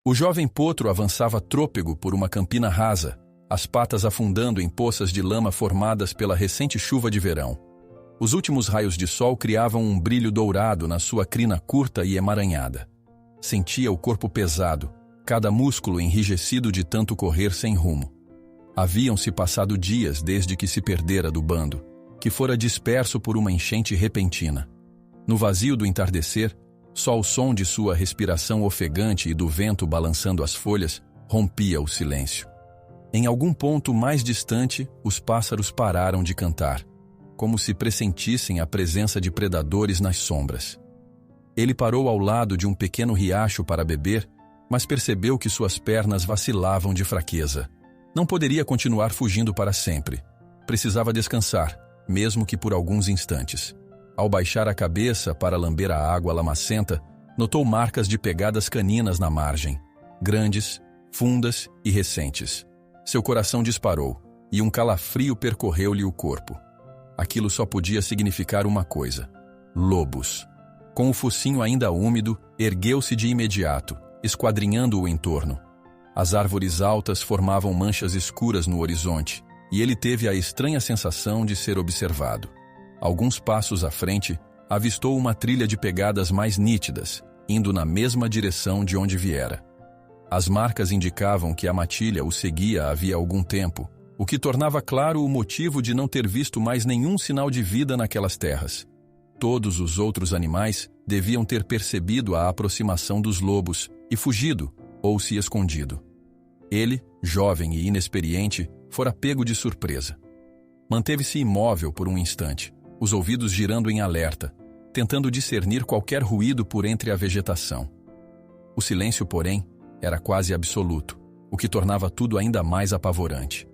O jovem potro avançava trôpego por uma campina rasa, as patas afundando em poças de lama formadas pela recente chuva de verão. Os últimos raios de sol criavam um brilho dourado na sua crina curta e emaranhada. Sentia o corpo pesado, cada músculo enrijecido de tanto correr sem rumo. Haviam-se passado dias desde que se perdera do bando, que fora disperso por uma enchente repentina. No vazio do entardecer, só o som de sua respiração ofegante e do vento balançando as folhas rompia o silêncio. Em algum ponto mais distante, os pássaros pararam de cantar, como se pressentissem a presença de predadores nas sombras. Ele parou ao lado de um pequeno riacho para beber, mas percebeu que suas pernas vacilavam de fraqueza. Não poderia continuar fugindo para sempre. Precisava descansar, mesmo que por alguns instantes. Ao baixar a cabeça para lamber a água lamacenta, notou marcas de pegadas caninas na margem, grandes, fundas e recentes. Seu coração disparou, e um calafrio percorreu-lhe o corpo. Aquilo só podia significar uma coisa: lobos. Com o focinho ainda úmido, ergueu-se de imediato, esquadrinhando o entorno. As árvores altas formavam manchas escuras no horizonte, e ele teve a estranha sensação de ser observado. Alguns passos à frente, avistou uma trilha de pegadas mais nítidas, indo na mesma direção de onde viera. As marcas indicavam que a matilha o seguia havia algum tempo, o que tornava claro o motivo de não ter visto mais nenhum sinal de vida naquelas terras. Todos os outros animais deviam ter percebido a aproximação dos lobos e fugido ou se escondido. Ele, jovem e inexperiente, fora pego de surpresa. Manteve-se imóvel por um instante, os ouvidos girando em alerta, tentando discernir qualquer ruído por entre a vegetação. O silêncio, porém, era quase absoluto, o que tornava tudo ainda mais apavorante.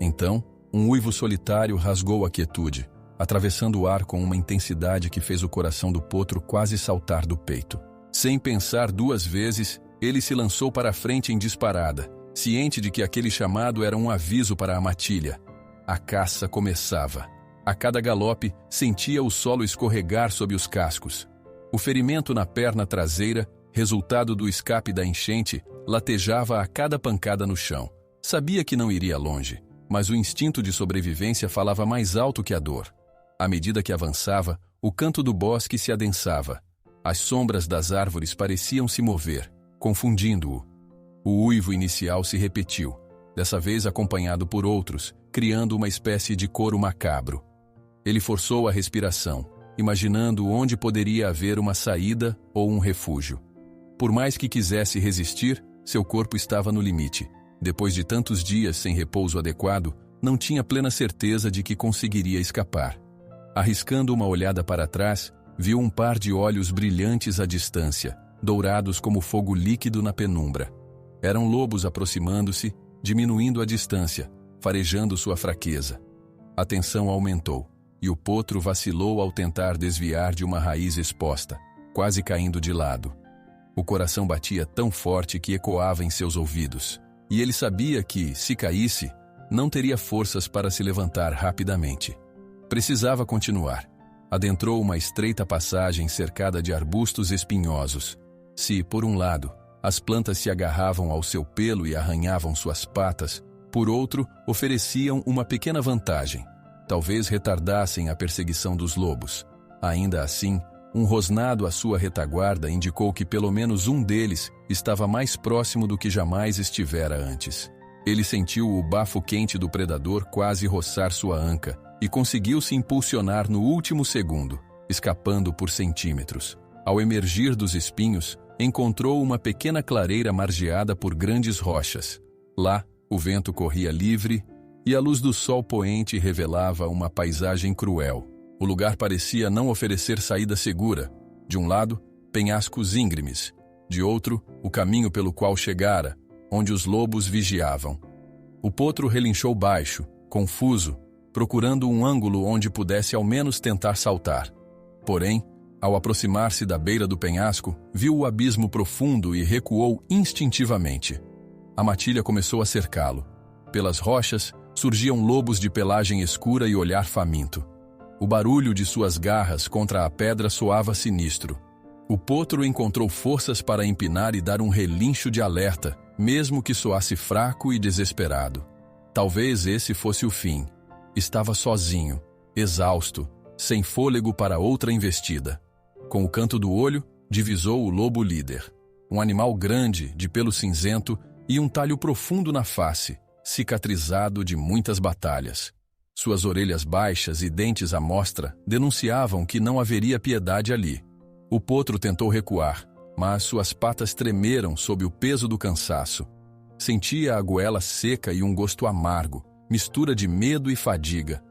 Então, um uivo solitário rasgou a quietude, atravessando o ar com uma intensidade que fez o coração do potro quase saltar do peito. Sem pensar duas vezes, ele se lançou para a frente em disparada, ciente de que aquele chamado era um aviso para a matilha. A caça começava. A cada galope, sentia o solo escorregar sob os cascos. O ferimento na perna traseira, resultado do escape da enchente, latejava a cada pancada no chão. Sabia que não iria longe, mas o instinto de sobrevivência falava mais alto que a dor. À medida que avançava, o canto do bosque se adensava. As sombras das árvores pareciam se mover, confundindo-o. O uivo inicial se repetiu, dessa vez acompanhado por outros, criando uma espécie de coro macabro. Ele forçou a respiração, imaginando onde poderia haver uma saída ou um refúgio. Por mais que quisesse resistir, seu corpo estava no limite. Depois de tantos dias sem repouso adequado, não tinha plena certeza de que conseguiria escapar. Arriscando uma olhada para trás, viu um par de olhos brilhantes à distância, dourados como fogo líquido na penumbra. Eram lobos aproximando-se, diminuindo a distância, farejando sua fraqueza. A tensão aumentou, e o potro vacilou ao tentar desviar de uma raiz exposta, quase caindo de lado. O coração batia tão forte que ecoava em seus ouvidos, e ele sabia que, se caísse, não teria forças para se levantar rapidamente. Precisava continuar. Adentrou uma estreita passagem cercada de arbustos espinhosos. Se, por um lado, as plantas se agarravam ao seu pelo e arranhavam suas patas, por outro, ofereciam uma pequena vantagem. Talvez retardassem a perseguição dos lobos. Ainda assim, um rosnado à sua retaguarda indicou que pelo menos um deles estava mais próximo do que jamais estivera antes. Ele sentiu o bafo quente do predador quase roçar sua anca e conseguiu se impulsionar no último segundo, escapando por centímetros. Ao emergir dos espinhos, encontrou uma pequena clareira margeada por grandes rochas. Lá, o vento corria livre e a luz do sol poente revelava uma paisagem cruel. O lugar parecia não oferecer saída segura. De um lado, penhascos íngremes. De outro, o caminho pelo qual chegara, onde os lobos vigiavam. O potro relinchou baixo, confuso, procurando um ângulo onde pudesse ao menos tentar saltar. Porém, ao aproximar-se da beira do penhasco, viu o abismo profundo e recuou instintivamente. A matilha começou a cercá-lo. Pelas rochas, surgiam lobos de pelagem escura e olhar faminto. O barulho de suas garras contra a pedra soava sinistro. O potro encontrou forças para empinar e dar um relincho de alerta, mesmo que soasse fraco e desesperado. Talvez esse fosse o fim. Estava sozinho, exausto, sem fôlego para outra investida. Com o canto do olho, divisou o lobo líder. Um animal grande, de pelo cinzento e um talho profundo na face, cicatrizado de muitas batalhas. Suas orelhas baixas e dentes à mostra denunciavam que não haveria piedade ali. O potro tentou recuar, mas suas patas tremeram sob o peso do cansaço. Sentia a goela seca e um gosto amargo, mistura de medo e fadiga.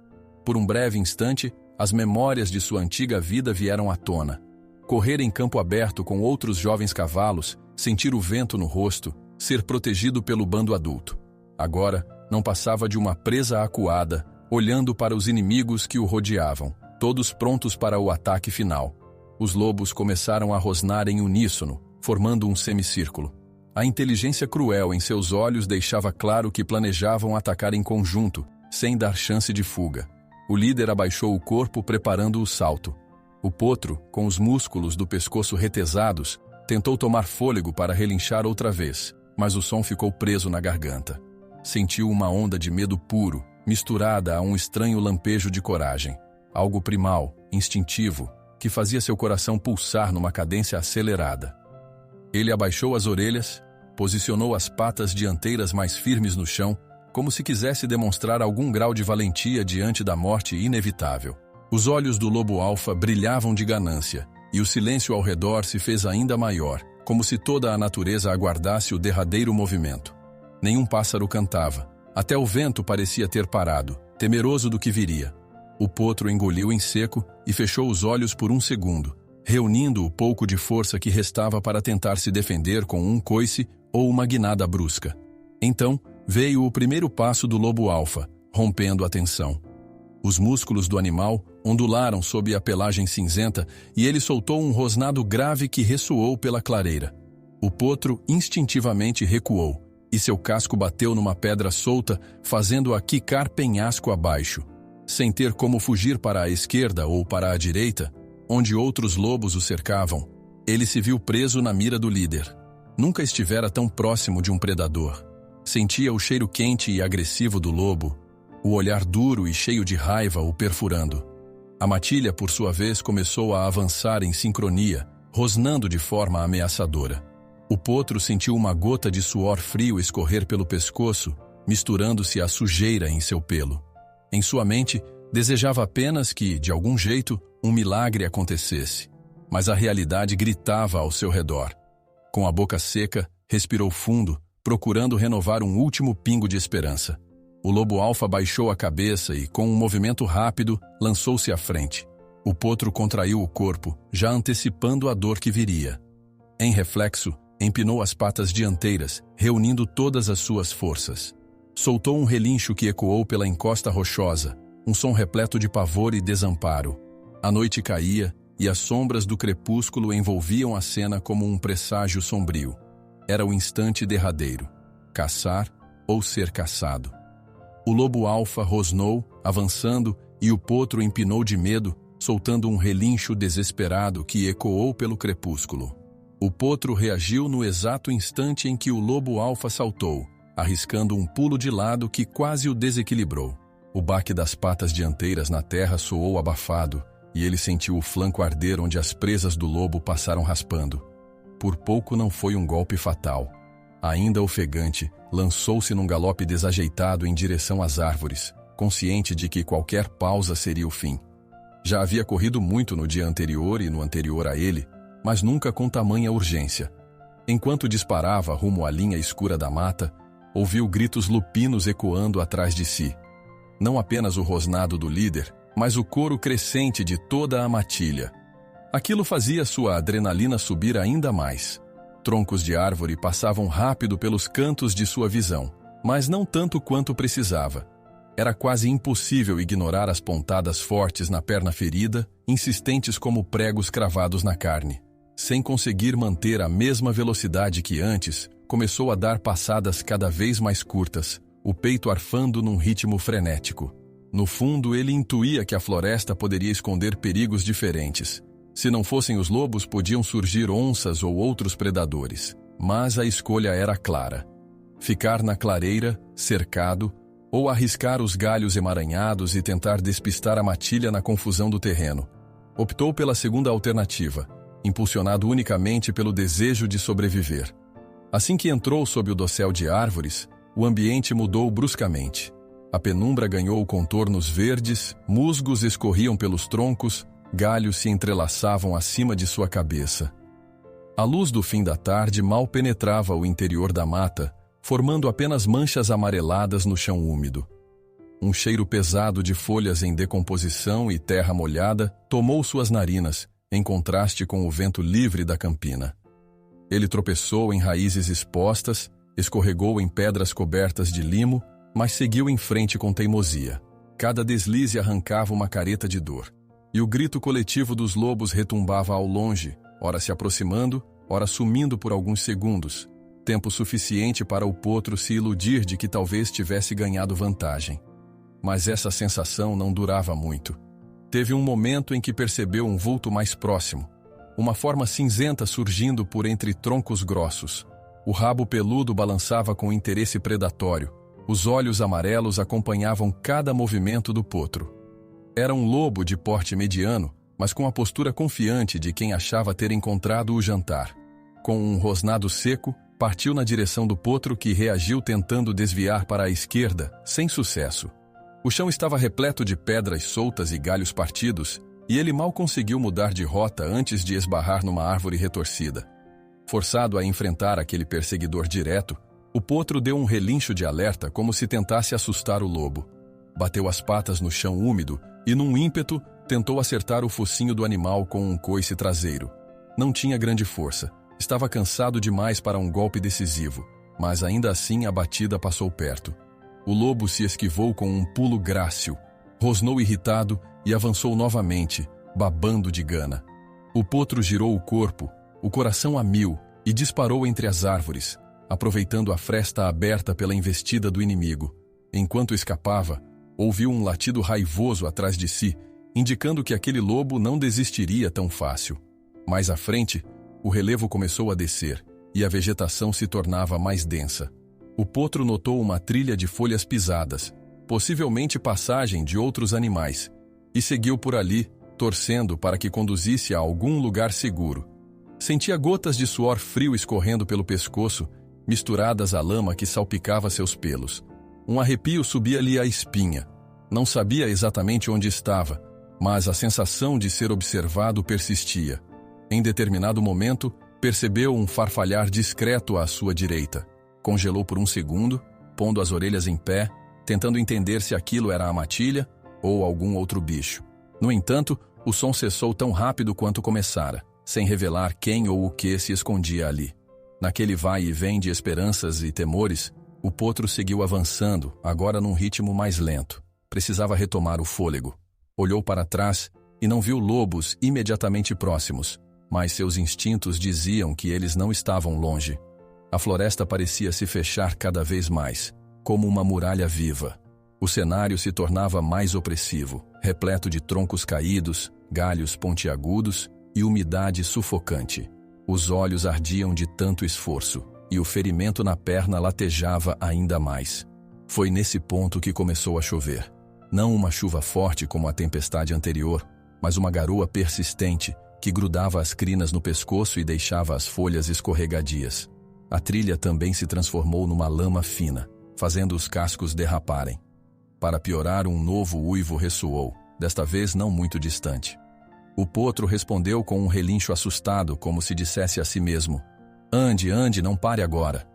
Por um breve instante, as memórias de sua antiga vida vieram à tona. Correr em campo aberto com outros jovens cavalos, sentir o vento no rosto, ser protegido pelo bando adulto. Agora, não passava de uma presa acuada, olhando para os inimigos que o rodeavam, todos prontos para o ataque final. Os lobos começaram a rosnar em uníssono, formando um semicírculo. A inteligência cruel em seus olhos deixava claro que planejavam atacar em conjunto, sem dar chance de fuga. O líder abaixou o corpo preparando o salto. O potro, com os músculos do pescoço retesados, tentou tomar fôlego para relinchar outra vez, mas o som ficou preso na garganta. Sentiu uma onda de medo puro, misturada a um estranho lampejo de coragem. Algo primal, instintivo, que fazia seu coração pulsar numa cadência acelerada. Ele abaixou as orelhas, posicionou as patas dianteiras mais firmes no chão, como se quisesse demonstrar algum grau de valentia diante da morte inevitável. Os olhos do lobo-alfa brilhavam de ganância, e o silêncio ao redor se fez ainda maior, como se toda a natureza aguardasse o derradeiro movimento. Nenhum pássaro cantava. Até o vento parecia ter parado, temeroso do que viria. O potro engoliu em seco e fechou os olhos por um segundo, reunindo o pouco de força que restava para tentar se defender com um coice ou uma guinada brusca. Então, veio o primeiro passo do lobo-alfa, rompendo a tensão. Os músculos do animal ondularam sob a pelagem cinzenta e ele soltou um rosnado grave que ressoou pela clareira. O potro instintivamente recuou, e seu casco bateu numa pedra solta, fazendo-a quicar penhasco abaixo. Sem ter como fugir para a esquerda ou para a direita, onde outros lobos o cercavam, ele se viu preso na mira do líder. Nunca estivera tão próximo de um predador. Sentia o cheiro quente e agressivo do lobo, o olhar duro e cheio de raiva o perfurando. A matilha, por sua vez, começou a avançar em sincronia, rosnando de forma ameaçadora. O potro sentiu uma gota de suor frio escorrer pelo pescoço, misturando-se à sujeira em seu pelo. Em sua mente, desejava apenas que, de algum jeito, um milagre acontecesse. Mas a realidade gritava ao seu redor. Com a boca seca, respirou fundo, procurando renovar um último pingo de esperança. O lobo-alfa baixou a cabeça e, com um movimento rápido, lançou-se à frente. O potro contraiu o corpo, já antecipando a dor que viria. Em reflexo, empinou as patas dianteiras, reunindo todas as suas forças. Soltou um relincho que ecoou pela encosta rochosa, um som repleto de pavor e desamparo. A noite caía e as sombras do crepúsculo envolviam a cena como um presságio sombrio. Era o instante derradeiro: caçar ou ser caçado. O lobo-alfa rosnou, avançando, e o potro empinou de medo, soltando um relincho desesperado que ecoou pelo crepúsculo. O potro reagiu no exato instante em que o lobo-alfa saltou, arriscando um pulo de lado que quase o desequilibrou. O baque das patas dianteiras na terra soou abafado, e ele sentiu o flanco arder onde as presas do lobo passaram raspando. Por pouco não foi um golpe fatal. Ainda ofegante, lançou-se num galope desajeitado em direção às árvores, consciente de que qualquer pausa seria o fim. Já havia corrido muito no dia anterior e no anterior a ele, mas nunca com tamanha urgência. Enquanto disparava rumo à linha escura da mata, ouviu gritos lupinos ecoando atrás de si. Não apenas o rosnado do líder, mas o coro crescente de toda a matilha. Aquilo fazia sua adrenalina subir ainda mais. Troncos de árvore passavam rápido pelos cantos de sua visão, mas não tanto quanto precisava. Era quase impossível ignorar as pontadas fortes na perna ferida, insistentes como pregos cravados na carne. Sem conseguir manter a mesma velocidade que antes, começou a dar passadas cada vez mais curtas, o peito arfando num ritmo frenético. No fundo, ele intuía que a floresta poderia esconder perigos diferentes. Se não fossem os lobos, podiam surgir onças ou outros predadores, mas a escolha era clara: ficar na clareira, cercado, ou arriscar os galhos emaranhados e tentar despistar a matilha na confusão do terreno. Optou pela segunda alternativa, impulsionado unicamente pelo desejo de sobreviver. Assim que entrou sob o dossel de árvores, o ambiente mudou bruscamente. A penumbra ganhou contornos verdes, musgos escorriam pelos troncos, galhos se entrelaçavam acima de sua cabeça. A luz do fim da tarde mal penetrava o interior da mata, formando apenas manchas amareladas no chão úmido. Um cheiro pesado de folhas em decomposição e terra molhada tomou suas narinas, em contraste com o vento livre da campina. Ele tropeçou em raízes expostas, escorregou em pedras cobertas de limo, mas seguiu em frente com teimosia. Cada deslize arrancava uma careta de dor, e o grito coletivo dos lobos retumbava ao longe, ora se aproximando, ora sumindo por alguns segundos, tempo suficiente para o potro se iludir de que talvez tivesse ganhado vantagem. Mas essa sensação não durava muito. Teve um momento em que percebeu um vulto mais próximo, uma forma cinzenta surgindo por entre troncos grossos. O rabo peludo balançava com interesse predatório, os olhos amarelos acompanhavam cada movimento do potro. Era um lobo de porte mediano, mas com a postura confiante de quem achava ter encontrado o jantar. Com um rosnado seco, partiu na direção do potro, que reagiu tentando desviar para a esquerda, sem sucesso. O chão estava repleto de pedras soltas e galhos partidos, e ele mal conseguiu mudar de rota antes de esbarrar numa árvore retorcida. Forçado a enfrentar aquele perseguidor direto, o potro deu um relincho de alerta como se tentasse assustar o lobo. Bateu as patas no chão úmido e, num ímpeto, tentou acertar o focinho do animal com um coice traseiro. Não tinha grande força. Estava cansado demais para um golpe decisivo, mas ainda assim a batida passou perto. O lobo se esquivou com um pulo grácil, rosnou irritado e avançou novamente, babando de gana. O potro girou o corpo, o coração a mil, e disparou entre as árvores, aproveitando a fresta aberta pela investida do inimigo. Enquanto escapava, ouviu um latido raivoso atrás de si, indicando que aquele lobo não desistiria tão fácil. Mais à frente, o relevo começou a descer, e a vegetação se tornava mais densa. O potro notou uma trilha de folhas pisadas, possivelmente passagem de outros animais, e seguiu por ali, torcendo para que conduzisse a algum lugar seguro. Sentia gotas de suor frio escorrendo pelo pescoço, misturadas à lama que salpicava seus pelos. Um arrepio subia-lhe a espinha. Não sabia exatamente onde estava, mas a sensação de ser observado persistia. Em determinado momento, percebeu um farfalhar discreto à sua direita. Congelou por um segundo, pondo as orelhas em pé, tentando entender se aquilo era a matilha ou algum outro bicho. No entanto, o som cessou tão rápido quanto começara, sem revelar quem ou o que se escondia ali. Naquele vai e vem de esperanças e temores, o potro seguiu avançando, agora num ritmo mais lento. Precisava retomar o fôlego. Olhou para trás e não viu lobos imediatamente próximos, mas seus instintos diziam que eles não estavam longe. A floresta parecia se fechar cada vez mais, como uma muralha viva. O cenário se tornava mais opressivo, repleto de troncos caídos, galhos pontiagudos e umidade sufocante. Os olhos ardiam de tanto esforço, e o ferimento na perna latejava ainda mais. Foi nesse ponto que começou a chover. Não uma chuva forte como a tempestade anterior, mas uma garoa persistente que grudava as crinas no pescoço e deixava as folhas escorregadias. A trilha também se transformou numa lama fina, fazendo os cascos derraparem. Para piorar, um novo uivo ressoou, desta vez não muito distante. O potro respondeu com um relincho assustado, como se dissesse a si mesmo: "Ande, ande, não pare agora."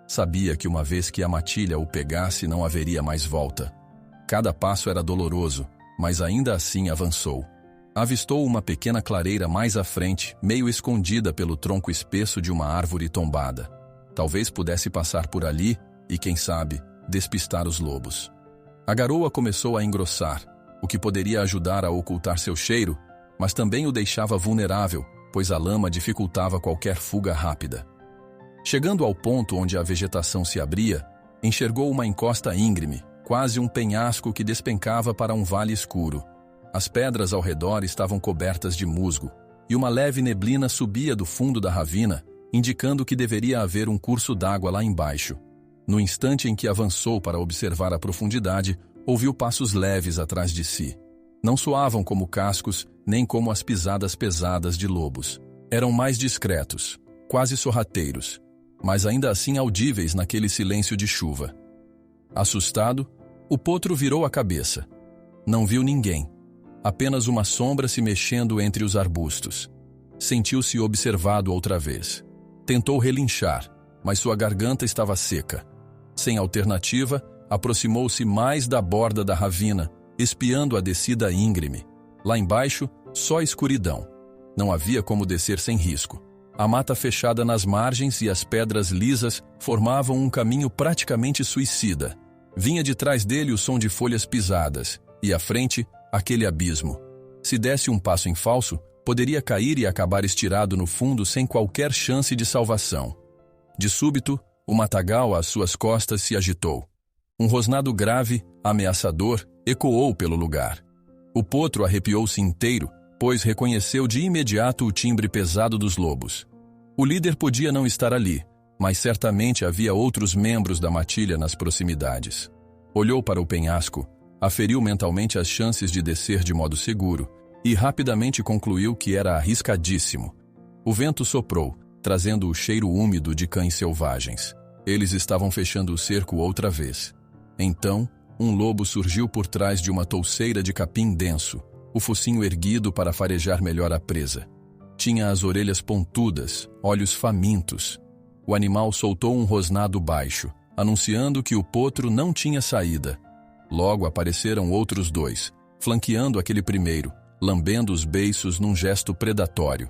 Sabia que uma vez que a matilha o pegasse, não haveria mais volta. Cada passo era doloroso, mas ainda assim avançou. Avistou uma pequena clareira mais à frente, meio escondida pelo tronco espesso de uma árvore tombada. Talvez pudesse passar por ali e, quem sabe, despistar os lobos. A garoa começou a engrossar, o que poderia ajudar a ocultar seu cheiro, mas também o deixava vulnerável, pois a lama dificultava qualquer fuga rápida. Chegando ao ponto onde a vegetação se abria, enxergou uma encosta íngreme, quase um penhasco que despencava para um vale escuro. As pedras ao redor estavam cobertas de musgo, e uma leve neblina subia do fundo da ravina, indicando que deveria haver um curso d'água lá embaixo. No instante em que avançou para observar a profundidade, ouviu passos leves atrás de si. Não soavam como cascos, nem como as pisadas pesadas de lobos. Eram mais discretos, quase sorrateiros, mas ainda assim audíveis naquele silêncio de chuva. Assustado, o potro virou a cabeça. Não viu ninguém, apenas uma sombra se mexendo entre os arbustos. Sentiu-se observado outra vez. Tentou relinchar, mas sua garganta estava seca. Sem alternativa, aproximou-se mais da borda da ravina, espiando a descida íngreme. Lá embaixo, só escuridão. Não havia como descer sem risco. A mata fechada nas margens e as pedras lisas formavam um caminho praticamente suicida. Vinha de trás dele o som de folhas pisadas, e à frente, aquele abismo. Se desse um passo em falso, poderia cair e acabar estirado no fundo sem qualquer chance de salvação. De súbito, o matagal às suas costas se agitou. Um rosnado grave, ameaçador, ecoou pelo lugar. O potro arrepiou-se inteiro, pois reconheceu de imediato o timbre pesado dos lobos. O líder podia não estar ali, mas certamente havia outros membros da matilha nas proximidades. Olhou para o penhasco, aferiu mentalmente as chances de descer de modo seguro e rapidamente concluiu que era arriscadíssimo. O vento soprou, trazendo o cheiro úmido de cães selvagens. Eles estavam fechando o cerco outra vez. Então, um lobo surgiu por trás de uma touceira de capim denso, o focinho erguido para farejar melhor a presa. Tinha as orelhas pontudas, olhos famintos. O animal soltou um rosnado baixo, anunciando que o potro não tinha saída. Logo apareceram outros dois, flanqueando aquele primeiro, lambendo os beiços num gesto predatório.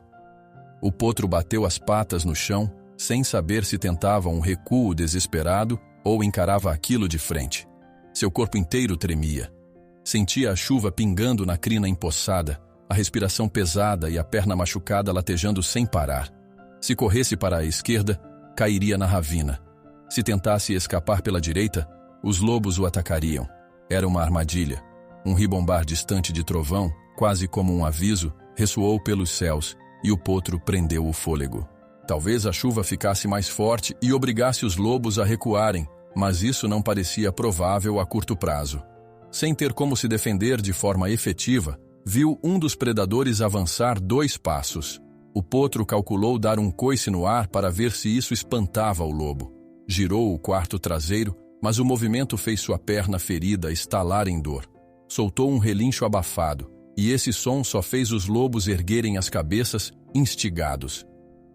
O potro bateu as patas no chão, sem saber se tentava um recuo desesperado ou encarava aquilo de frente. Seu corpo inteiro tremia. Sentia a chuva pingando na crina empoçada, a respiração pesada e a perna machucada latejando sem parar. Se corresse para a esquerda, cairia na ravina. Se tentasse escapar pela direita, os lobos o atacariam. Era uma armadilha. Um ribombar distante de trovão, quase como um aviso, ressoou pelos céus, e o potro prendeu o fôlego. Talvez a chuva ficasse mais forte e obrigasse os lobos a recuarem, mas isso não parecia provável a curto prazo. Sem ter como se defender de forma efetiva, viu um dos predadores avançar 2 passos. O potro calculou dar um coice no ar para ver se isso espantava o lobo. Girou o quarto traseiro, mas o movimento fez sua perna ferida estalar em dor. Soltou um relincho abafado, e esse som só fez os lobos erguerem as cabeças, instigados.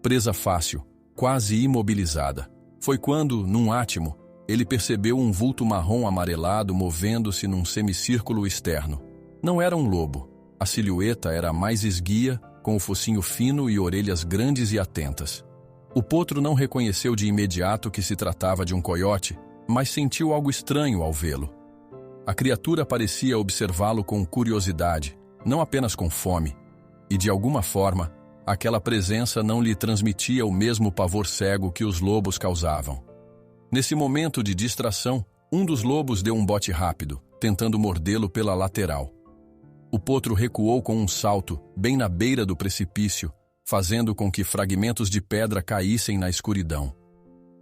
Presa fácil, quase imobilizada. Foi quando, num átimo, ele percebeu um vulto marrom amarelado movendo-se num semicírculo externo. Não era um lobo. A silhueta era mais esguia, com o focinho fino e orelhas grandes e atentas. O potro não reconheceu de imediato que se tratava de um coiote, mas sentiu algo estranho ao vê-lo. A criatura parecia observá-lo com curiosidade, não apenas com fome, e de alguma forma, aquela presença não lhe transmitia o mesmo pavor cego que os lobos causavam. Nesse momento de distração, um dos lobos deu um bote rápido, tentando mordê-lo pela lateral. O potro recuou com um salto, bem na beira do precipício, fazendo com que fragmentos de pedra caíssem na escuridão.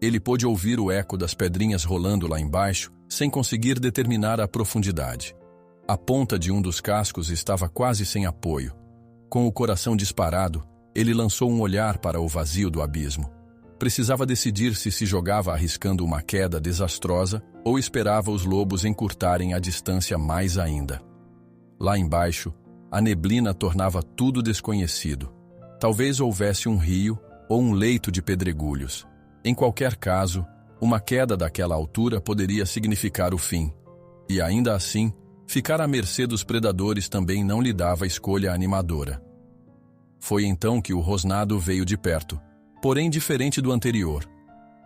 Ele pôde ouvir o eco das pedrinhas rolando lá embaixo, sem conseguir determinar a profundidade. A ponta de um dos cascos estava quase sem apoio. Com o coração disparado, ele lançou um olhar para o vazio do abismo. Precisava decidir se jogava arriscando uma queda desastrosa ou esperava os lobos encurtarem a distância mais ainda. Lá embaixo, a neblina tornava tudo desconhecido. Talvez houvesse um rio ou um leito de pedregulhos. Em qualquer caso, uma queda daquela altura poderia significar o fim. E ainda assim, ficar à mercê dos predadores também não lhe dava escolha animadora. Foi então que o rosnado veio de perto, porém diferente do anterior.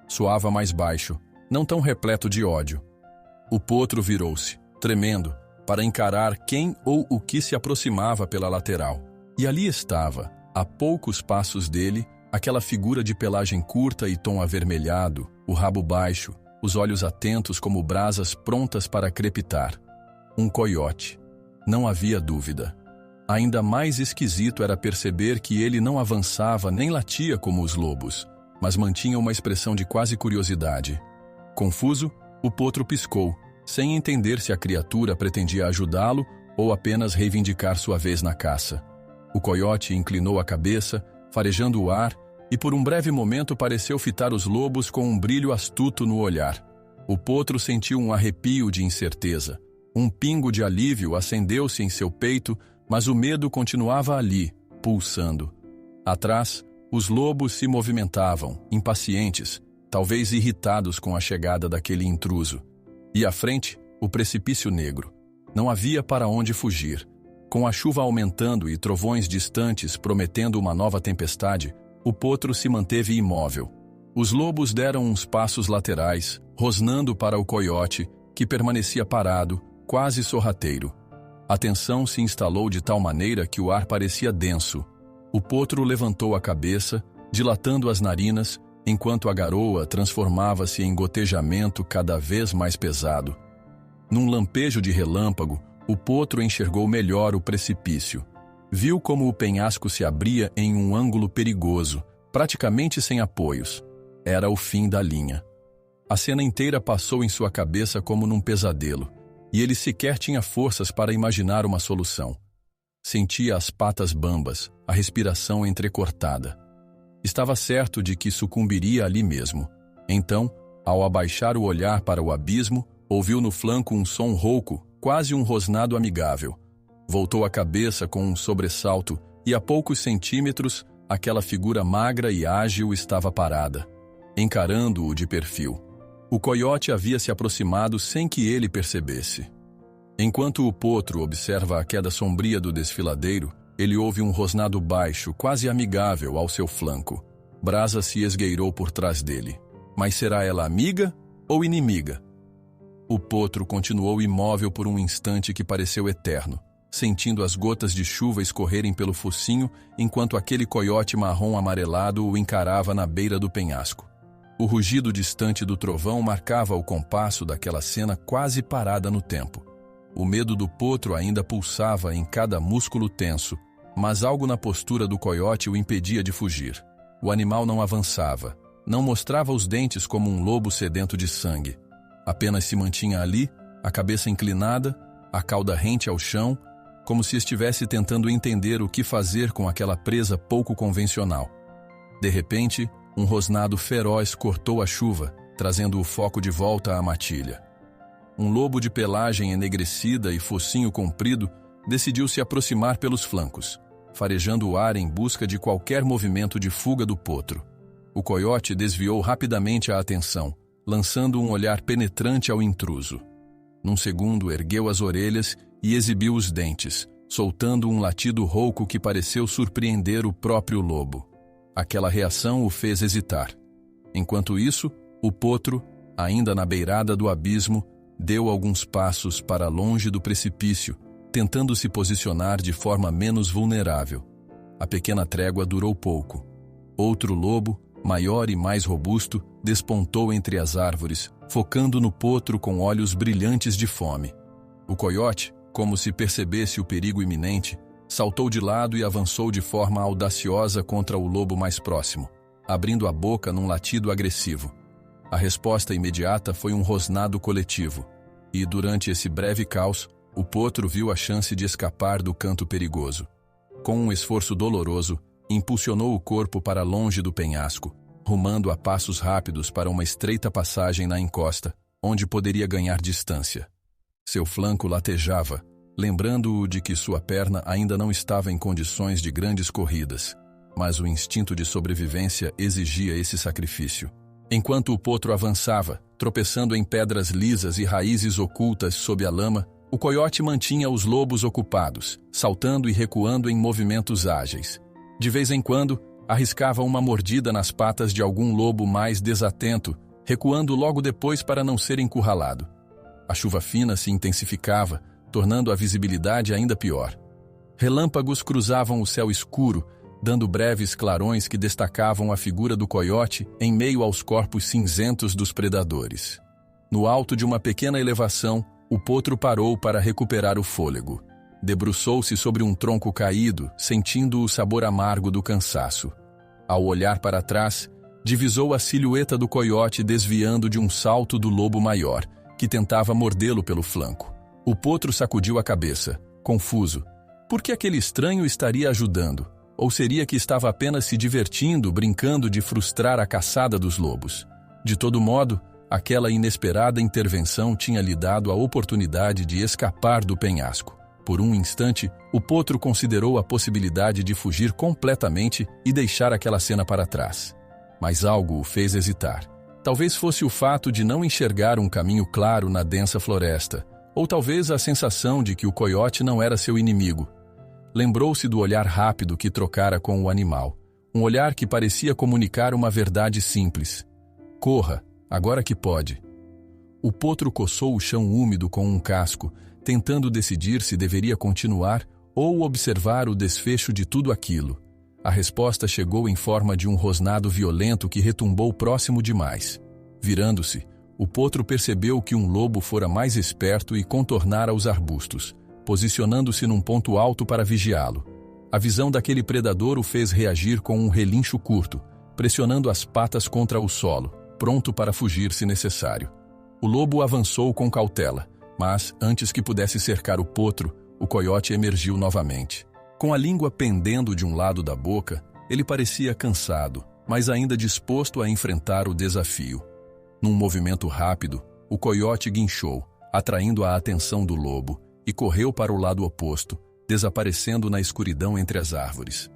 Soava mais baixo, não tão repleto de ódio. O potro virou-se, tremendo, para encarar quem ou o que se aproximava pela lateral. E ali estava, a poucos passos dele, aquela figura de pelagem curta e tom avermelhado, o rabo baixo, os olhos atentos como brasas prontas para crepitar. Um coiote. Não havia dúvida. Ainda mais esquisito era perceber que ele não avançava nem latia como os lobos, mas mantinha uma expressão de quase curiosidade. Confuso, o potro piscou, sem entender se a criatura pretendia ajudá-lo ou apenas reivindicar sua vez na caça. O coiote inclinou a cabeça, farejando o ar, e por um breve momento pareceu fitar os lobos com um brilho astuto no olhar. O potro sentiu um arrepio de incerteza. Um pingo de alívio acendeu-se em seu peito, mas o medo continuava ali, pulsando. Atrás, os lobos se movimentavam, impacientes, talvez irritados com a chegada daquele intruso. E à frente, o precipício negro. Não havia para onde fugir. Com a chuva aumentando e trovões distantes prometendo uma nova tempestade, o potro se manteve imóvel. Os lobos deram uns passos laterais, rosnando para o coiote, que permanecia parado, quase sorrateiro. A tensão se instalou de tal maneira que o ar parecia denso. O potro levantou a cabeça, dilatando as narinas, enquanto a garoa transformava-se em gotejamento cada vez mais pesado. Num lampejo de relâmpago, o potro enxergou melhor o precipício. Viu como o penhasco se abria em um ângulo perigoso, praticamente sem apoios. Era o fim da linha. A cena inteira passou em sua cabeça como num pesadelo, e ele sequer tinha forças para imaginar uma solução. Sentia as patas bambas, a respiração entrecortada. Estava certo de que sucumbiria ali mesmo. Então, ao abaixar o olhar para o abismo, ouviu no flanco um som rouco, quase um rosnado amigável. Voltou a cabeça com um sobressalto e a poucos centímetros, aquela figura magra e ágil estava parada, encarando-o de perfil. O coiote havia se aproximado sem que ele percebesse. Enquanto o potro observa a queda sombria do desfiladeiro, ele ouve um rosnado baixo, quase amigável, ao seu flanco. Brasa se esgueirou por trás dele. Mas será ela amiga ou inimiga? O potro continuou imóvel por um instante que pareceu eterno, sentindo as gotas de chuva escorrerem pelo focinho enquanto aquele coiote marrom amarelado o encarava na beira do penhasco. O rugido distante do trovão marcava o compasso daquela cena quase parada no tempo. O medo do potro ainda pulsava em cada músculo tenso, mas algo na postura do coiote o impedia de fugir. O animal não avançava, não mostrava os dentes como um lobo sedento de sangue. Apenas se mantinha ali, a cabeça inclinada, a cauda rente ao chão, como se estivesse tentando entender o que fazer com aquela presa pouco convencional. De repente, um rosnado feroz cortou a chuva, trazendo o foco de volta à matilha. Um lobo de pelagem enegrecida e focinho comprido decidiu se aproximar pelos flancos, farejando o ar em busca de qualquer movimento de fuga do potro. O coiote desviou rapidamente a atenção, lançando um olhar penetrante ao intruso. Num segundo, ergueu as orelhas e exibiu os dentes, soltando um latido rouco que pareceu surpreender o próprio lobo. Aquela reação o fez hesitar. Enquanto isso, o potro, ainda na beirada do abismo, deu alguns passos para longe do precipício, tentando se posicionar de forma menos vulnerável. A pequena trégua durou pouco. Outro lobo, maior e mais robusto, despontou entre as árvores, focando no potro com olhos brilhantes de fome. O coiote, como se percebesse o perigo iminente, saltou de lado e avançou de forma audaciosa contra o lobo mais próximo, abrindo a boca num latido agressivo. A resposta imediata foi um rosnado coletivo, e durante esse breve caos, o potro viu a chance de escapar do canto perigoso. Com um esforço doloroso, impulsionou o corpo para longe do penhasco, rumando a passos rápidos para uma estreita passagem na encosta, onde poderia ganhar distância. Seu flanco latejava, lembrando-o de que sua perna ainda não estava em condições de grandes corridas, mas o instinto de sobrevivência exigia esse sacrifício. Enquanto o potro avançava, tropeçando em pedras lisas e raízes ocultas sob a lama, o coiote mantinha os lobos ocupados, saltando e recuando em movimentos ágeis. De vez em quando, arriscava uma mordida nas patas de algum lobo mais desatento, recuando logo depois para não ser encurralado. A chuva fina se intensificava, tornando a visibilidade ainda pior. Relâmpagos cruzavam o céu escuro, dando breves clarões que destacavam a figura do coiote em meio aos corpos cinzentos dos predadores. No alto de uma pequena elevação, o potro parou para recuperar o fôlego. Debruçou-se sobre um tronco caído, sentindo o sabor amargo do cansaço. Ao olhar para trás, divisou a silhueta do coiote desviando de um salto do lobo maior, que tentava mordê-lo pelo flanco. O potro sacudiu a cabeça, confuso. Por que aquele estranho estaria ajudando? Ou seria que estava apenas se divertindo, brincando de frustrar a caçada dos lobos? De todo modo, aquela inesperada intervenção tinha lhe dado a oportunidade de escapar do penhasco. Por um instante, o potro considerou a possibilidade de fugir completamente e deixar aquela cena para trás. Mas algo o fez hesitar. Talvez fosse o fato de não enxergar um caminho claro na densa floresta, ou talvez a sensação de que o coiote não era seu inimigo. Lembrou-se do olhar rápido que trocara com o animal, um olhar que parecia comunicar uma verdade simples. Corra, agora que pode. O potro coçou o chão úmido com um casco, tentando decidir se deveria continuar ou observar o desfecho de tudo aquilo. A resposta chegou em forma de um rosnado violento que retumbou próximo demais. Virando-se, o potro percebeu que um lobo fora mais esperto e contornara os arbustos, posicionando-se num ponto alto para vigiá-lo. A visão daquele predador o fez reagir com um relincho curto, pressionando as patas contra o solo, pronto para fugir se necessário. O lobo avançou com cautela, mas, antes que pudesse cercar o potro, o coiote emergiu novamente. Com a língua pendendo de um lado da boca, ele parecia cansado, mas ainda disposto a enfrentar o desafio. Num movimento rápido, o coiote guinchou, atraindo a atenção do lobo, e correu para o lado oposto, desaparecendo na escuridão entre as árvores.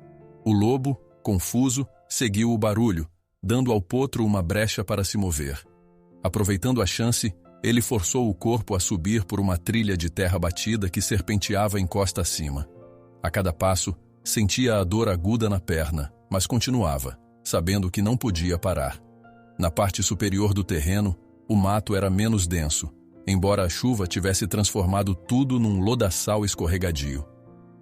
O lobo, confuso, seguiu o barulho, dando ao potro uma brecha para se mover. Aproveitando a chance, ele forçou o corpo a subir por uma trilha de terra batida que serpenteava encosta acima. A cada passo, sentia a dor aguda na perna, mas continuava, sabendo que não podia parar. Na parte superior do terreno, o mato era menos denso, embora a chuva tivesse transformado tudo num lodaçal escorregadio.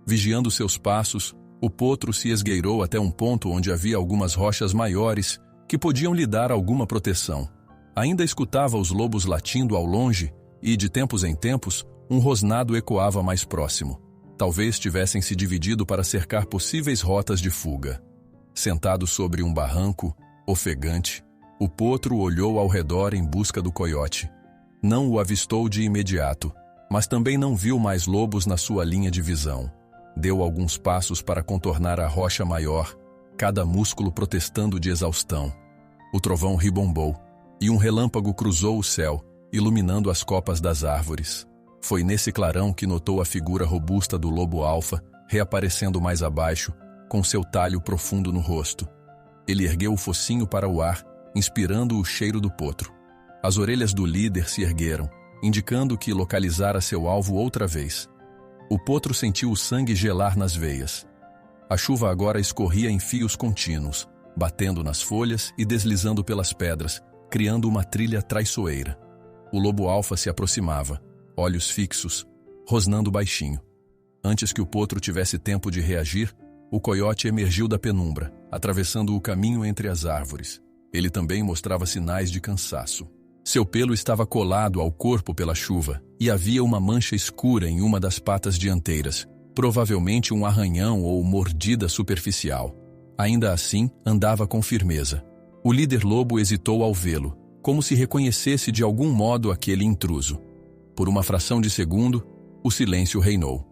Vigiando seus passos, o potro se esgueirou até um ponto onde havia algumas rochas maiores que podiam lhe dar alguma proteção. Ainda escutava os lobos latindo ao longe e, de tempos em tempos, um rosnado ecoava mais próximo. Talvez tivessem se dividido para cercar possíveis rotas de fuga. Sentado sobre um barranco, ofegante, o potro olhou ao redor em busca do coiote. Não o avistou de imediato, mas também não viu mais lobos na sua linha de visão. Deu alguns passos para contornar a rocha maior, cada músculo protestando de exaustão. O trovão ribombou, e um relâmpago cruzou o céu, iluminando as copas das árvores. Foi nesse clarão que notou a figura robusta do lobo alfa, reaparecendo mais abaixo, com seu talho profundo no rosto. Ele ergueu o focinho para o ar, inspirando o cheiro do potro. As orelhas do líder se ergueram, indicando que localizara seu alvo outra vez. O potro sentiu o sangue gelar nas veias. A chuva agora escorria em fios contínuos, batendo nas folhas e deslizando pelas pedras, criando uma trilha traiçoeira. O lobo alfa se aproximava, olhos fixos, rosnando baixinho. Antes que o potro tivesse tempo de reagir, o coiote emergiu da penumbra, atravessando o caminho entre as árvores. Ele também mostrava sinais de cansaço. Seu pelo estava colado ao corpo pela chuva, e havia uma mancha escura em uma das patas dianteiras, provavelmente um arranhão ou mordida superficial. Ainda assim, andava com firmeza. O líder lobo hesitou ao vê-lo, como se reconhecesse de algum modo aquele intruso. Por uma fração de segundo, o silêncio reinou.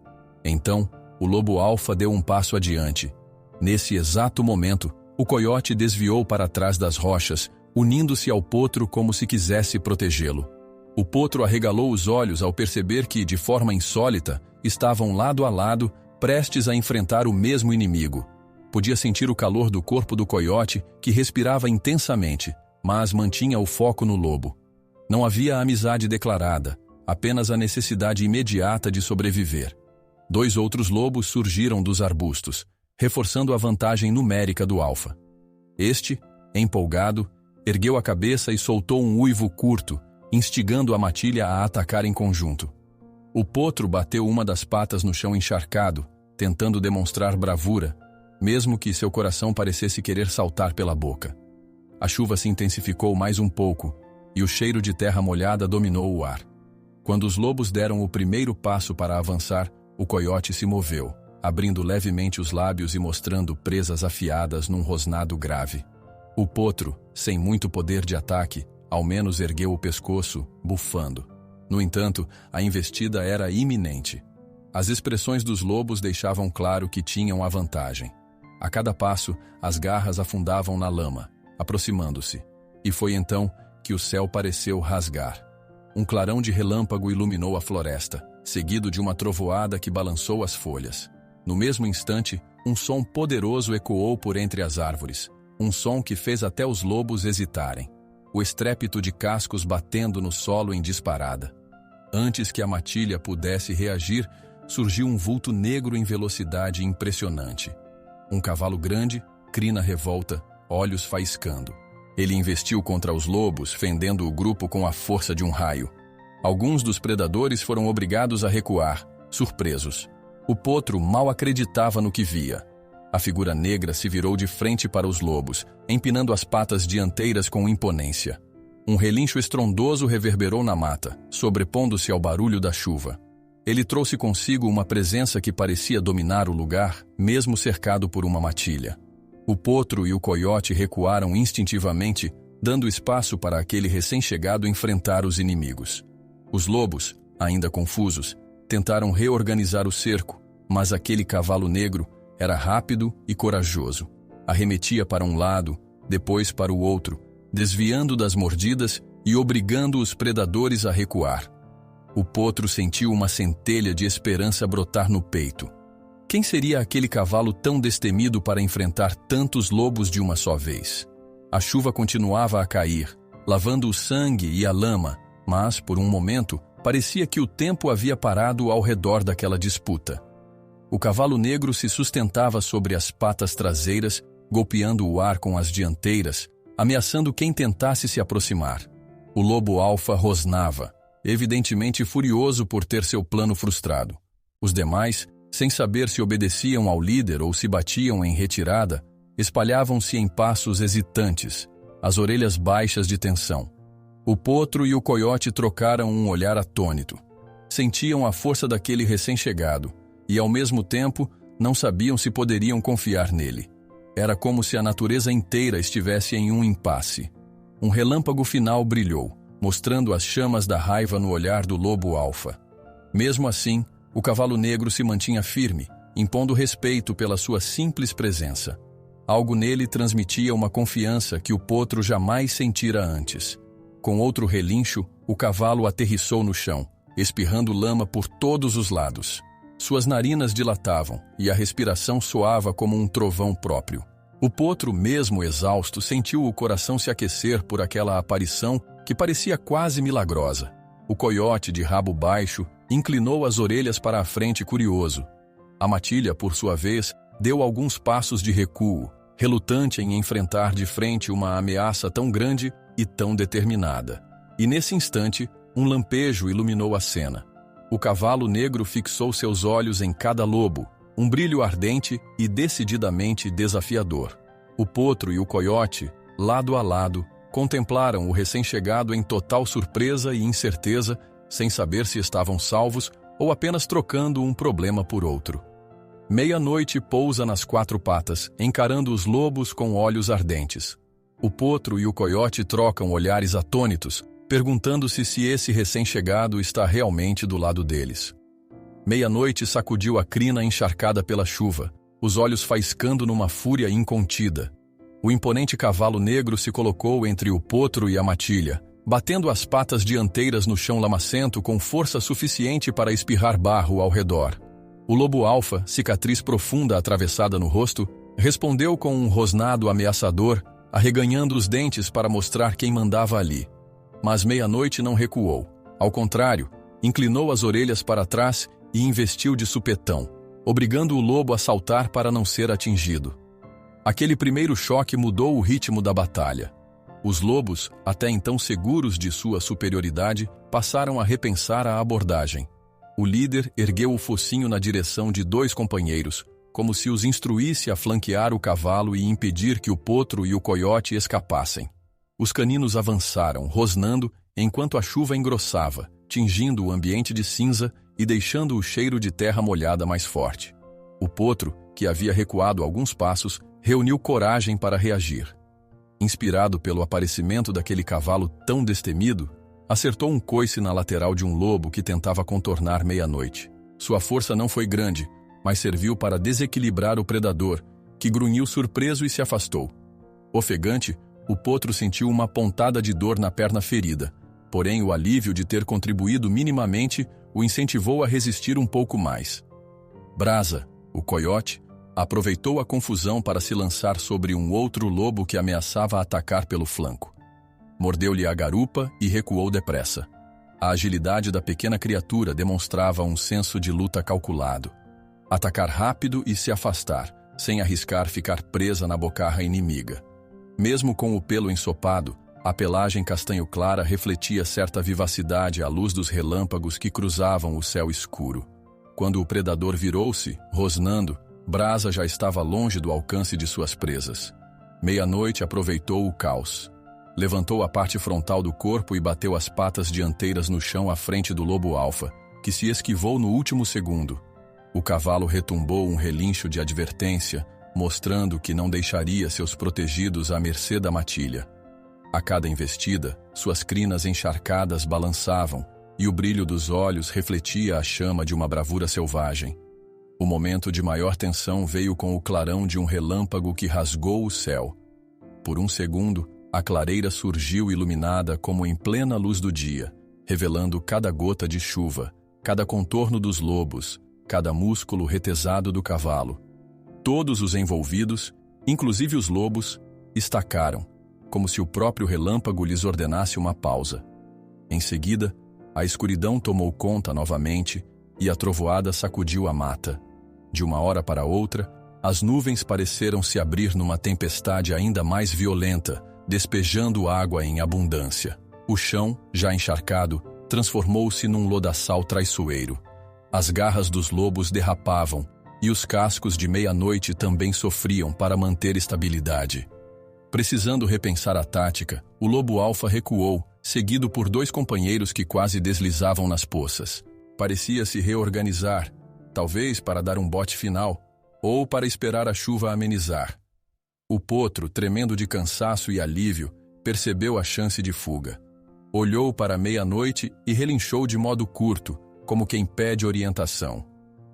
Então, o lobo alfa deu um passo adiante. Nesse exato momento, o coiote desviou para trás das rochas, unindo-se ao potro como se quisesse protegê-lo. O potro arregalou os olhos ao perceber que, de forma insólita, estavam lado a lado, prestes a enfrentar o mesmo inimigo. Podia sentir o calor do corpo do coiote, que respirava intensamente, mas mantinha o foco no lobo. Não havia amizade declarada, apenas a necessidade imediata de sobreviver. 2 outros lobos surgiram dos arbustos, reforçando a vantagem numérica do alfa. Este, empolgado, ergueu a cabeça e soltou um uivo curto, instigando a matilha a atacar em conjunto. O potro bateu uma das patas no chão encharcado, tentando demonstrar bravura, mesmo que seu coração parecesse querer saltar pela boca. A chuva se intensificou mais um pouco, e o cheiro de terra molhada dominou o ar. Quando os lobos deram o primeiro passo para avançar, O coiote se moveu, abrindo levemente os lábios e mostrando presas afiadas num rosnado grave. O potro, sem muito poder de ataque, ao menos ergueu o pescoço, bufando. No entanto, a investida era iminente. As expressões dos lobos deixavam claro que tinham a vantagem. A cada passo, as garras afundavam na lama, aproximando-se. E foi então que o céu pareceu rasgar. Um clarão de relâmpago iluminou a floresta, seguido de uma trovoada que balançou as folhas. No mesmo instante, um som poderoso ecoou por entre as árvores. Um som que fez até os lobos hesitarem. O estrépito de cascos batendo no solo em disparada. Antes que a matilha pudesse reagir, surgiu um vulto negro em velocidade impressionante. Um cavalo grande, crina revolta, olhos faiscando. Ele investiu contra os lobos, fendendo o grupo com a força de um raio. Alguns dos predadores foram obrigados a recuar, surpresos. O potro mal acreditava no que via. A figura negra se virou de frente para os lobos, empinando as patas dianteiras com imponência. Um relincho estrondoso reverberou na mata, sobrepondo-se ao barulho da chuva. Ele trouxe consigo uma presença que parecia dominar o lugar, mesmo cercado por uma matilha. O potro e o coiote recuaram instintivamente, dando espaço para aquele recém-chegado enfrentar os inimigos. Os lobos, ainda confusos, tentaram reorganizar o cerco, mas aquele cavalo negro era rápido e corajoso. Arremetia para um lado, depois para o outro, desviando das mordidas e obrigando os predadores a recuar. O potro sentiu uma centelha de esperança brotar no peito. Quem seria aquele cavalo tão destemido para enfrentar tantos lobos de uma só vez? A chuva continuava a cair, lavando o sangue e a lama, mas, por um momento, parecia que o tempo havia parado ao redor daquela disputa. O cavalo negro se sustentava sobre as patas traseiras, golpeando o ar com as dianteiras, ameaçando quem tentasse se aproximar. O lobo alfa rosnava, evidentemente furioso por ter seu plano frustrado. Os demais, sem saber se obedeciam ao líder ou se batiam em retirada, espalhavam-se em passos hesitantes, as orelhas baixas de tensão. O potro e o coiote trocaram um olhar atônito. Sentiam a força daquele recém-chegado e, ao mesmo tempo, não sabiam se poderiam confiar nele. Era como se a natureza inteira estivesse em um impasse. Um relâmpago final brilhou, mostrando as chamas da raiva no olhar do lobo alfa. Mesmo assim, o cavalo negro se mantinha firme, impondo respeito pela sua simples presença. Algo nele transmitia uma confiança que o potro jamais sentira antes. Com outro relincho, o cavalo aterrissou no chão, espirrando lama por todos os lados. Suas narinas dilatavam e a respiração soava como um trovão próprio. O potro, mesmo exausto, sentiu o coração se aquecer por aquela aparição que parecia quase milagrosa. O coiote, de rabo baixo, inclinou as orelhas para a frente curioso. A matilha, por sua vez, deu alguns passos de recuo, relutante em enfrentar de frente uma ameaça tão grande e tão determinada. E nesse instante, um lampejo iluminou a cena. O cavalo negro fixou seus olhos em cada lobo, um brilho ardente e decididamente desafiador. O potro e o coiote, lado a lado, contemplaram o recém-chegado em total surpresa e incerteza, sem saber se estavam salvos ou apenas trocando um problema por outro. Meia-noite pousa nas quatro patas, encarando os lobos com olhos ardentes. O potro e o coiote trocam olhares atônitos, perguntando-se se esse recém-chegado está realmente do lado deles. Meia-noite sacudiu a crina encharcada pela chuva, os olhos faiscando numa fúria incontida. O imponente cavalo negro se colocou entre o potro e a matilha, batendo as patas dianteiras no chão lamacento com força suficiente para espirrar barro ao redor. O lobo alfa, cicatriz profunda atravessada no rosto, respondeu com um rosnado ameaçador, arreganhando os dentes para mostrar quem mandava ali. Mas meia-noite não recuou. Ao contrário, inclinou as orelhas para trás e investiu de supetão, obrigando o lobo a saltar para não ser atingido. Aquele primeiro choque mudou o ritmo da batalha. Os lobos, até então seguros de sua superioridade, passaram a repensar a abordagem. O líder ergueu o focinho na direção de dois companheiros, como se os instruísse a flanquear o cavalo e impedir que o potro e o coiote escapassem. Os caninos avançaram, rosnando, enquanto a chuva engrossava, tingindo o ambiente de cinza e deixando o cheiro de terra molhada mais forte. O potro, que havia recuado alguns passos, reuniu coragem para reagir. Inspirado pelo aparecimento daquele cavalo tão destemido, acertou um coice na lateral de um lobo que tentava contornar meia-noite. Sua força não foi grande, mas serviu para desequilibrar o predador, que grunhiu surpreso e se afastou. Ofegante, o potro sentiu uma pontada de dor na perna ferida, porém o alívio de ter contribuído minimamente o incentivou a resistir um pouco mais. Brasa, o coiote, aproveitou a confusão para se lançar sobre um outro lobo que ameaçava atacar pelo flanco. Mordeu-lhe a garupa e recuou depressa. A agilidade da pequena criatura demonstrava um senso de luta calculado. Atacar rápido e se afastar, sem arriscar ficar presa na bocarra inimiga. Mesmo com o pelo ensopado, a pelagem castanho-clara refletia certa vivacidade à luz dos relâmpagos que cruzavam o céu escuro. Quando o predador virou-se, rosnando, Brasa já estava longe do alcance de suas presas. Meia-noite aproveitou o caos. Levantou a parte frontal do corpo e bateu as patas dianteiras no chão à frente do lobo alfa, que se esquivou no último segundo. O cavalo retumbou um relincho de advertência, mostrando que não deixaria seus protegidos à mercê da matilha. A cada investida, suas crinas encharcadas balançavam, e o brilho dos olhos refletia a chama de uma bravura selvagem. O momento de maior tensão veio com o clarão de um relâmpago que rasgou o céu. Por um segundo, a clareira surgiu iluminada como em plena luz do dia, revelando cada gota de chuva, cada contorno dos lobos, cada músculo retesado do cavalo. Todos os envolvidos, inclusive os lobos, estacaram, como se o próprio relâmpago lhes ordenasse uma pausa. Em seguida, a escuridão tomou conta novamente e a trovoada sacudiu a mata. De uma hora para outra, as nuvens pareceram se abrir numa tempestade ainda mais violenta, despejando água em abundância. O chão, já encharcado, transformou-se num lodaçal traiçoeiro. As garras dos lobos derrapavam, e os cascos de meia-noite também sofriam para manter estabilidade. Precisando repensar a tática, o lobo alfa recuou, seguido por dois companheiros que quase deslizavam nas poças. Parecia se reorganizar, talvez para dar um bote final, ou para esperar a chuva amenizar. O potro, tremendo de cansaço e alívio, percebeu a chance de fuga. Olhou para a meia-noite e relinchou de modo curto, como quem pede orientação.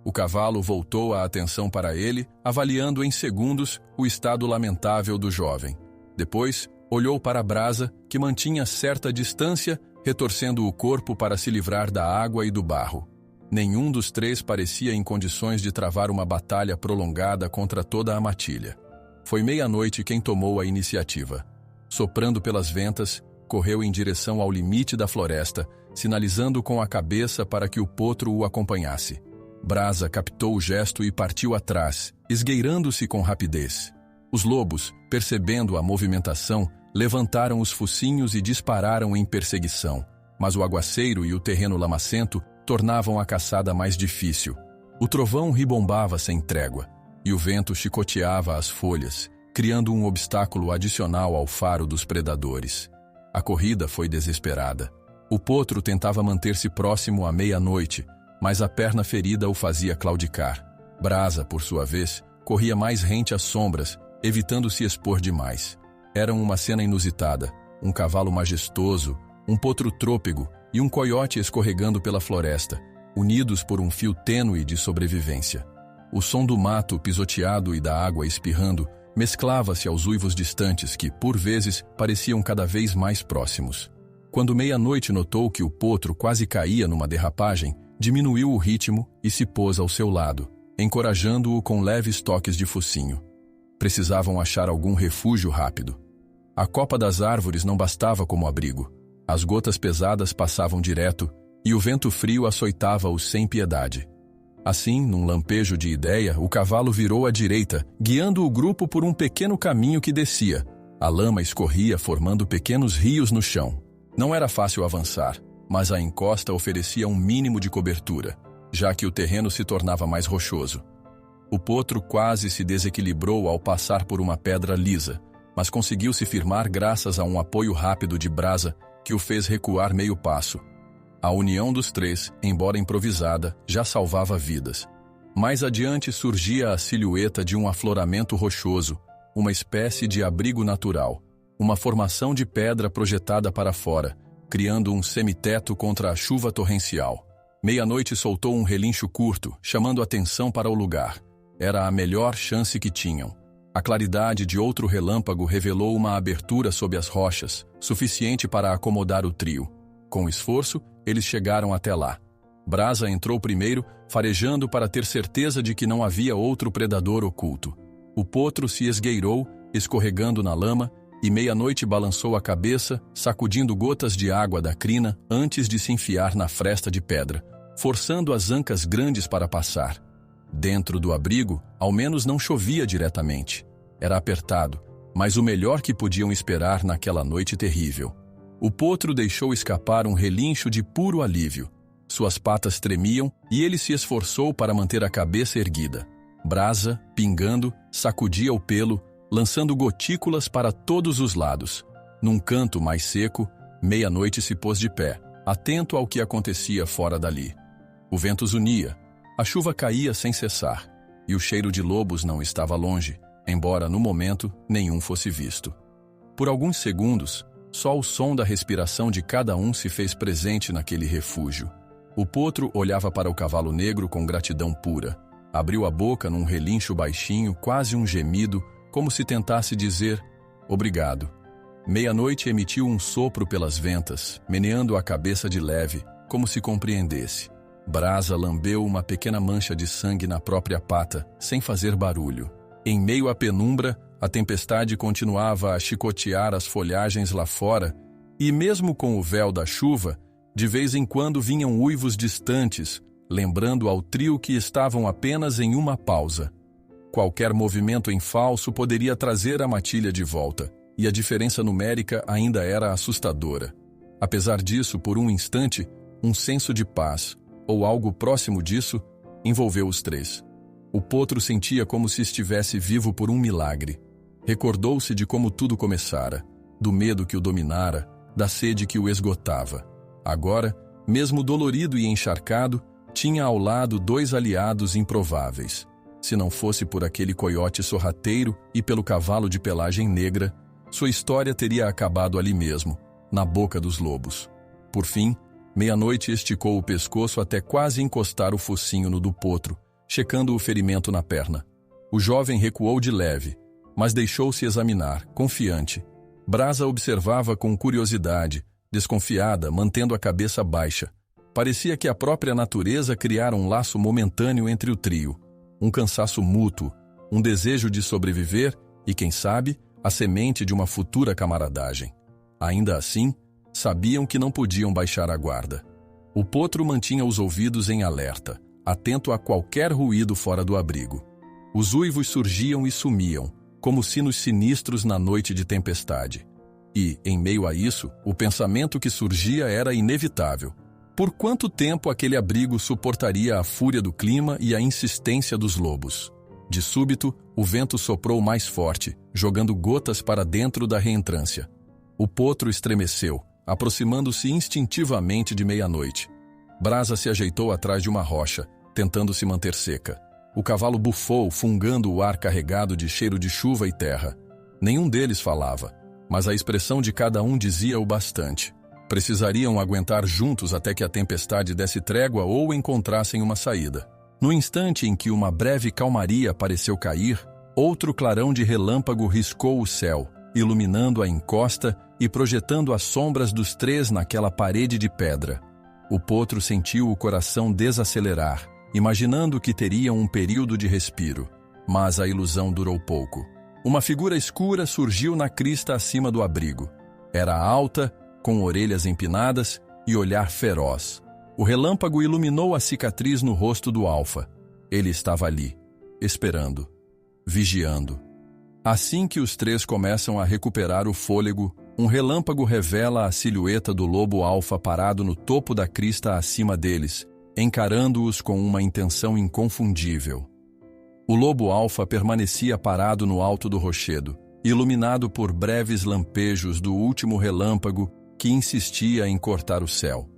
O cavalo voltou a atenção para ele, avaliando em segundos o estado lamentável do jovem. Depois, olhou para Brasa, que mantinha certa distância, retorcendo o corpo para se livrar da água e do barro. Nenhum dos três parecia em condições de travar uma batalha prolongada contra toda a matilha. Foi meia-noite quem tomou a iniciativa. Soprando pelas ventas, correu em direção ao limite da floresta, sinalizando com a cabeça para que o potro o acompanhasse. Brasa captou o gesto e partiu atrás, esgueirando-se com rapidez. Os lobos, percebendo a movimentação, levantaram os focinhos e dispararam em perseguição, mas o aguaceiro e o terreno lamacento tornavam a caçada mais difícil. O trovão ribombava sem trégua, e o vento chicoteava as folhas, criando um obstáculo adicional ao faro dos predadores. A corrida foi desesperada. O potro tentava manter-se próximo à meia-noite, mas a perna ferida o fazia claudicar. Brasa, por sua vez, corria mais rente às sombras, evitando se expor demais. Era uma cena inusitada, um cavalo majestoso, um potro trôpego e um coiote escorregando pela floresta, unidos por um fio tênue de sobrevivência. O som do mato pisoteado e da água espirrando mesclava-se aos uivos distantes que, por vezes, pareciam cada vez mais próximos. Quando meia-noite notou que o potro quase caía numa derrapagem, diminuiu o ritmo e se pôs ao seu lado, encorajando-o com leves toques de focinho. Precisavam achar algum refúgio rápido. A copa das árvores não bastava como abrigo. As gotas pesadas passavam direto e o vento frio açoitava-os sem piedade. Assim, num lampejo de ideia, o cavalo virou à direita, guiando o grupo por um pequeno caminho que descia. A lama escorria formando pequenos rios no chão. Não era fácil avançar, mas a encosta oferecia um mínimo de cobertura, já que o terreno se tornava mais rochoso. O potro quase se desequilibrou ao passar por uma pedra lisa, mas conseguiu se firmar graças a um apoio rápido de Brasa que o fez recuar meio passo. A união dos três, embora improvisada, já salvava vidas. Mais adiante surgia a silhueta de um afloramento rochoso, uma espécie de abrigo natural, uma formação de pedra projetada para fora, criando um semiteto contra a chuva torrencial. Meia-noite soltou um relincho curto, chamando atenção para o lugar. Era a melhor chance que tinham. A claridade de outro relâmpago revelou uma abertura sob as rochas, suficiente para acomodar o trio. Com esforço, eles chegaram até lá. Brasa entrou primeiro, farejando para ter certeza de que não havia outro predador oculto. O potro se esgueirou, escorregando na lama, e meia-noite balançou a cabeça, sacudindo gotas de água da crina antes de se enfiar na fresta de pedra, forçando as ancas grandes para passar. Dentro do abrigo, ao menos não chovia diretamente. Era apertado, mas o melhor que podiam esperar naquela noite terrível. O potro deixou escapar um relincho de puro alívio. Suas patas tremiam e ele se esforçou para manter a cabeça erguida. Brasa, pingando, sacudia o pelo, lançando gotículas para todos os lados. Num canto mais seco, meia-noite se pôs de pé, atento ao que acontecia fora dali. O vento zunia, a chuva caía sem cessar, e o cheiro de lobos não estava longe, embora, no momento, nenhum fosse visto. Por alguns segundos, só o som da respiração de cada um se fez presente naquele refúgio. O potro olhava para o cavalo negro com gratidão pura. Abriu a boca num relincho baixinho, quase um gemido, como se tentasse dizer, obrigado. Meia-noite emitiu um sopro pelas ventas, meneando a cabeça de leve, como se compreendesse. Brasa lambeu uma pequena mancha de sangue na própria pata, sem fazer barulho. Em meio à penumbra, a tempestade continuava a chicotear as folhagens lá fora, e mesmo com o véu da chuva, de vez em quando vinham uivos distantes, lembrando ao trio que estavam apenas em uma pausa. Qualquer movimento em falso poderia trazer a matilha de volta, e a diferença numérica ainda era assustadora. Apesar disso, por um instante, um senso de paz, ou algo próximo disso, envolveu os três. O potro sentia como se estivesse vivo por um milagre. Recordou-se de como tudo começara, do medo que o dominara, da sede que o esgotava. Agora, mesmo dolorido e encharcado, tinha ao lado dois aliados improváveis. Se não fosse por aquele coiote sorrateiro e pelo cavalo de pelagem negra, sua história teria acabado ali mesmo, na boca dos lobos. Por fim, meia-noite esticou o pescoço até quase encostar o focinho no do potro, checando o ferimento na perna. O jovem recuou de leve, mas deixou-se examinar, confiante. Brasa observava com curiosidade, desconfiada, mantendo a cabeça baixa. Parecia que a própria natureza criara um laço momentâneo entre o trio. Um cansaço mútuo, um desejo de sobreviver e, quem sabe, a semente de uma futura camaradagem. Ainda assim, sabiam que não podiam baixar a guarda. O potro mantinha os ouvidos em alerta, atento a qualquer ruído fora do abrigo. Os uivos surgiam e sumiam, como sinos sinistros na noite de tempestade. E, em meio a isso, o pensamento que surgia era inevitável. Por quanto tempo aquele abrigo suportaria a fúria do clima e a insistência dos lobos? De súbito, o vento soprou mais forte, jogando gotas para dentro da reentrância. O potro estremeceu, aproximando-se instintivamente de meia-noite. Brasa se ajeitou atrás de uma rocha, tentando se manter seca. O cavalo bufou, fungando o ar carregado de cheiro de chuva e terra. Nenhum deles falava, mas a expressão de cada um dizia o bastante. Precisariam aguentar juntos até que a tempestade desse trégua ou encontrassem uma saída. No instante em que uma breve calmaria pareceu cair, outro clarão de relâmpago riscou o céu, iluminando a encosta e projetando as sombras dos três naquela parede de pedra. O potro sentiu o coração desacelerar, imaginando que teriam um período de respiro. Mas a ilusão durou pouco. Uma figura escura surgiu na crista acima do abrigo. Era alta, com orelhas empinadas e olhar feroz. O relâmpago iluminou a cicatriz no rosto do alfa. Ele estava ali, esperando, vigiando. Assim que os três começam a recuperar o fôlego, um relâmpago revela a silhueta do lobo alfa parado no topo da crista acima deles, encarando-os com uma intenção inconfundível. O lobo alfa permanecia parado no alto do rochedo, iluminado por breves lampejos do último relâmpago que insistia em cortar o céu.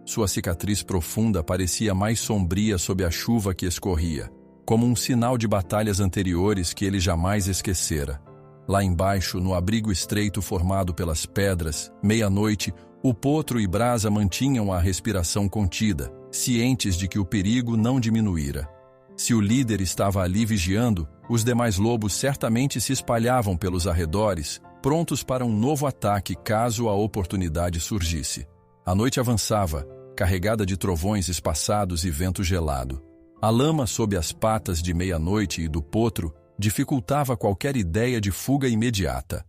Sua cicatriz profunda parecia mais sombria sob a chuva que escorria, como um sinal de batalhas anteriores que ele jamais esquecera. Lá embaixo, no abrigo estreito formado pelas pedras, meia-noite, o potro e Brasa mantinham a respiração contida, cientes de que o perigo não diminuíra. Se o líder estava ali vigiando, os demais lobos certamente se espalhavam pelos arredores, prontos para um novo ataque caso a oportunidade surgisse. A noite avançava, carregada de trovões espaçados e vento gelado. A lama sob as patas de meia-noite e do potro dificultava qualquer ideia de fuga imediata.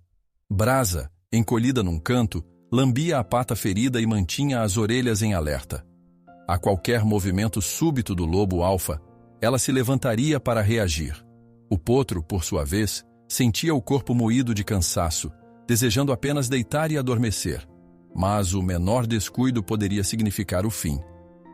Brasa, encolhida num canto, lambia a pata ferida e mantinha as orelhas em alerta. A qualquer movimento súbito do lobo alfa, ela se levantaria para reagir. O potro, por sua vez, sentia o corpo moído de cansaço, desejando apenas deitar e adormecer. Mas o menor descuido poderia significar o fim.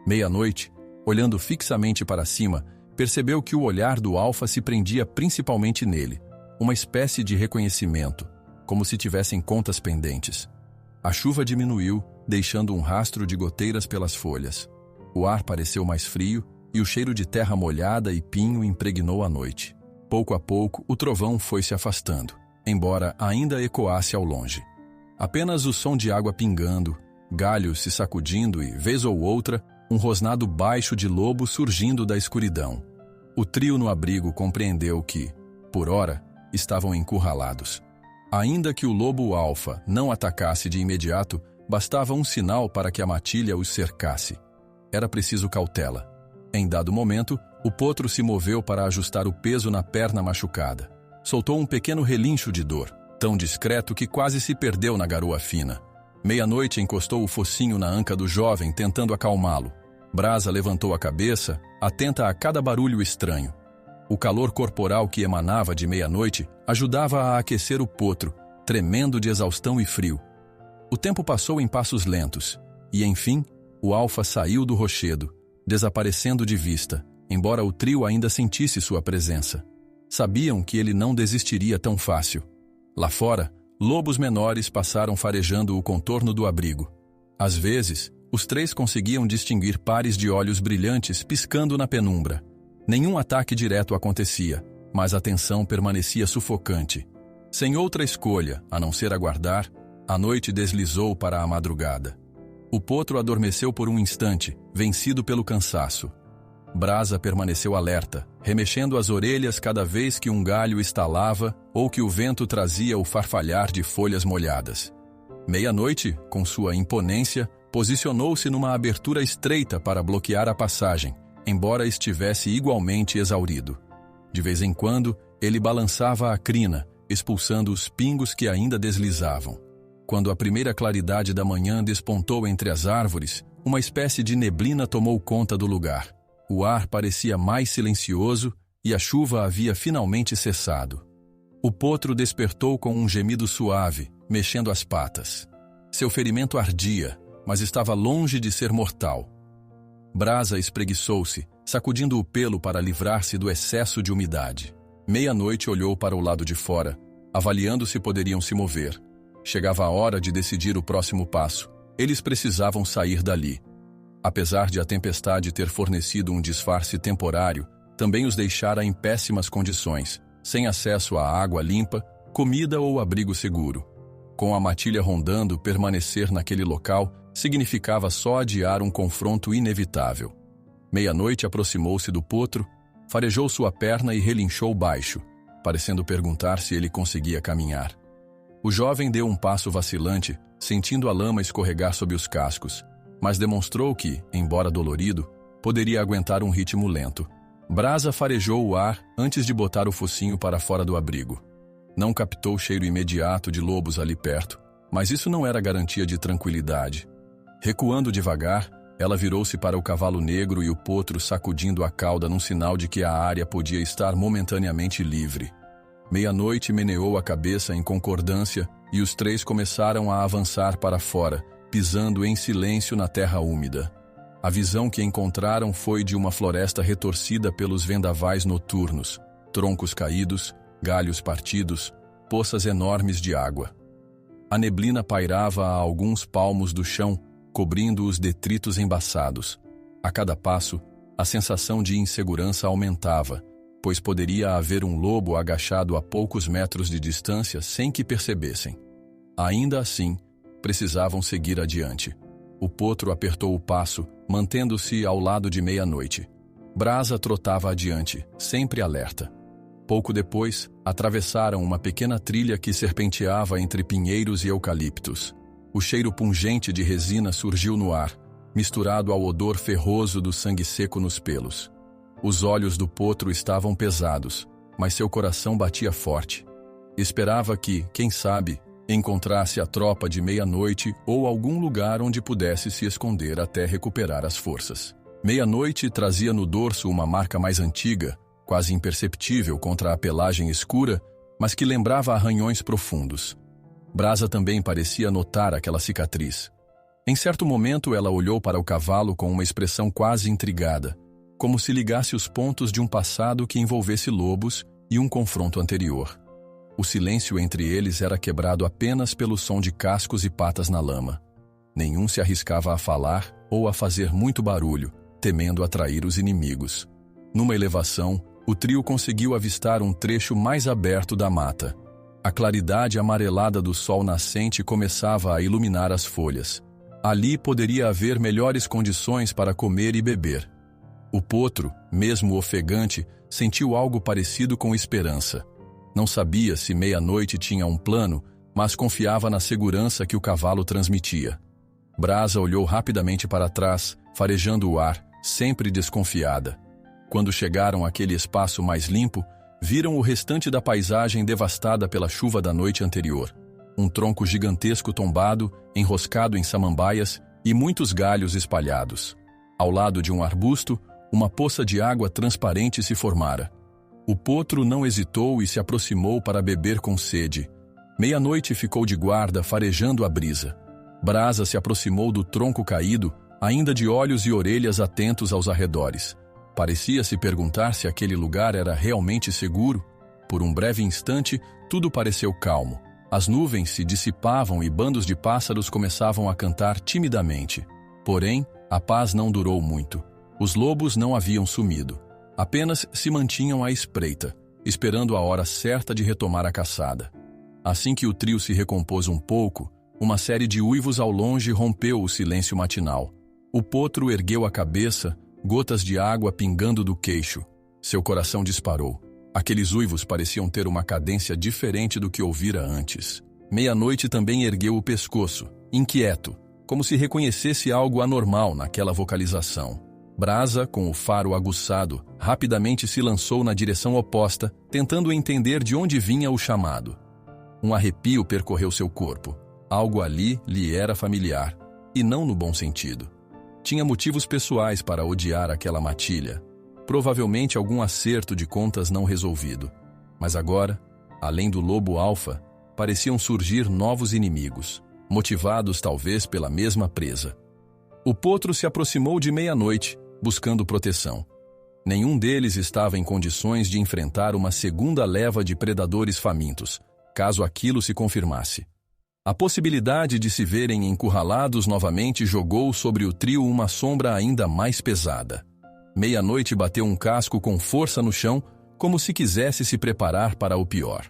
Meia-noite, olhando fixamente para cima, percebeu que o olhar do alfa se prendia principalmente nele, uma espécie de reconhecimento, como se tivessem contas pendentes. A chuva diminuiu, deixando um rastro de goteiras pelas folhas. O ar pareceu mais frio e o cheiro de terra molhada e pinho impregnou a noite. Pouco a pouco, o trovão foi se afastando, embora ainda ecoasse ao longe. Apenas o som de água pingando, galhos se sacudindo e, vez ou outra, um rosnado baixo de lobo surgindo da escuridão. O trio no abrigo compreendeu que, por ora, estavam encurralados. Ainda que o lobo alfa não atacasse de imediato, bastava um sinal para que a matilha os cercasse. Era preciso cautela. Em dado momento, o potro se moveu para ajustar o peso na perna machucada. Soltou um pequeno relincho de dor, tão discreto que quase se perdeu na garoa fina. Meia-noite encostou o focinho na anca do jovem, tentando acalmá-lo. Brasa levantou a cabeça, atenta a cada barulho estranho. O calor corporal que emanava de meia-noite ajudava a aquecer o potro, tremendo de exaustão e frio. O tempo passou em passos lentos, e, enfim, o alfa saiu do rochedo, desaparecendo de vista, embora o trio ainda sentisse sua presença. Sabiam que ele não desistiria tão fácil. Lá fora, lobos menores passaram farejando o contorno do abrigo. Às vezes, os três conseguiam distinguir pares de olhos brilhantes piscando na penumbra. Nenhum ataque direto acontecia, mas a tensão permanecia sufocante. Sem outra escolha, a não ser aguardar, a noite deslizou para a madrugada. O potro adormeceu por um instante, vencido pelo cansaço. Brasa permaneceu alerta, remexendo as orelhas cada vez que um galho estalava ou que o vento trazia o farfalhar de folhas molhadas. Meia-noite, com sua imponência, posicionou-se numa abertura estreita para bloquear a passagem, embora estivesse igualmente exaurido. De vez em quando, ele balançava a crina, expulsando os pingos que ainda deslizavam. Quando a primeira claridade da manhã despontou entre as árvores, uma espécie de neblina tomou conta do lugar. O ar parecia mais silencioso e a chuva havia finalmente cessado. O potro despertou com um gemido suave, mexendo as patas. Seu ferimento ardia, mas estava longe de ser mortal. Brasa espreguiçou-se, sacudindo o pelo para livrar-se do excesso de umidade. Meia-noite olhou para o lado de fora, avaliando se poderiam se mover. Chegava a hora de decidir o próximo passo. Eles precisavam sair dali. Apesar de a tempestade ter fornecido um disfarce temporário, também os deixara em péssimas condições, sem acesso a água limpa, comida ou abrigo seguro. Com a matilha rondando, permanecer naquele local significava só adiar um confronto inevitável. Meia-noite aproximou-se do potro, farejou sua perna e relinchou baixo, parecendo perguntar se ele conseguia caminhar. O jovem deu um passo vacilante, sentindo a lama escorregar sob os cascos, mas demonstrou que, embora dolorido, poderia aguentar um ritmo lento. Brasa farejou o ar antes de botar o focinho para fora do abrigo. Não captou o cheiro imediato de lobos ali perto, mas isso não era garantia de tranquilidade. Recuando devagar, ela virou-se para o cavalo negro e o potro sacudindo a cauda num sinal de que a área podia estar momentaneamente livre. Meia-noite meneou a cabeça em concordância e os três começaram a avançar para fora, pisando em silêncio na terra úmida. A visão que encontraram foi de uma floresta retorcida pelos vendavais noturnos, troncos caídos, galhos partidos, poças enormes de água. A neblina pairava a alguns palmos do chão, cobrindo os detritos embaçados. A cada passo, a sensação de insegurança aumentava, pois poderia haver um lobo agachado a poucos metros de distância sem que percebessem. Ainda assim, precisavam seguir adiante. O potro apertou o passo, mantendo-se ao lado de Meia-Noite. Brasa trotava adiante, sempre alerta. Pouco depois, atravessaram uma pequena trilha que serpenteava entre pinheiros e eucaliptos. O cheiro pungente de resina surgiu no ar, misturado ao odor ferroso do sangue seco nos pelos. Os olhos do potro estavam pesados, mas seu coração batia forte. Esperava que, quem sabe, encontrasse a tropa de Meia-Noite ou algum lugar onde pudesse se esconder até recuperar as forças. Meia-Noite trazia no dorso uma marca mais antiga, quase imperceptível contra a pelagem escura, mas que lembrava arranhões profundos. Brasa também parecia notar aquela cicatriz. Em certo momento ela olhou para o cavalo com uma expressão quase intrigada, como se ligasse os pontos de um passado que envolvesse lobos e um confronto anterior. O silêncio entre eles era quebrado apenas pelo som de cascos e patas na lama. Nenhum se arriscava a falar ou a fazer muito barulho, temendo atrair os inimigos. Numa elevação, o trio conseguiu avistar um trecho mais aberto da mata. A claridade amarelada do sol nascente começava a iluminar as folhas. Ali poderia haver melhores condições para comer e beber. O potro, mesmo ofegante, sentiu algo parecido com esperança. Não sabia se Meia-Noite tinha um plano, mas confiava na segurança que o cavalo transmitia. Brasa olhou rapidamente para trás, farejando o ar, sempre desconfiada. Quando chegaram àquele espaço mais limpo, viram o restante da paisagem devastada pela chuva da noite anterior. Um tronco gigantesco tombado, enroscado em samambaias e muitos galhos espalhados. Ao lado de um arbusto, uma poça de água transparente se formara. O potro não hesitou e se aproximou para beber com sede. Meia-Noite ficou de guarda, farejando a brisa. Brasa se aproximou do tronco caído, ainda de olhos e orelhas atentos aos arredores. Parecia se perguntar se aquele lugar era realmente seguro. Por um breve instante, tudo pareceu calmo. As nuvens se dissipavam e bandos de pássaros começavam a cantar timidamente. Porém, a paz não durou muito. Os lobos não haviam sumido. Apenas se mantinham à espreita, esperando a hora certa de retomar a caçada. Assim que o trio se recompôs um pouco, uma série de uivos ao longe rompeu o silêncio matinal. O potro ergueu a cabeça, gotas de água pingando do queixo. Seu coração disparou. Aqueles uivos pareciam ter uma cadência diferente do que ouvira antes. Meia-Noite também ergueu o pescoço, inquieto, como se reconhecesse algo anormal naquela vocalização. Brasa, com o faro aguçado, rapidamente se lançou na direção oposta, tentando entender de onde vinha o chamado. Um arrepio percorreu seu corpo. Algo ali lhe era familiar, e não no bom sentido. Tinha motivos pessoais para odiar aquela matilha. Provavelmente algum acerto de contas não resolvido. Mas agora, além do lobo alfa, pareciam surgir novos inimigos, motivados talvez pela mesma presa. O potro se aproximou de Meia-Noite, buscando proteção. Nenhum deles estava em condições de enfrentar uma segunda leva de predadores famintos, caso aquilo se confirmasse. A possibilidade de se verem encurralados novamente jogou sobre o trio uma sombra ainda mais pesada. Meia-Noite bateu um casco com força no chão, como se quisesse se preparar para o pior.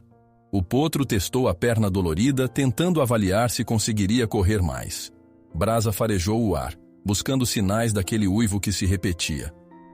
O potro testou a perna dolorida, tentando avaliar se conseguiria correr mais. Brasa farejou o ar, buscando sinais daquele uivo que se repetia.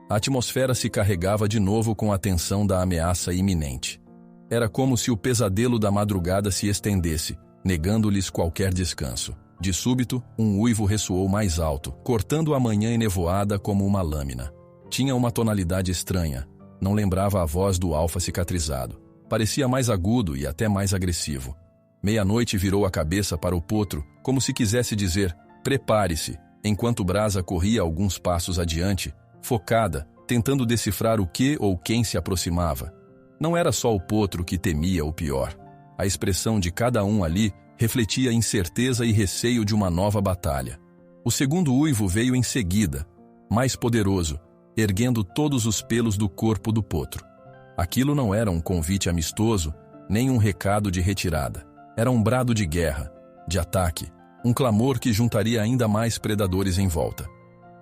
A atmosfera se carregava de novo com a tensão da ameaça iminente. Era como se o pesadelo da madrugada se estendesse, negando-lhes qualquer descanso. De súbito, um uivo ressoou mais alto, cortando a manhã enevoada como uma lâmina. Tinha uma tonalidade estranha, não lembrava a voz do alfa cicatrizado. Parecia mais agudo e até mais agressivo. Meia-Noite virou a cabeça para o potro, como se quisesse dizer, prepare-se, enquanto Brasa corria alguns passos adiante, focada, tentando decifrar o que ou quem se aproximava. Não era só o potro que temia o pior. A expressão de cada um ali refletia incerteza e receio de uma nova batalha. O segundo uivo veio em seguida, mais poderoso, erguendo todos os pelos do corpo do potro. Aquilo não era um convite amistoso, nem um recado de retirada. Era um brado de guerra, de ataque, um clamor que juntaria ainda mais predadores em volta.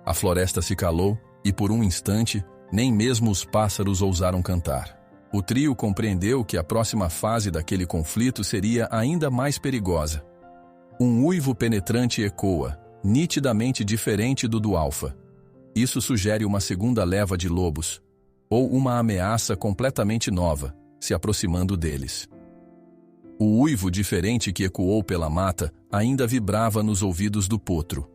A floresta se calou e, por um instante, nem mesmo os pássaros ousaram cantar. O trio compreendeu que a próxima fase daquele conflito seria ainda mais perigosa. Um uivo penetrante ecoa, nitidamente diferente do alfa. Isso sugere uma segunda leva de lobos, ou uma ameaça completamente nova, se aproximando deles. O uivo diferente que ecoou pela mata ainda vibrava nos ouvidos do potro.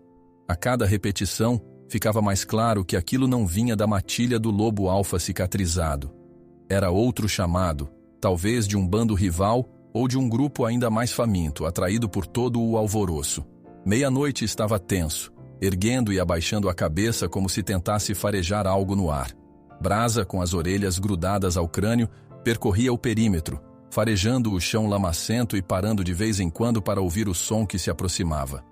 A cada repetição, ficava mais claro que aquilo não vinha da matilha do lobo alfa cicatrizado. Era outro chamado, talvez de um bando rival ou de um grupo ainda mais faminto, atraído por todo o alvoroço. Meia-noite estava tenso, erguendo e abaixando a cabeça como se tentasse farejar algo no ar. Brasa, com as orelhas grudadas ao crânio, percorria o perímetro, farejando o chão lamacento e parando de vez em quando para ouvir o som que se aproximava.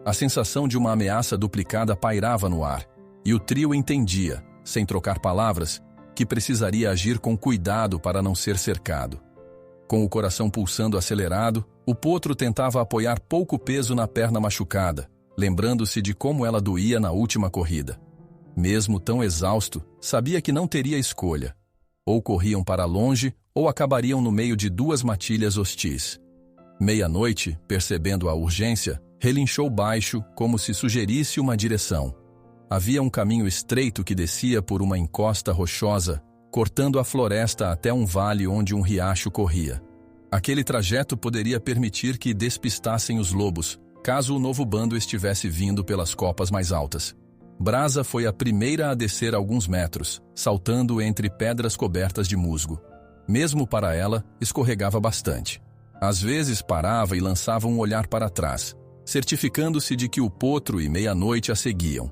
A sensação de uma ameaça duplicada pairava no ar, e o trio entendia, sem trocar palavras, que precisaria agir com cuidado para não ser cercado. Com o coração pulsando acelerado, o potro tentava apoiar pouco peso na perna machucada, lembrando-se de como ela doía na última corrida. Mesmo tão exausto, sabia que não teria escolha. Ou corriam para longe, ou acabariam no meio de duas matilhas hostis. Meia-noite, percebendo a urgência, relinchou baixo como se sugerisse uma direção. Havia um caminho estreito que descia por uma encosta rochosa, cortando a floresta até um vale onde um riacho corria. Aquele trajeto poderia permitir que despistassem os lobos, caso o novo bando estivesse vindo pelas copas mais altas. Brasa foi a primeira a descer alguns metros, saltando entre pedras cobertas de musgo. Mesmo para ela, escorregava bastante. Às vezes parava e lançava um olhar para trás, certificando-se de que o potro e Meia-Noite a seguiam.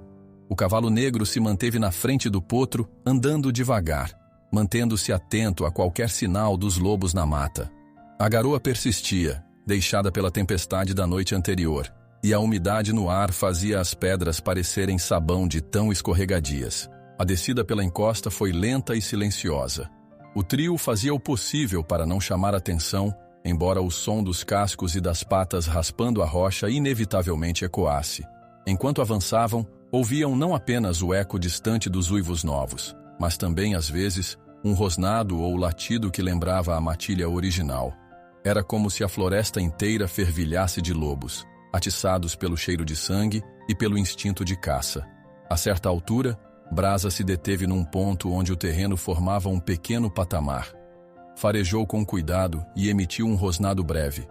O cavalo negro se manteve na frente do potro, andando devagar, mantendo-se atento a qualquer sinal dos lobos na mata. A garoa persistia, deixada pela tempestade da noite anterior, e a umidade no ar fazia as pedras parecerem sabão de tão escorregadias. A descida pela encosta foi lenta e silenciosa. O trio fazia o possível para não chamar atenção, embora o som dos cascos e das patas raspando a rocha inevitavelmente ecoasse. Enquanto avançavam, ouviam não apenas o eco distante dos uivos novos, mas também, às vezes, um rosnado ou latido que lembrava a matilha original. Era como se a floresta inteira fervilhasse de lobos, atiçados pelo cheiro de sangue e pelo instinto de caça. A certa altura, Brasa se deteve num ponto onde o terreno formava um pequeno patamar. Farejou com cuidado e emitiu um rosnado breve.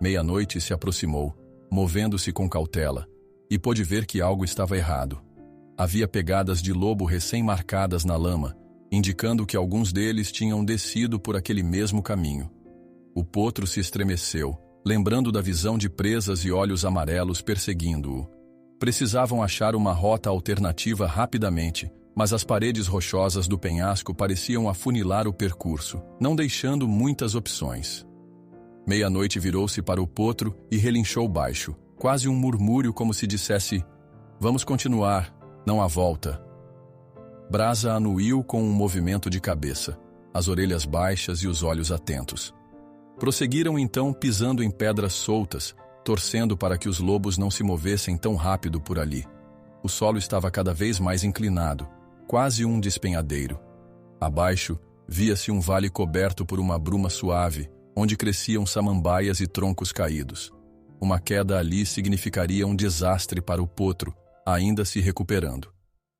Meia-Noite se aproximou, movendo-se com cautela, e pôde ver que algo estava errado. Havia pegadas de lobo recém-marcadas na lama, indicando que alguns deles tinham descido por aquele mesmo caminho. O potro se estremeceu, lembrando da visão de presas e olhos amarelos perseguindo-o. Precisavam achar uma rota alternativa rapidamente, mas as paredes rochosas do penhasco pareciam afunilar o percurso, não deixando muitas opções. Meia-Noite virou-se para o potro e relinchou baixo, quase um murmúrio como se dissesse: "Vamos continuar, não há volta." Brasa anuiu com um movimento de cabeça, as orelhas baixas e os olhos atentos. Prosseguiram então pisando em pedras soltas, torcendo para que os lobos não se movessem tão rápido por ali. O solo estava cada vez mais inclinado, quase um despenhadeiro. Abaixo, via-se um vale coberto por uma bruma suave, onde cresciam samambaias e troncos caídos. Uma queda ali significaria um desastre para o potro, ainda se recuperando.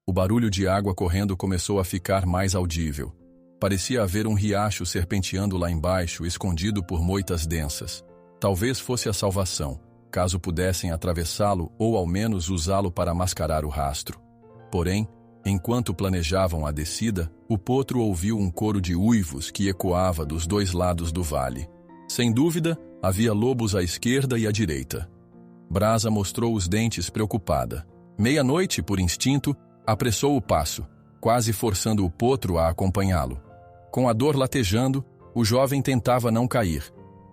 O barulho de água correndo começou a ficar mais audível. Parecia haver um riacho serpenteando lá embaixo, escondido por moitas densas. Talvez fosse a salvação, caso pudessem atravessá-lo ou ao menos usá-lo para mascarar o rastro. Porém, enquanto planejavam a descida, o potro ouviu um coro de uivos que ecoava dos dois lados do vale. Sem dúvida, havia lobos à esquerda e à direita. Brasa mostrou os dentes preocupada. Meia-Noite, por instinto, apressou o passo, quase forçando o potro a acompanhá-lo. Com a dor latejando, o jovem tentava não cair.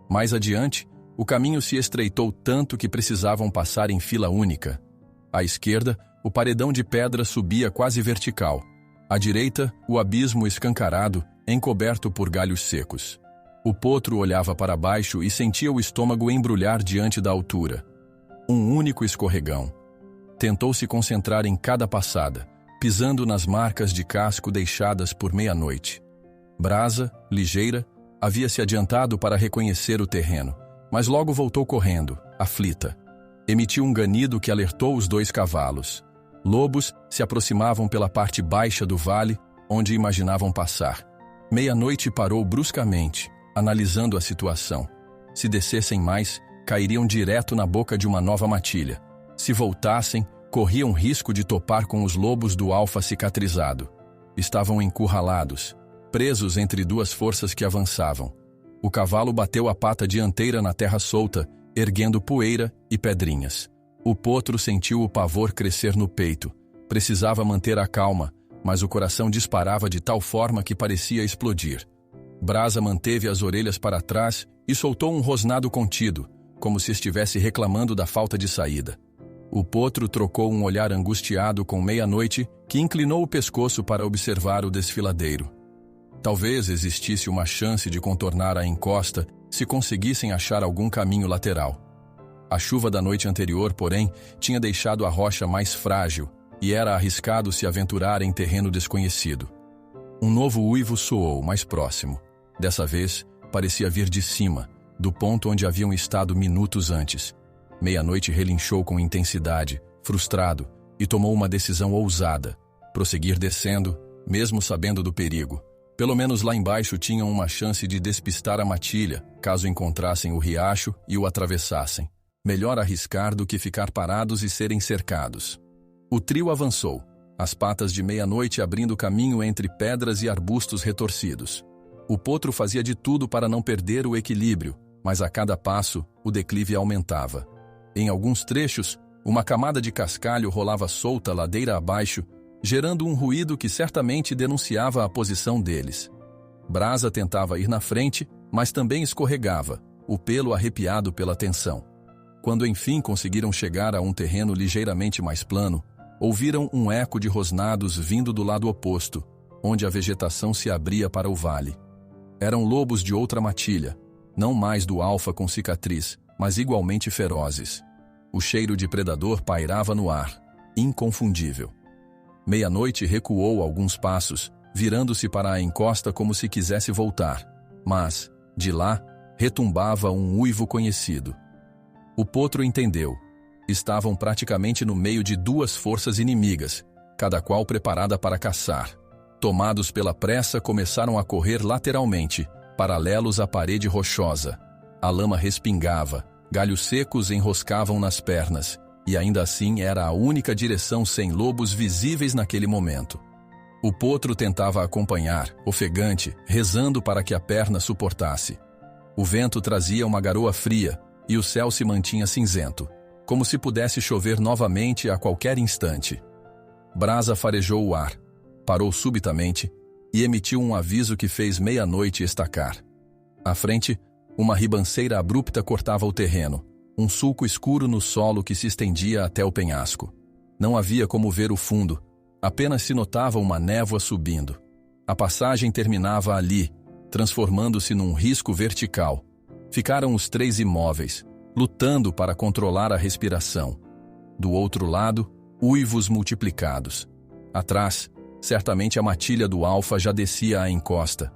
Mais adiante, o caminho se estreitou tanto que precisavam passar em fila única. À esquerda, o paredão de pedra subia quase vertical. À direita, o abismo escancarado, encoberto por galhos secos. O potro olhava para baixo e sentia o estômago embrulhar diante da altura. Um único escorregão. Tentou se concentrar em cada passada, pisando nas marcas de casco deixadas por meia-noite. Brasa, ligeira, havia se adiantado para reconhecer o terreno, mas logo voltou correndo, aflita. Emitiu um ganido que alertou os 2 cavalos. Lobos se aproximavam pela parte baixa do vale, onde imaginavam passar. Meia-noite parou bruscamente, analisando a situação. Se descessem mais, cairiam direto na boca de uma nova matilha. Se voltassem, corriam risco de topar com os lobos do alfa cicatrizado. Estavam encurralados, presos entre 2 forças que avançavam. O cavalo bateu a pata dianteira na terra solta, erguendo poeira e pedrinhas. O potro sentiu o pavor crescer no peito. Precisava manter a calma, mas o coração disparava de tal forma que parecia explodir. Brasa manteve as orelhas para trás e soltou um rosnado contido, como se estivesse reclamando da falta de saída. O potro trocou um olhar angustiado com meia-noite, que inclinou o pescoço para observar o desfiladeiro. Talvez existisse uma chance de contornar a encosta se conseguissem achar algum caminho lateral. A chuva da noite anterior, porém, tinha deixado a rocha mais frágil e era arriscado se aventurar em terreno desconhecido. Um novo uivo soou mais próximo. Dessa vez, parecia vir de cima, do ponto onde haviam estado minutos antes. Meia-noite relinchou com intensidade, frustrado, e tomou uma decisão ousada: prosseguir descendo, mesmo sabendo do perigo. Pelo menos lá embaixo tinham uma chance de despistar a matilha, caso encontrassem o riacho e o atravessassem. Melhor arriscar do que ficar parados e serem cercados. O trio avançou, as patas de meia-noite abrindo caminho entre pedras e arbustos retorcidos. O potro fazia de tudo para não perder o equilíbrio, mas a cada passo, o declive aumentava. Em alguns trechos, uma camada de cascalho rolava solta ladeira abaixo, gerando um ruído que certamente denunciava a posição deles. Brasa tentava ir na frente, mas também escorregava, o pelo arrepiado pela tensão. Quando enfim conseguiram chegar a um terreno ligeiramente mais plano, ouviram um eco de rosnados vindo do lado oposto, onde a vegetação se abria para o vale. Eram lobos de outra matilha, não mais do alfa com cicatriz, mas igualmente ferozes. O cheiro de predador pairava no ar, inconfundível. Meia-noite recuou alguns passos, virando-se para a encosta como se quisesse voltar, mas, de lá, retumbava um uivo conhecido. O potro entendeu. Estavam praticamente no meio de 2 forças inimigas, cada qual preparada para caçar. Tomados pela pressa, começaram a correr lateralmente, paralelos à parede rochosa. A lama respingava, galhos secos enroscavam nas pernas, e ainda assim era a única direção sem lobos visíveis naquele momento. O potro tentava acompanhar, ofegante, rezando para que a perna suportasse. O vento trazia uma garoa fria, e o céu se mantinha cinzento, como se pudesse chover novamente a qualquer instante. Brasa farejou o ar, parou subitamente e emitiu um aviso que fez meia-noite estacar. À frente, uma ribanceira abrupta cortava o terreno, um sulco escuro no solo que se estendia até o penhasco. Não havia como ver o fundo, apenas se notava uma névoa subindo. A passagem terminava ali, transformando-se num risco vertical. Ficaram os 3 imóveis, lutando para controlar a respiração. Do outro lado, uivos multiplicados. Atrás, certamente a matilha do alfa já descia à encosta.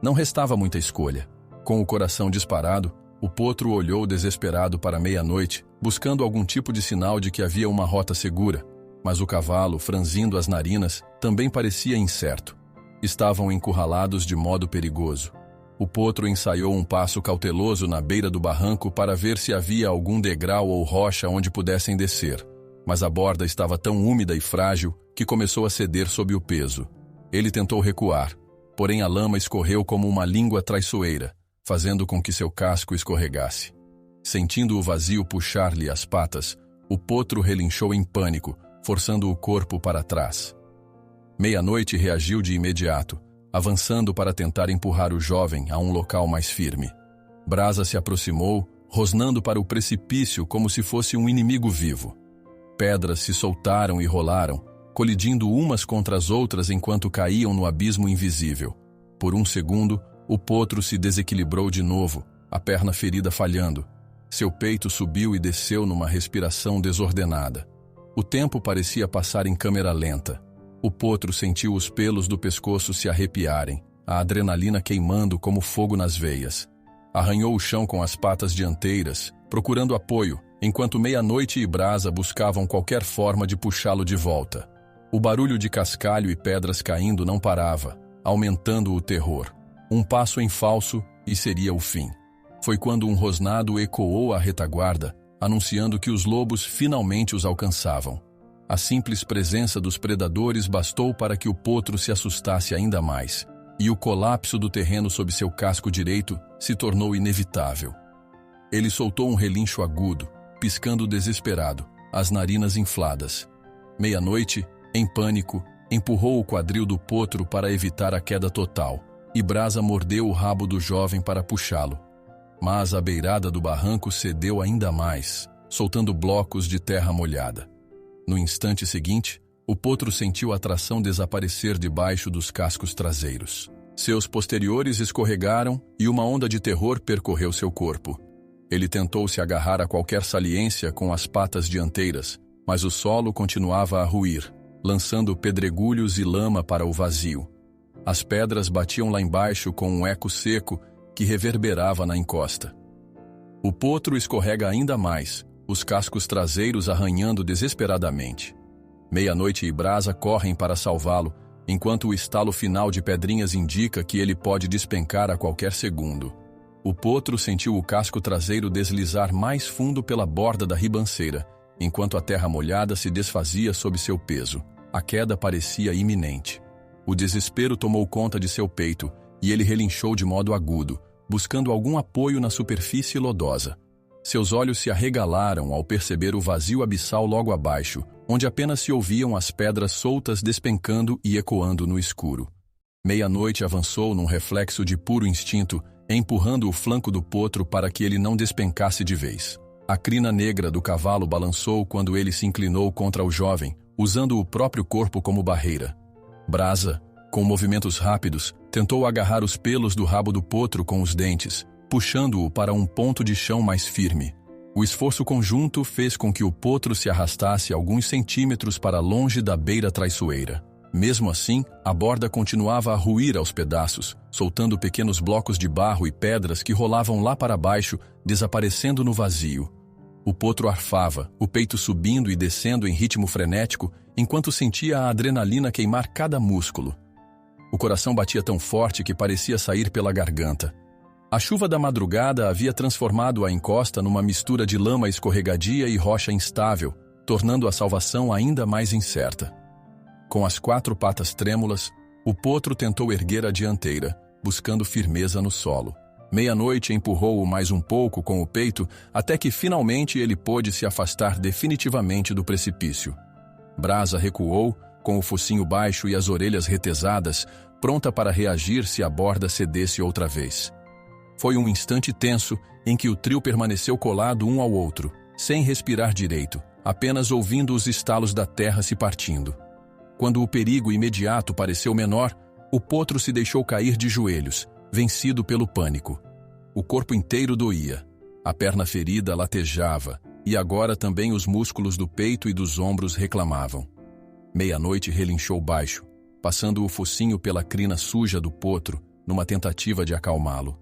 Não restava muita escolha. Com o coração disparado, o potro olhou desesperado para meia-noite, buscando algum tipo de sinal de que havia uma rota segura, mas o cavalo, franzindo as narinas, também parecia incerto. Estavam encurralados de modo perigoso. O potro ensaiou um passo cauteloso na beira do barranco para ver se havia algum degrau ou rocha onde pudessem descer, mas a borda estava tão úmida e frágil que começou a ceder sob o peso. Ele tentou recuar, porém a lama escorreu como uma língua traiçoeira, fazendo com que seu casco escorregasse. Sentindo o vazio puxar-lhe as patas, o potro relinchou em pânico, forçando o corpo para trás. Meia-noite reagiu de imediato, avançando para tentar empurrar o jovem a um local mais firme. Brasa se aproximou, rosnando para o precipício como se fosse um inimigo vivo. Pedras se soltaram e rolaram, colidindo umas contra as outras enquanto caíam no abismo invisível. Por um segundo, o potro se desequilibrou de novo, a perna ferida falhando. Seu peito subiu e desceu numa respiração desordenada. O tempo parecia passar em câmera lenta. O potro sentiu os pelos do pescoço se arrepiarem, a adrenalina queimando como fogo nas veias. Arranhou o chão com as patas dianteiras, procurando apoio, enquanto Meia-Noite e Brasa buscavam qualquer forma de puxá-lo de volta. O barulho de cascalho e pedras caindo não parava, aumentando o terror. Um passo em falso e seria o fim. Foi quando um rosnado ecoou à retaguarda, anunciando que os lobos finalmente os alcançavam. A simples presença dos predadores bastou para que o potro se assustasse ainda mais, e o colapso do terreno sob seu casco direito se tornou inevitável. Ele soltou um relincho agudo, piscando desesperado, as narinas infladas. Meia-Noite, em pânico, empurrou o quadril do potro para evitar a queda total, e Brasa mordeu o rabo do jovem para puxá-lo. Mas a beirada do barranco cedeu ainda mais, soltando blocos de terra molhada. No instante seguinte, o potro sentiu a tração desaparecer debaixo dos cascos traseiros. Seus posteriores escorregaram e uma onda de terror percorreu seu corpo. Ele tentou se agarrar a qualquer saliência com as patas dianteiras, mas o solo continuava a ruir, lançando pedregulhos e lama para o vazio. As pedras batiam lá embaixo com um eco seco que reverberava na encosta. O potro escorrega ainda mais, os cascos traseiros arranhando desesperadamente. Meia-Noite e Brasa correm para salvá-lo, enquanto o estalo final de pedrinhas indica que ele pode despencar a qualquer segundo. O potro sentiu o casco traseiro deslizar mais fundo pela borda da ribanceira, enquanto a terra molhada se desfazia sob seu peso. A queda parecia iminente. O desespero tomou conta de seu peito, e ele relinchou de modo agudo, buscando algum apoio na superfície lodosa. Seus olhos se arregalaram ao perceber o vazio abissal logo abaixo, onde apenas se ouviam as pedras soltas despencando e ecoando no escuro. Meia-Noite avançou num reflexo de puro instinto, empurrando o flanco do potro para que ele não despencasse de vez. A crina negra do cavalo balançou quando ele se inclinou contra o jovem, usando o próprio corpo como barreira. Brasa, com movimentos rápidos, tentou agarrar os pelos do rabo do potro com os dentes, puxando-o para um ponto de chão mais firme. O esforço conjunto fez com que o potro se arrastasse alguns centímetros para longe da beira traiçoeira. Mesmo assim, a borda continuava a ruir aos pedaços, soltando pequenos blocos de barro e pedras que rolavam lá para baixo, desaparecendo no vazio. O potro arfava, o peito subindo e descendo em ritmo frenético, enquanto sentia a adrenalina queimar cada músculo. O coração batia tão forte que parecia sair pela garganta. A chuva da madrugada havia transformado a encosta numa mistura de lama escorregadia e rocha instável, tornando a salvação ainda mais incerta. Com as 4 patas trêmulas, o potro tentou erguer a dianteira, buscando firmeza no solo. Meia-Noite empurrou-o mais um pouco com o peito, até que finalmente ele pôde se afastar definitivamente do precipício. Brasa recuou, com o focinho baixo e as orelhas retesadas, pronta para reagir se a borda cedesse outra vez. Foi um instante tenso em que o trio permaneceu colado um ao outro, sem respirar direito, apenas ouvindo os estalos da terra se partindo. Quando o perigo imediato pareceu menor, o potro se deixou cair de joelhos, vencido pelo pânico. O corpo inteiro doía, a perna ferida latejava, e agora também os músculos do peito e dos ombros reclamavam. Meia-Noite relinchou baixo, passando o focinho pela crina suja do potro, numa tentativa de acalmá-lo.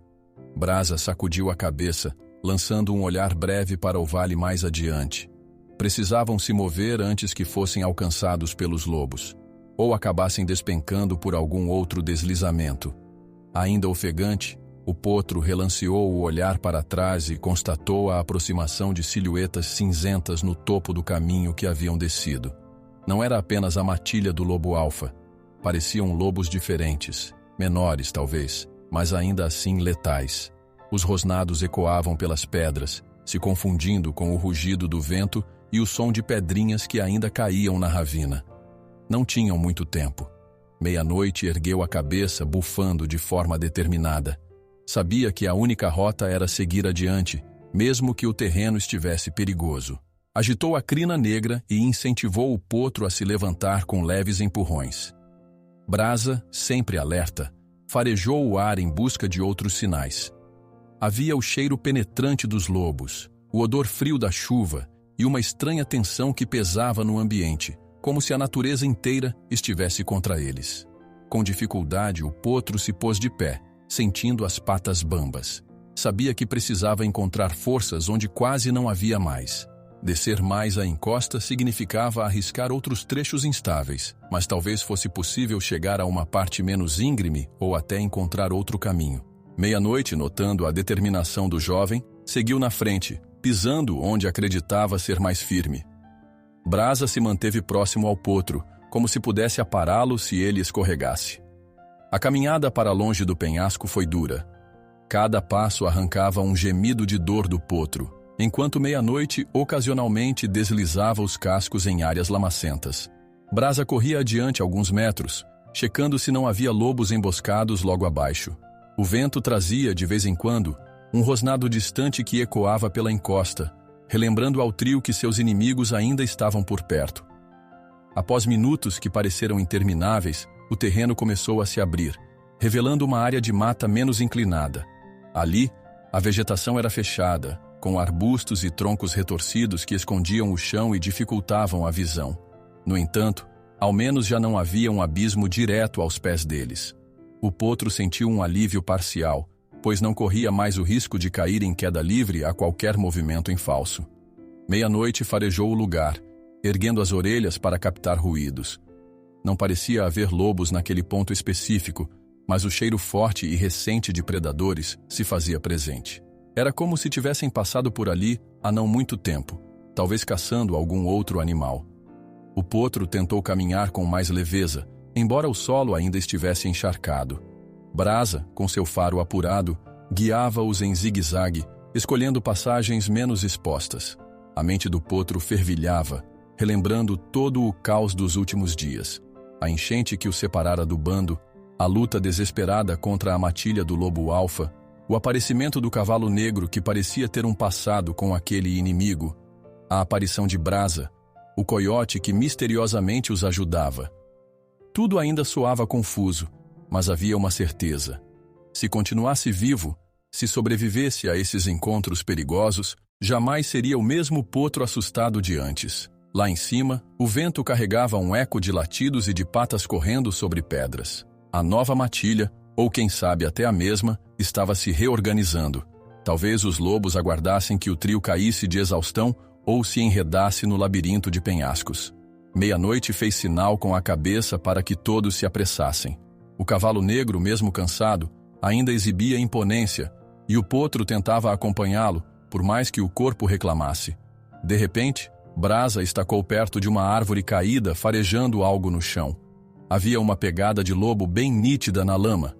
Brasa sacudiu a cabeça, lançando um olhar breve para o vale mais adiante. Precisavam se mover antes que fossem alcançados pelos lobos, ou acabassem despencando por algum outro deslizamento. Ainda ofegante, o potro relanceou o olhar para trás e constatou a aproximação de silhuetas cinzentas no topo do caminho que haviam descido. Não era apenas a matilha do lobo-alfa. Pareciam lobos diferentes, menores talvez, mas ainda assim letais. Os rosnados ecoavam pelas pedras, se confundindo com o rugido do vento e o som de pedrinhas que ainda caíam na ravina. Não tinham muito tempo. Meia-Noite ergueu a cabeça, bufando de forma determinada. Sabia que a única rota era seguir adiante, mesmo que o terreno estivesse perigoso. Agitou a crina negra e incentivou o potro a se levantar com leves empurrões. Brasa, sempre alerta, farejou o ar em busca de outros sinais. Havia o cheiro penetrante dos lobos, o odor frio da chuva e uma estranha tensão que pesava no ambiente, como se a natureza inteira estivesse contra eles. Com dificuldade, o potro se pôs de pé, sentindo as patas bambas. Sabia que precisava encontrar forças onde quase não havia mais. Descer mais a encosta significava arriscar outros trechos instáveis, mas talvez fosse possível chegar a uma parte menos íngreme ou até encontrar outro caminho. Meia-noite, notando a determinação do jovem, seguiu na frente, pisando onde acreditava ser mais firme. Brasa se manteve próximo ao potro, como se pudesse apará-lo se ele escorregasse. A caminhada para longe do penhasco foi dura. Cada passo arrancava um gemido de dor do potro, enquanto meia-noite ocasionalmente deslizava os cascos em áreas lamacentas. Brasa corria adiante alguns metros, checando se não havia lobos emboscados logo abaixo. O vento trazia, de vez em quando, um rosnado distante que ecoava pela encosta, relembrando ao trio que seus inimigos ainda estavam por perto. Após minutos que pareceram intermináveis, o terreno começou a se abrir, revelando uma área de mata menos inclinada. Ali, a vegetação era fechada, com arbustos e troncos retorcidos que escondiam o chão e dificultavam a visão. No entanto, ao menos já não havia um abismo direto aos pés deles. O potro sentiu um alívio parcial, pois não corria mais o risco de cair em queda livre a qualquer movimento em falso. Meia-noite farejou o lugar, erguendo as orelhas para captar ruídos. Não parecia haver lobos naquele ponto específico, mas o cheiro forte e recente de predadores se fazia presente. Era como se tivessem passado por ali há não muito tempo, talvez caçando algum outro animal. O potro tentou caminhar com mais leveza, embora o solo ainda estivesse encharcado. Brasa, com seu faro apurado, guiava-os em zigue-zague, escolhendo passagens menos expostas. A mente do potro fervilhava, relembrando todo o caos dos últimos dias. A enchente que o separara do bando, a luta desesperada contra a matilha do lobo alfa, o aparecimento do cavalo negro que parecia ter um passado com aquele inimigo, a aparição de Brasa, o coiote que misteriosamente os ajudava. Tudo ainda soava confuso, mas havia uma certeza. Se continuasse vivo, se sobrevivesse a esses encontros perigosos, jamais seria o mesmo potro assustado de antes. Lá em cima, o vento carregava um eco de latidos e de patas correndo sobre pedras. A nova matilha, ou quem sabe até a mesma, estava se reorganizando. Talvez os lobos aguardassem que o trio caísse de exaustão ou se enredasse no labirinto de penhascos. Meia-noite fez sinal com a cabeça para que todos se apressassem. O cavalo negro, mesmo cansado, ainda exibia imponência, e o potro tentava acompanhá-lo, por mais que o corpo reclamasse. De repente, Brasa estacou perto de uma árvore caída, farejando algo no chão. Havia uma pegada de lobo bem nítida na lama.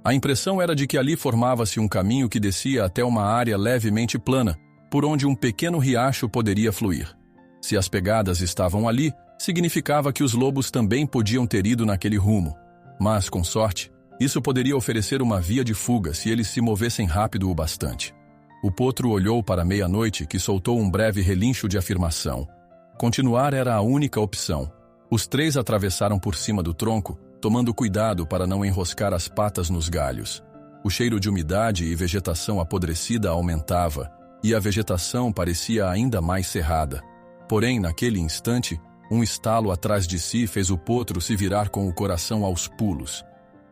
A impressão era de que ali formava-se um caminho que descia até uma área levemente plana, por onde um pequeno riacho poderia fluir. Se as pegadas estavam ali, significava que os lobos também podiam ter ido naquele rumo. Mas, com sorte, isso poderia oferecer uma via de fuga se eles se movessem rápido o bastante. O potro olhou para meia-noite, que soltou um breve relincho de afirmação. Continuar era a única opção. Os três atravessaram por cima do tronco, tomando cuidado para não enroscar as patas nos galhos. O cheiro de umidade e vegetação apodrecida aumentava, e a vegetação parecia ainda mais cerrada. Porém, naquele instante, um estalo atrás de si fez o potro se virar com o coração aos pulos.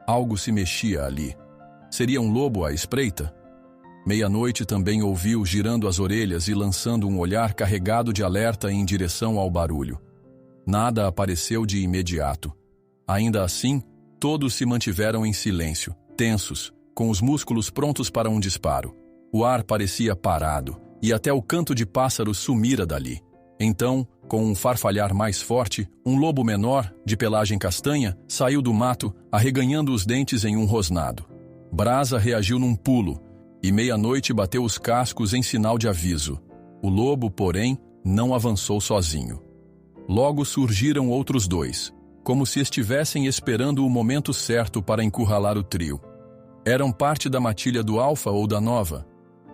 Algo se mexia ali. Seria um lobo à espreita? Meia-noite também ouviu girando as orelhas e lançando um olhar carregado de alerta em direção ao barulho. Nada apareceu de imediato. Ainda assim, todos se mantiveram em silêncio, tensos, com os músculos prontos para um disparo. O ar parecia parado, e até o canto de pássaros sumira dali. Então, com um farfalhar mais forte, um lobo menor, de pelagem castanha, saiu do mato, arreganhando os dentes em um rosnado. Brasa reagiu num pulo, e meia-noite bateu os cascos em sinal de aviso. O lobo, porém, não avançou sozinho. Logo surgiram outros dois, como se estivessem esperando o momento certo para encurralar o trio. Eram parte da matilha do Alfa ou da Nova.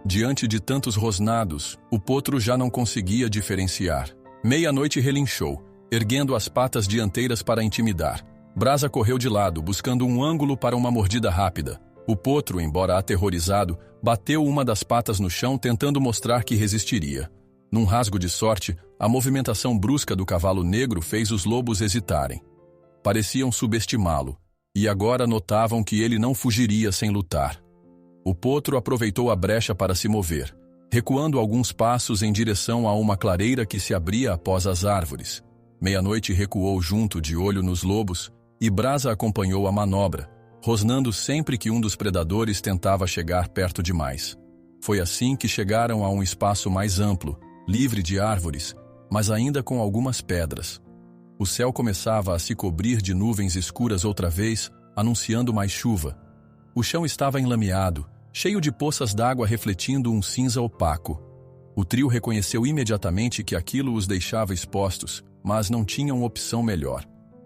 Diante de tantos rosnados, o potro já não conseguia diferenciar. Meia-noite relinchou, erguendo as patas dianteiras para intimidar. Brasa correu de lado, buscando um ângulo para uma mordida rápida. O potro, embora aterrorizado, bateu uma das patas no chão tentando mostrar que resistiria. Num rasgo de sorte, a movimentação brusca do cavalo negro fez os lobos hesitarem. Pareciam subestimá-lo, e agora notavam que ele não fugiria sem lutar. O potro aproveitou a brecha para se mover, recuando alguns passos em direção a uma clareira que se abria após as árvores. Meia-Noite recuou junto, de olho nos lobos, e Brasa acompanhou a manobra, rosnando sempre que um dos predadores tentava chegar perto demais. Foi assim que chegaram a um espaço mais amplo, livre de árvores, mas ainda com algumas pedras. O céu começava a se cobrir de nuvens escuras outra vez, anunciando mais chuva. O chão estava enlameado, cheio de poças d'água refletindo um cinza opaco. O trio reconheceu imediatamente que aquilo os deixava expostos, mas não tinham opção melhor.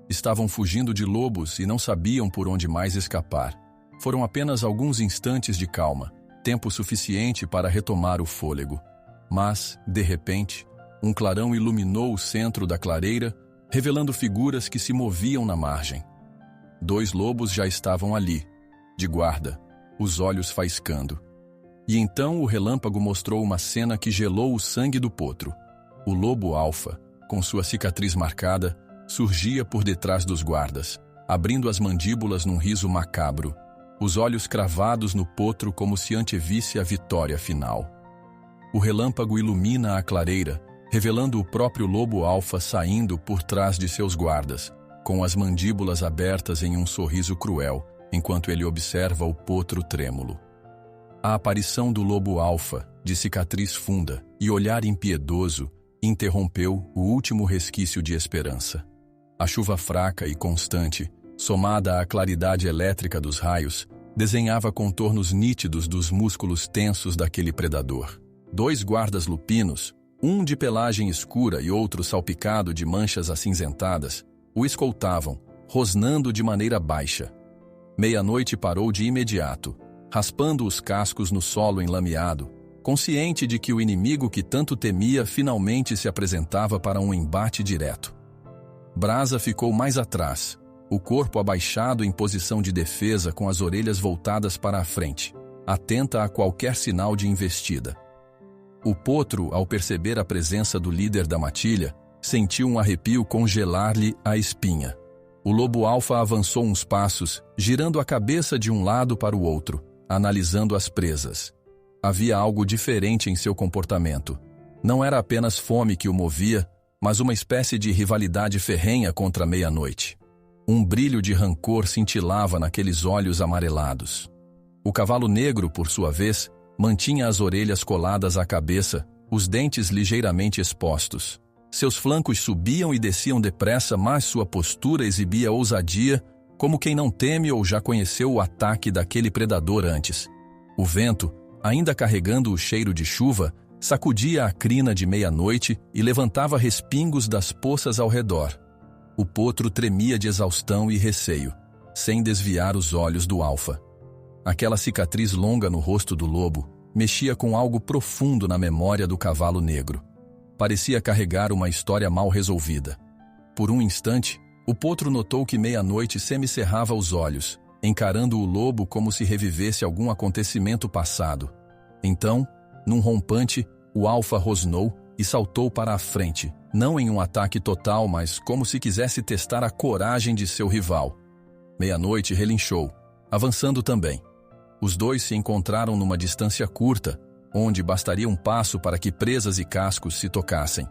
Estavam fugindo de lobos e não sabiam por onde mais escapar. Foram apenas alguns instantes de calma, tempo suficiente para retomar o fôlego. Mas, de repente, um clarão iluminou o centro da clareira, revelando figuras que se moviam na margem. 2 lobos já estavam ali, de guarda, os olhos faiscando. E então o relâmpago mostrou uma cena que gelou o sangue do potro. O lobo alfa, com sua cicatriz marcada, surgia por detrás dos guardas, abrindo as mandíbulas num riso macabro, os olhos cravados no potro como se antevisse a vitória final. O relâmpago ilumina a clareira, revelando o próprio lobo alfa saindo por trás de seus guardas, com as mandíbulas abertas em um sorriso cruel, enquanto ele observa o potro trêmulo. A aparição do lobo alfa, de cicatriz funda e olhar impiedoso, interrompeu o último resquício de esperança. A chuva fraca e constante, somada à claridade elétrica dos raios, desenhava contornos nítidos dos músculos tensos daquele predador. 2 guardas lupinos, um de pelagem escura e outro salpicado de manchas acinzentadas, o escoltavam, rosnando de maneira baixa. Meia-Noite parou de imediato, raspando os cascos no solo enlameado, consciente de que o inimigo que tanto temia finalmente se apresentava para um embate direto. Brasa ficou mais atrás, o corpo abaixado em posição de defesa com as orelhas voltadas para a frente, atenta a qualquer sinal de investida. O potro, ao perceber a presença do líder da matilha, sentiu um arrepio congelar-lhe a espinha. O lobo alfa avançou uns passos, girando a cabeça de um lado para o outro, analisando as presas. Havia algo diferente em seu comportamento. Não era apenas fome que o movia, mas uma espécie de rivalidade ferrenha contra a Meia-Noite. Um brilho de rancor cintilava naqueles olhos amarelados. O cavalo negro, por sua vez, mantinha as orelhas coladas à cabeça, os dentes ligeiramente expostos. Seus flancos subiam e desciam depressa, mas sua postura exibia ousadia, como quem não teme ou já conheceu o ataque daquele predador antes. O vento, ainda carregando o cheiro de chuva, sacudia a crina de Meia-Noite e levantava respingos das poças ao redor. O potro tremia de exaustão e receio, sem desviar os olhos do alfa. Aquela cicatriz longa no rosto do lobo mexia com algo profundo na memória do cavalo negro. Parecia carregar uma história mal resolvida. Por um instante, o potro notou que Meia-Noite semicerrava os olhos, encarando o lobo como se revivesse algum acontecimento passado. Então, num rompante, o alfa rosnou e saltou para a frente, não em um ataque total, mas como se quisesse testar a coragem de seu rival. Meia-Noite relinchou, avançando também. Os 2 se encontraram numa distância curta, onde bastaria um passo para que presas e cascos se tocassem.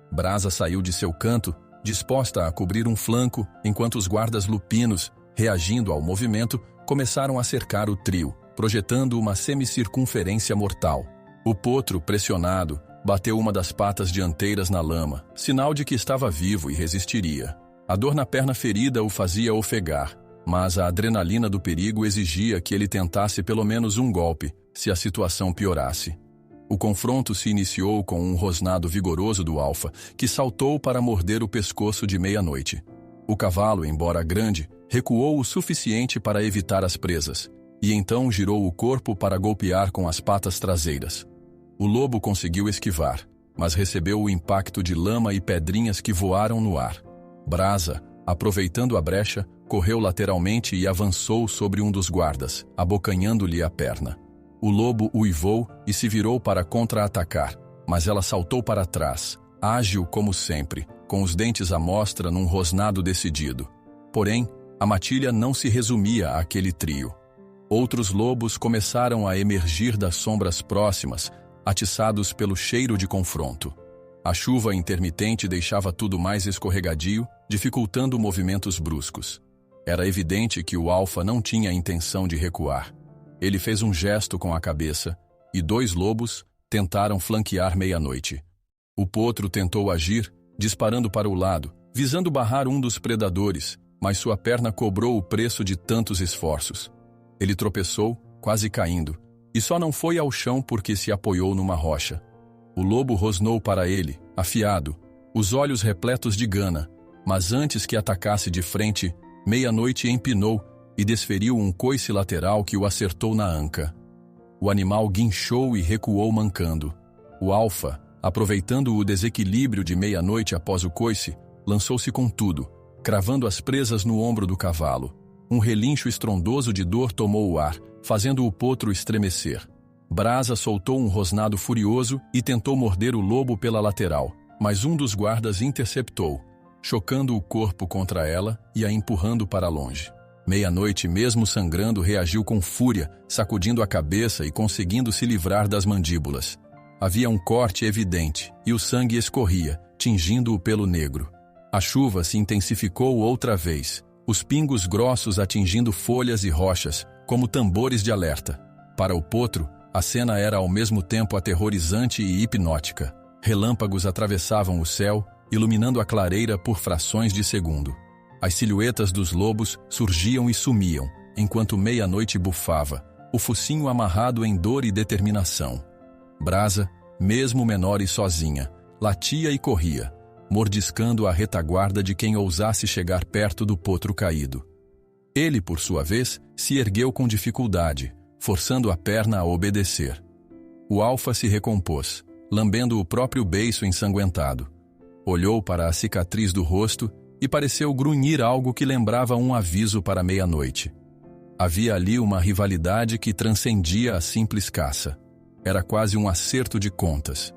Brasa saiu de seu canto, disposta a cobrir um flanco, enquanto os guardas lupinos, reagindo ao movimento, começaram a cercar o trio, projetando uma semicircunferência mortal. O potro, pressionado, bateu uma das patas dianteiras na lama, sinal de que estava vivo e resistiria. A dor na perna ferida o fazia ofegar, mas a adrenalina do perigo exigia que ele tentasse pelo menos um golpe, se a situação piorasse. O confronto se iniciou com um rosnado vigoroso do alfa, que saltou para morder o pescoço de Meia-Noite. O cavalo, embora grande, recuou o suficiente para evitar as presas, e então girou o corpo para golpear com as patas traseiras. O lobo conseguiu esquivar, mas recebeu o impacto de lama e pedrinhas que voaram no ar. Brasa, Aproveitando a brecha, correu lateralmente e avançou sobre um dos guardas, abocanhando-lhe a perna. O lobo uivou e se virou para contra-atacar, mas ela saltou para trás, ágil como sempre, com os dentes à mostra num rosnado decidido. Porém, a matilha não se resumia àquele trio. Outros lobos começaram a emergir das sombras próximas, atiçados pelo cheiro de confronto. A chuva intermitente deixava tudo mais escorregadio, dificultando movimentos bruscos. Era evidente que o alfa não tinha a intenção de recuar. Ele fez um gesto com a cabeça, e 2 lobos tentaram flanquear meia-noite. O potro tentou agir, disparando para o lado, visando barrar um dos predadores, mas sua perna cobrou o preço de tantos esforços. Ele tropeçou, quase caindo, e só não foi ao chão porque se apoiou numa rocha. O lobo rosnou para ele, afiado, os olhos repletos de gana, mas antes que atacasse de frente, meia-noite empinou e desferiu um coice lateral que o acertou na anca. O animal guinchou e recuou mancando. O alfa, aproveitando o desequilíbrio de meia-noite após o coice, lançou-se com tudo, cravando as presas no ombro do cavalo. Um relincho estrondoso de dor tomou o ar, fazendo o potro estremecer. Brasa soltou um rosnado furioso e tentou morder o lobo pela lateral, mas um dos guardas interceptou, chocando o corpo contra ela e a empurrando para longe. Meia-noite, mesmo sangrando, reagiu com fúria, sacudindo a cabeça e conseguindo se livrar das mandíbulas. Havia um corte evidente e o sangue escorria, tingindo o pelo negro. A chuva se intensificou outra vez, os pingos grossos atingindo folhas e rochas, como tambores de alerta. Para o potro, a cena era ao mesmo tempo aterrorizante e hipnótica. Relâmpagos atravessavam o céu, iluminando a clareira por frações de segundo. As silhuetas dos lobos surgiam e sumiam, enquanto meia-noite bufava, o focinho amarrado em dor e determinação. Brasa, mesmo menor e sozinha, latia e corria, mordiscando a retaguarda de quem ousasse chegar perto do potro caído. Ele, por sua vez, se ergueu com dificuldade, forçando a perna a obedecer. O alfa se recompôs, lambendo o próprio beiço ensanguentado. Olhou para a cicatriz do rosto e pareceu grunhir algo que lembrava um aviso para meia-noite. Havia ali uma rivalidade que transcendia a simples caça. Era quase um acerto de contas.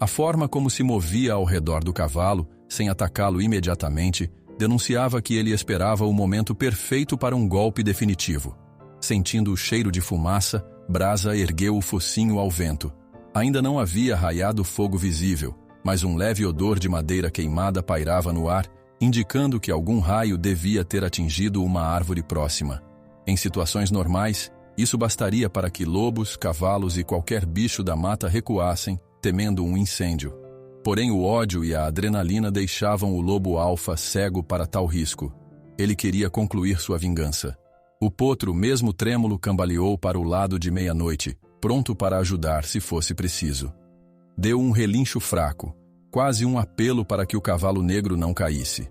A forma como se movia ao redor do cavalo, sem atacá-lo imediatamente, denunciava que ele esperava o momento perfeito para um golpe definitivo. Sentindo o cheiro de fumaça, Brasa ergueu o focinho ao vento. Ainda não havia raiado fogo visível, mas um leve odor de madeira queimada pairava no ar, indicando que algum raio devia ter atingido uma árvore próxima. Em situações normais, isso bastaria para que lobos, cavalos e qualquer bicho da mata recuassem, temendo um incêndio. Porém, o ódio e a adrenalina deixavam o lobo alfa cego para tal risco. Ele queria concluir sua vingança. O potro, mesmo trêmulo, cambaleou para o lado de meia-noite, pronto para ajudar se fosse preciso. Deu um relincho fraco, quase um apelo para que o cavalo negro não caísse.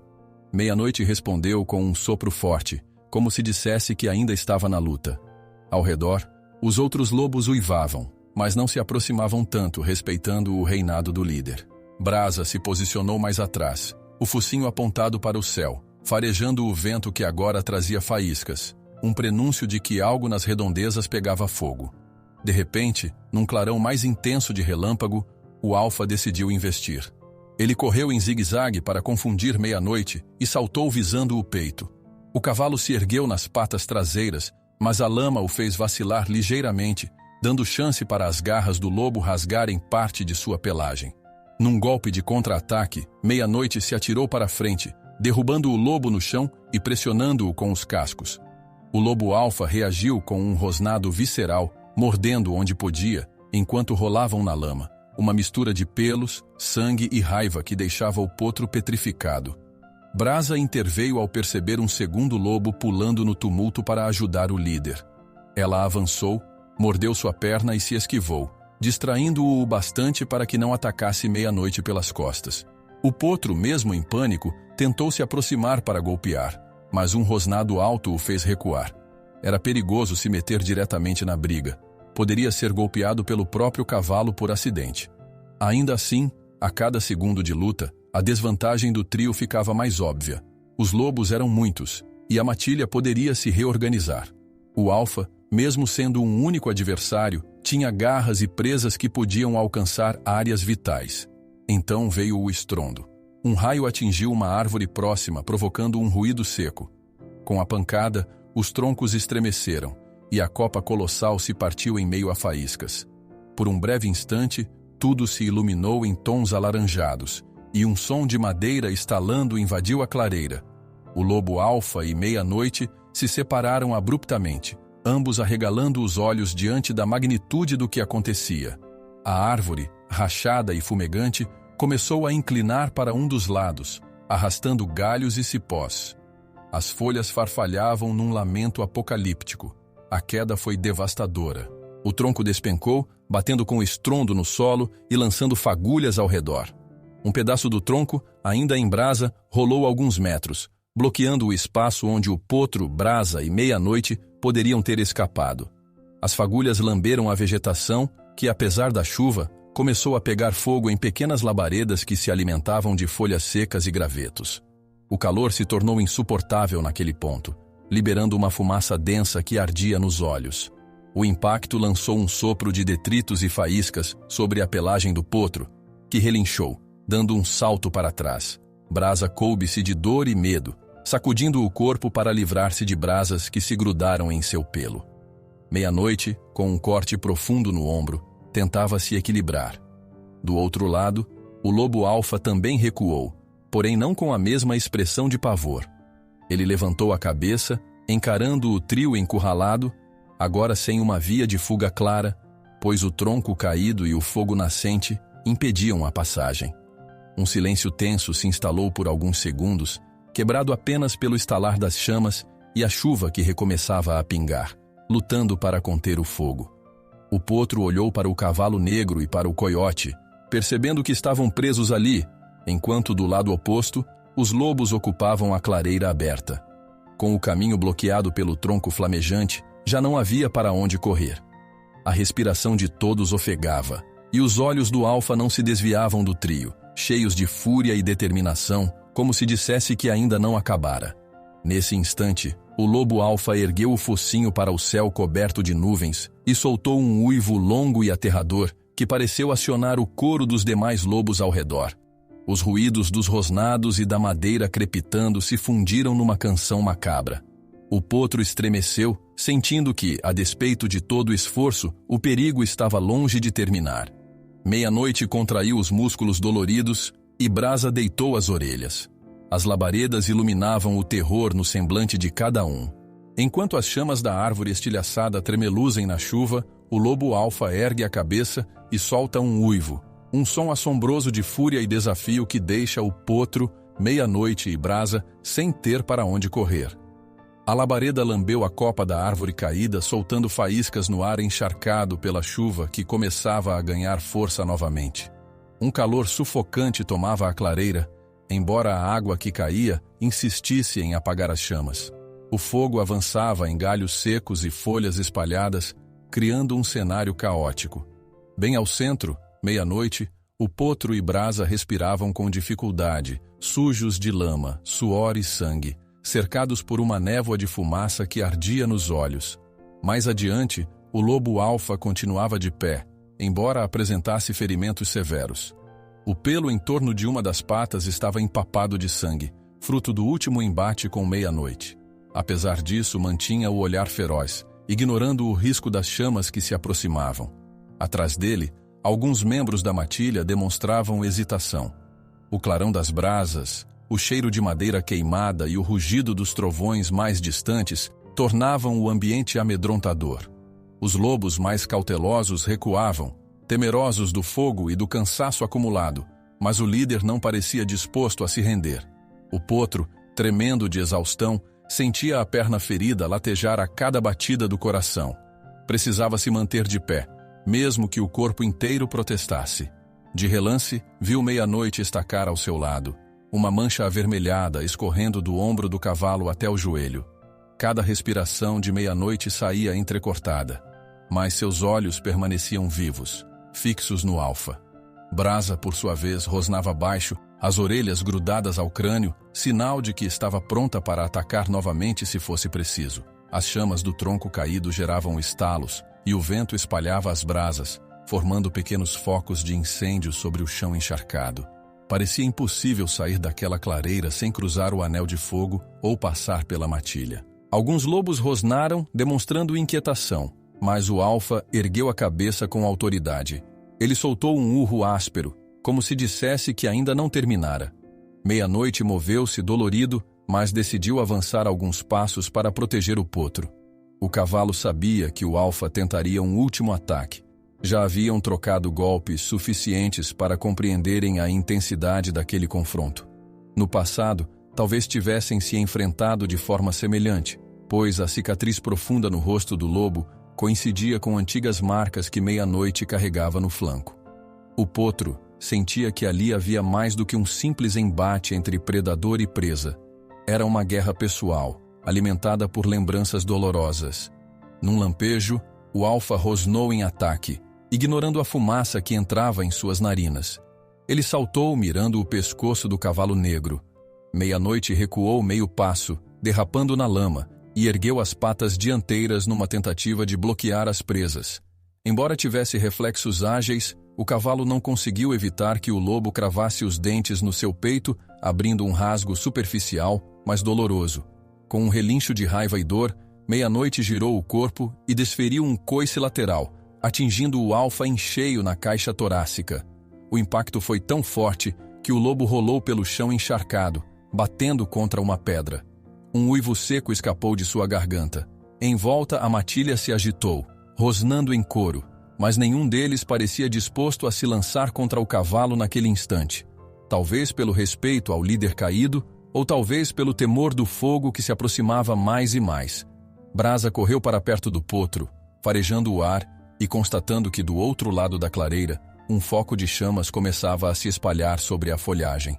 Meia-noite respondeu com um sopro forte, como se dissesse que ainda estava na luta. Ao redor, os outros lobos uivavam, mas não se aproximavam tanto, respeitando o reinado do líder. Brasa se posicionou mais atrás, o focinho apontado para o céu, farejando o vento que agora trazia faíscas, um prenúncio de que algo nas redondezas pegava fogo. De repente, num clarão mais intenso de relâmpago, o alfa decidiu investir. Ele correu em zigue-zague para confundir meia-noite e saltou visando o peito. O cavalo se ergueu nas patas traseiras, mas a lama o fez vacilar ligeiramente, dando chance para as garras do lobo rasgarem parte de sua pelagem. Num golpe de contra-ataque, meia-noite se atirou para frente, derrubando o lobo no chão e pressionando-o com os cascos. O lobo alfa reagiu com um rosnado visceral, mordendo onde podia, enquanto rolavam na lama. Uma mistura de pelos, sangue e raiva que deixava o potro petrificado. Brasa interveio ao perceber um segundo lobo pulando no tumulto para ajudar o líder. Ela avançou, mordeu sua perna e se esquivou, distraindo-o bastante para que não atacasse meia-noite pelas costas. O potro, mesmo em pânico, tentou se aproximar para golpear, mas um rosnado alto o fez recuar. Era perigoso se meter diretamente na briga. Poderia ser golpeado pelo próprio cavalo por acidente. Ainda assim, a cada segundo de luta, a desvantagem do trio ficava mais óbvia. Os lobos eram muitos, e a matilha poderia se reorganizar. O alfa, mesmo sendo um único adversário, tinha garras e presas que podiam alcançar áreas vitais. Então veio o estrondo. Um raio atingiu uma árvore próxima, provocando um ruído seco. Com a pancada, os troncos estremeceram, e a copa colossal se partiu em meio a faíscas. Por um breve instante, tudo se iluminou em tons alaranjados, e um som de madeira estalando invadiu a clareira. O lobo alfa e meia-noite se separaram abruptamente, ambos arregalando os olhos diante da magnitude do que acontecia. A árvore, rachada e fumegante, começou a inclinar para um dos lados, arrastando galhos e cipós. As folhas farfalhavam num lamento apocalíptico. A queda foi devastadora. O tronco despencou, batendo com estrondo no solo e lançando fagulhas ao redor. Um pedaço do tronco, ainda em brasa, rolou alguns metros, bloqueando o espaço onde o potro, brasa e meia-noite poderiam ter escapado. As fagulhas lamberam a vegetação, que, apesar da chuva, começou a pegar fogo em pequenas labaredas que se alimentavam de folhas secas e gravetos. O calor se tornou insuportável naquele ponto, liberando uma fumaça densa que ardia nos olhos. O impacto lançou um sopro de detritos e faíscas sobre a pelagem do potro, que relinchou, dando um salto para trás. Brasa coube-se de dor e medo, sacudindo o corpo para livrar-se de brasas que se grudaram em seu pelo. Meia-noite, com um corte profundo no ombro, tentava se equilibrar. Do outro lado, o lobo alfa também recuou, porém não com a mesma expressão de pavor. Ele levantou a cabeça, encarando o trio encurralado, agora sem uma via de fuga clara, pois o tronco caído e o fogo nascente impediam a passagem. Um silêncio tenso se instalou por alguns segundos, quebrado apenas pelo estalar das chamas e a chuva que recomeçava a pingar, lutando para conter o fogo. O potro olhou para o cavalo negro e para o coiote, percebendo que estavam presos ali, enquanto do lado oposto, os lobos ocupavam a clareira aberta. Com o caminho bloqueado pelo tronco flamejante, já não havia para onde correr. A respiração de todos ofegava, e os olhos do alfa não se desviavam do trio, cheios de fúria e determinação, como se dissesse que ainda não acabara. Nesse instante, o lobo alfa ergueu o focinho para o céu coberto de nuvens e soltou um uivo longo e aterrador que pareceu acionar o coro dos demais lobos ao redor. Os ruídos dos rosnados e da madeira crepitando se fundiram numa canção macabra. O potro estremeceu, sentindo que, a despeito de todo o esforço, o perigo estava longe de terminar. Meia-noite contraiu os músculos doloridos e brasa deitou as orelhas. As labaredas iluminavam o terror no semblante de cada um. Enquanto as chamas da árvore estilhaçada tremeluzem na chuva, o lobo alfa ergue a cabeça e solta um uivo, um som assombroso de fúria e desafio que deixa o potro, meia-noite e brasa, sem ter para onde correr. A labareda lambeu a copa da árvore caída, soltando faíscas no ar encharcado pela chuva que começava a ganhar força novamente. Um calor sufocante tomava a clareira, embora a água que caía insistisse em apagar as chamas. O fogo avançava em galhos secos e folhas espalhadas, criando um cenário caótico. Bem ao centro, meia-noite, o potro e brasa respiravam com dificuldade, sujos de lama, suor e sangue, cercados por uma névoa de fumaça que ardia nos olhos. Mais adiante, o lobo alfa continuava de pé, embora apresentasse ferimentos severos. O pelo em torno de uma das patas estava empapado de sangue, fruto do último embate com meia-noite. Apesar disso, mantinha o olhar feroz, ignorando o risco das chamas que se aproximavam. Atrás dele, alguns membros da matilha demonstravam hesitação. O clarão das brasas, o cheiro de madeira queimada e o rugido dos trovões mais distantes tornavam o ambiente amedrontador. Os lobos mais cautelosos recuavam, temerosos do fogo e do cansaço acumulado, mas o líder não parecia disposto a se render. O potro, tremendo de exaustão, sentia a perna ferida latejar a cada batida do coração. Precisava se manter de pé, mesmo que o corpo inteiro protestasse. De relance, viu meia-noite estacar ao seu lado, uma mancha avermelhada escorrendo do ombro do cavalo até o joelho. Cada respiração de meia-noite saía entrecortada, mas seus olhos permaneciam vivos, fixos no alfa. Brasa, por sua vez, rosnava baixo, as orelhas grudadas ao crânio, sinal de que estava pronta para atacar novamente se fosse preciso. As chamas do tronco caído geravam estalos, e o vento espalhava as brasas, formando pequenos focos de incêndio sobre o chão encharcado. Parecia impossível sair daquela clareira sem cruzar o anel de fogo ou passar pela matilha. Alguns lobos rosnaram, demonstrando inquietação, mas o alfa ergueu a cabeça com autoridade. Ele soltou um urro áspero, como se dissesse que ainda não terminara. Meia-noite moveu-se dolorido, mas decidiu avançar alguns passos para proteger o potro. O cavalo sabia que o alfa tentaria um último ataque. Já haviam trocado golpes suficientes para compreenderem a intensidade daquele confronto. No passado, talvez tivessem se enfrentado de forma semelhante, pois a cicatriz profunda no rosto do lobo coincidia com antigas marcas que Meia-Noite carregava no flanco. O potro sentia que ali havia mais do que um simples embate entre predador e presa. Era uma guerra pessoal, alimentada por lembranças dolorosas. Num lampejo, o alfa rosnou em ataque, ignorando a fumaça que entrava em suas narinas. Ele saltou mirando o pescoço do cavalo negro. Meia-Noite recuou meio passo, derrapando na lama, e ergueu as patas dianteiras numa tentativa de bloquear as presas. Embora tivesse reflexos ágeis, o cavalo não conseguiu evitar que o lobo cravasse os dentes no seu peito, abrindo um rasgo superficial, mas doloroso. Com um relincho de raiva e dor, Meia-Noite girou o corpo e desferiu um coice lateral, atingindo o alfa em cheio na caixa torácica. O impacto foi tão forte que o lobo rolou pelo chão encharcado, batendo contra uma pedra. Um uivo seco escapou de sua garganta. Em volta, a matilha se agitou, rosnando em coro, mas nenhum deles parecia disposto a se lançar contra o cavalo naquele instante. Talvez pelo respeito ao líder caído, ou talvez pelo temor do fogo que se aproximava mais e mais. Brasa correu para perto do potro, farejando o ar e constatando que do outro lado da clareira, um foco de chamas começava a se espalhar sobre a folhagem.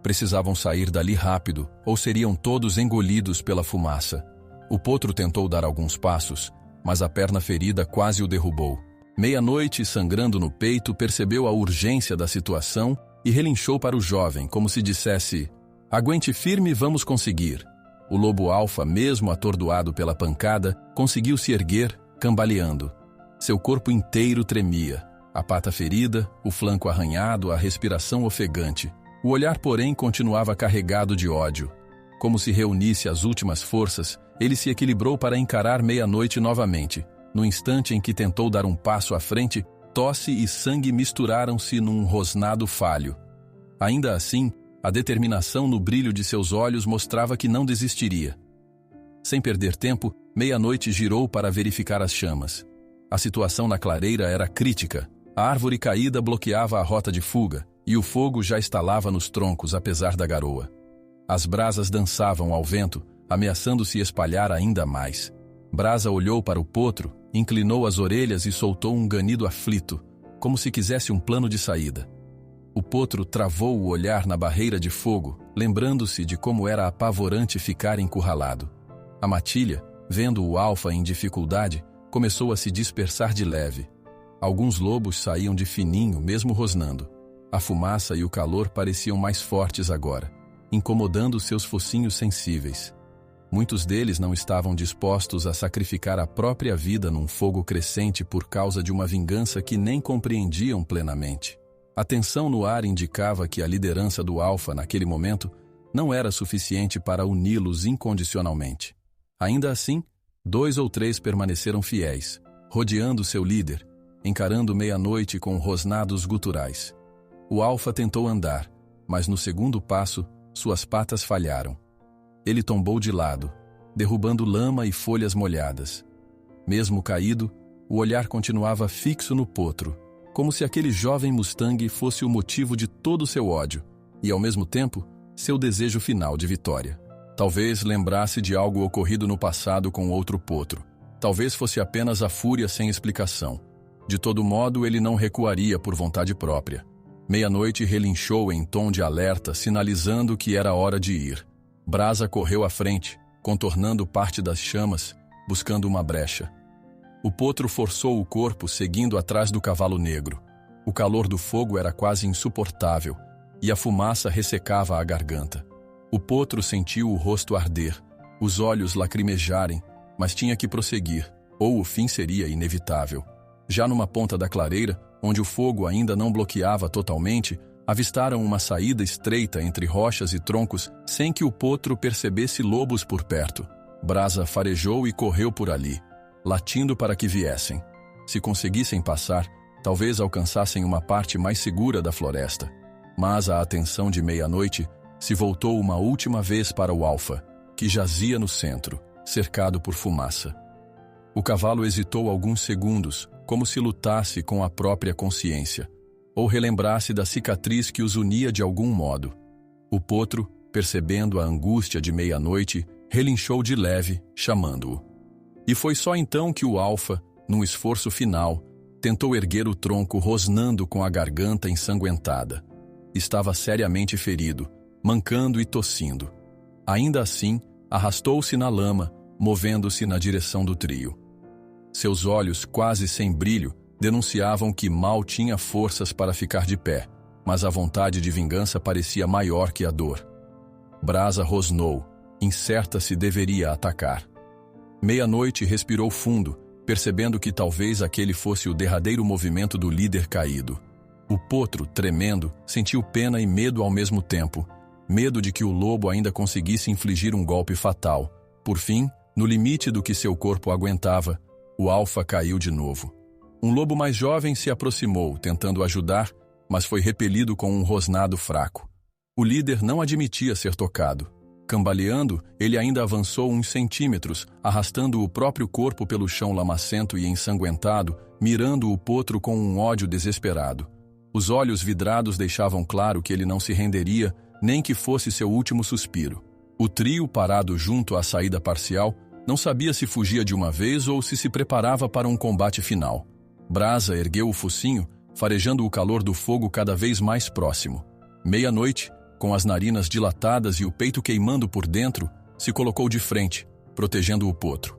Precisavam sair dali rápido, ou seriam todos engolidos pela fumaça. O potro tentou dar alguns passos, mas a perna ferida quase o derrubou. Meia-Noite, sangrando no peito, percebeu a urgência da situação e relinchou para o jovem, como se dissesse: "Aguente firme, vamos conseguir." O lobo alfa, mesmo atordoado pela pancada, conseguiu se erguer, cambaleando. Seu corpo inteiro tremia, a pata ferida, o flanco arranhado, a respiração ofegante. O olhar, porém, continuava carregado de ódio. Como se reunisse as últimas forças, ele se equilibrou para encarar Meia-Noite novamente. No instante em que tentou dar um passo à frente, tosse e sangue misturaram-se num rosnado falho. Ainda assim, a determinação no brilho de seus olhos mostrava que não desistiria. Sem perder tempo, Meia-Noite girou para verificar as chamas. A situação na clareira era crítica. A árvore caída bloqueava a rota de fuga, e o fogo já estalava nos troncos apesar da garoa. As brasas dançavam ao vento, ameaçando se espalhar ainda mais. Brasa olhou para o potro, inclinou as orelhas e soltou um ganido aflito, como se quisesse um plano de saída. O potro travou o olhar na barreira de fogo, lembrando-se de como era apavorante ficar encurralado. A matilha, vendo o alfa em dificuldade, começou a se dispersar de leve. Alguns lobos saíam de fininho, mesmo rosnando. A fumaça e o calor pareciam mais fortes agora, incomodando seus focinhos sensíveis. Muitos deles não estavam dispostos a sacrificar a própria vida num fogo crescente por causa de uma vingança que nem compreendiam plenamente. A tensão no ar indicava que a liderança do alfa naquele momento não era suficiente para uni-los incondicionalmente. Ainda assim, 2 ou 3 permaneceram fiéis, rodeando seu líder, encarando Meia-Noite com rosnados guturais. O alfa tentou andar, mas no segundo passo, suas patas falharam. Ele tombou de lado, derrubando lama e folhas molhadas. Mesmo caído, o olhar continuava fixo no potro, como se aquele jovem Mustang fosse o motivo de todo o seu ódio, e ao mesmo tempo, seu desejo final de vitória. Talvez lembrasse de algo ocorrido no passado com outro potro. Talvez fosse apenas a fúria sem explicação. De todo modo, ele não recuaria por vontade própria. Meia-Noite relinchou em tom de alerta, sinalizando que era hora de ir. Brasa correu à frente, contornando parte das chamas, buscando uma brecha. O potro forçou o corpo, seguindo atrás do cavalo negro. O calor do fogo era quase insuportável, e a fumaça ressecava a garganta. O potro sentiu o rosto arder, os olhos lacrimejarem, mas tinha que prosseguir, ou o fim seria inevitável. Já numa ponta da clareira, onde o fogo ainda não bloqueava totalmente, avistaram uma saída estreita entre rochas e troncos sem que o potro percebesse lobos por perto. Brasa farejou e correu por ali, latindo para que viessem. Se conseguissem passar, talvez alcançassem uma parte mais segura da floresta. Mas a atenção de Meia-Noite se voltou uma última vez para o Alfa, que jazia no centro, cercado por fumaça. O cavalo hesitou alguns segundos, como se lutasse com a própria consciência, ou relembrasse da cicatriz que os unia de algum modo. O potro, percebendo a angústia de Meia-Noite, relinchou de leve, chamando-o. E foi só então que o Alfa, num esforço final, tentou erguer o tronco rosnando com a garganta ensanguentada. Estava seriamente ferido, mancando e tossindo. Ainda assim, arrastou-se na lama, movendo-se na direção do trio. Seus olhos, quase sem brilho, denunciavam que mal tinha forças para ficar de pé, mas a vontade de vingança parecia maior que a dor. Brasa rosnou, incerta se deveria atacar. Meia-Noite respirou fundo, percebendo que talvez aquele fosse o derradeiro movimento do líder caído. O potro, tremendo, sentiu pena e medo ao mesmo tempo. Medo de que o lobo ainda conseguisse infligir um golpe fatal. Por fim, no limite do que seu corpo aguentava, o Alfa caiu de novo. Um lobo mais jovem se aproximou, tentando ajudar, mas foi repelido com um rosnado fraco. O líder não admitia ser tocado. Cambaleando, ele ainda avançou uns centímetros, arrastando o próprio corpo pelo chão lamacento e ensanguentado, mirando o potro com um ódio desesperado. Os olhos vidrados deixavam claro que ele não se renderia, nem que fosse seu último suspiro. O trio, parado junto à saída parcial, não sabia se fugia de uma vez ou se preparava para um combate final. Brasa ergueu o focinho, farejando o calor do fogo cada vez mais próximo. Meia-Noite, com as narinas dilatadas e o peito queimando por dentro, se colocou de frente, protegendo o potro.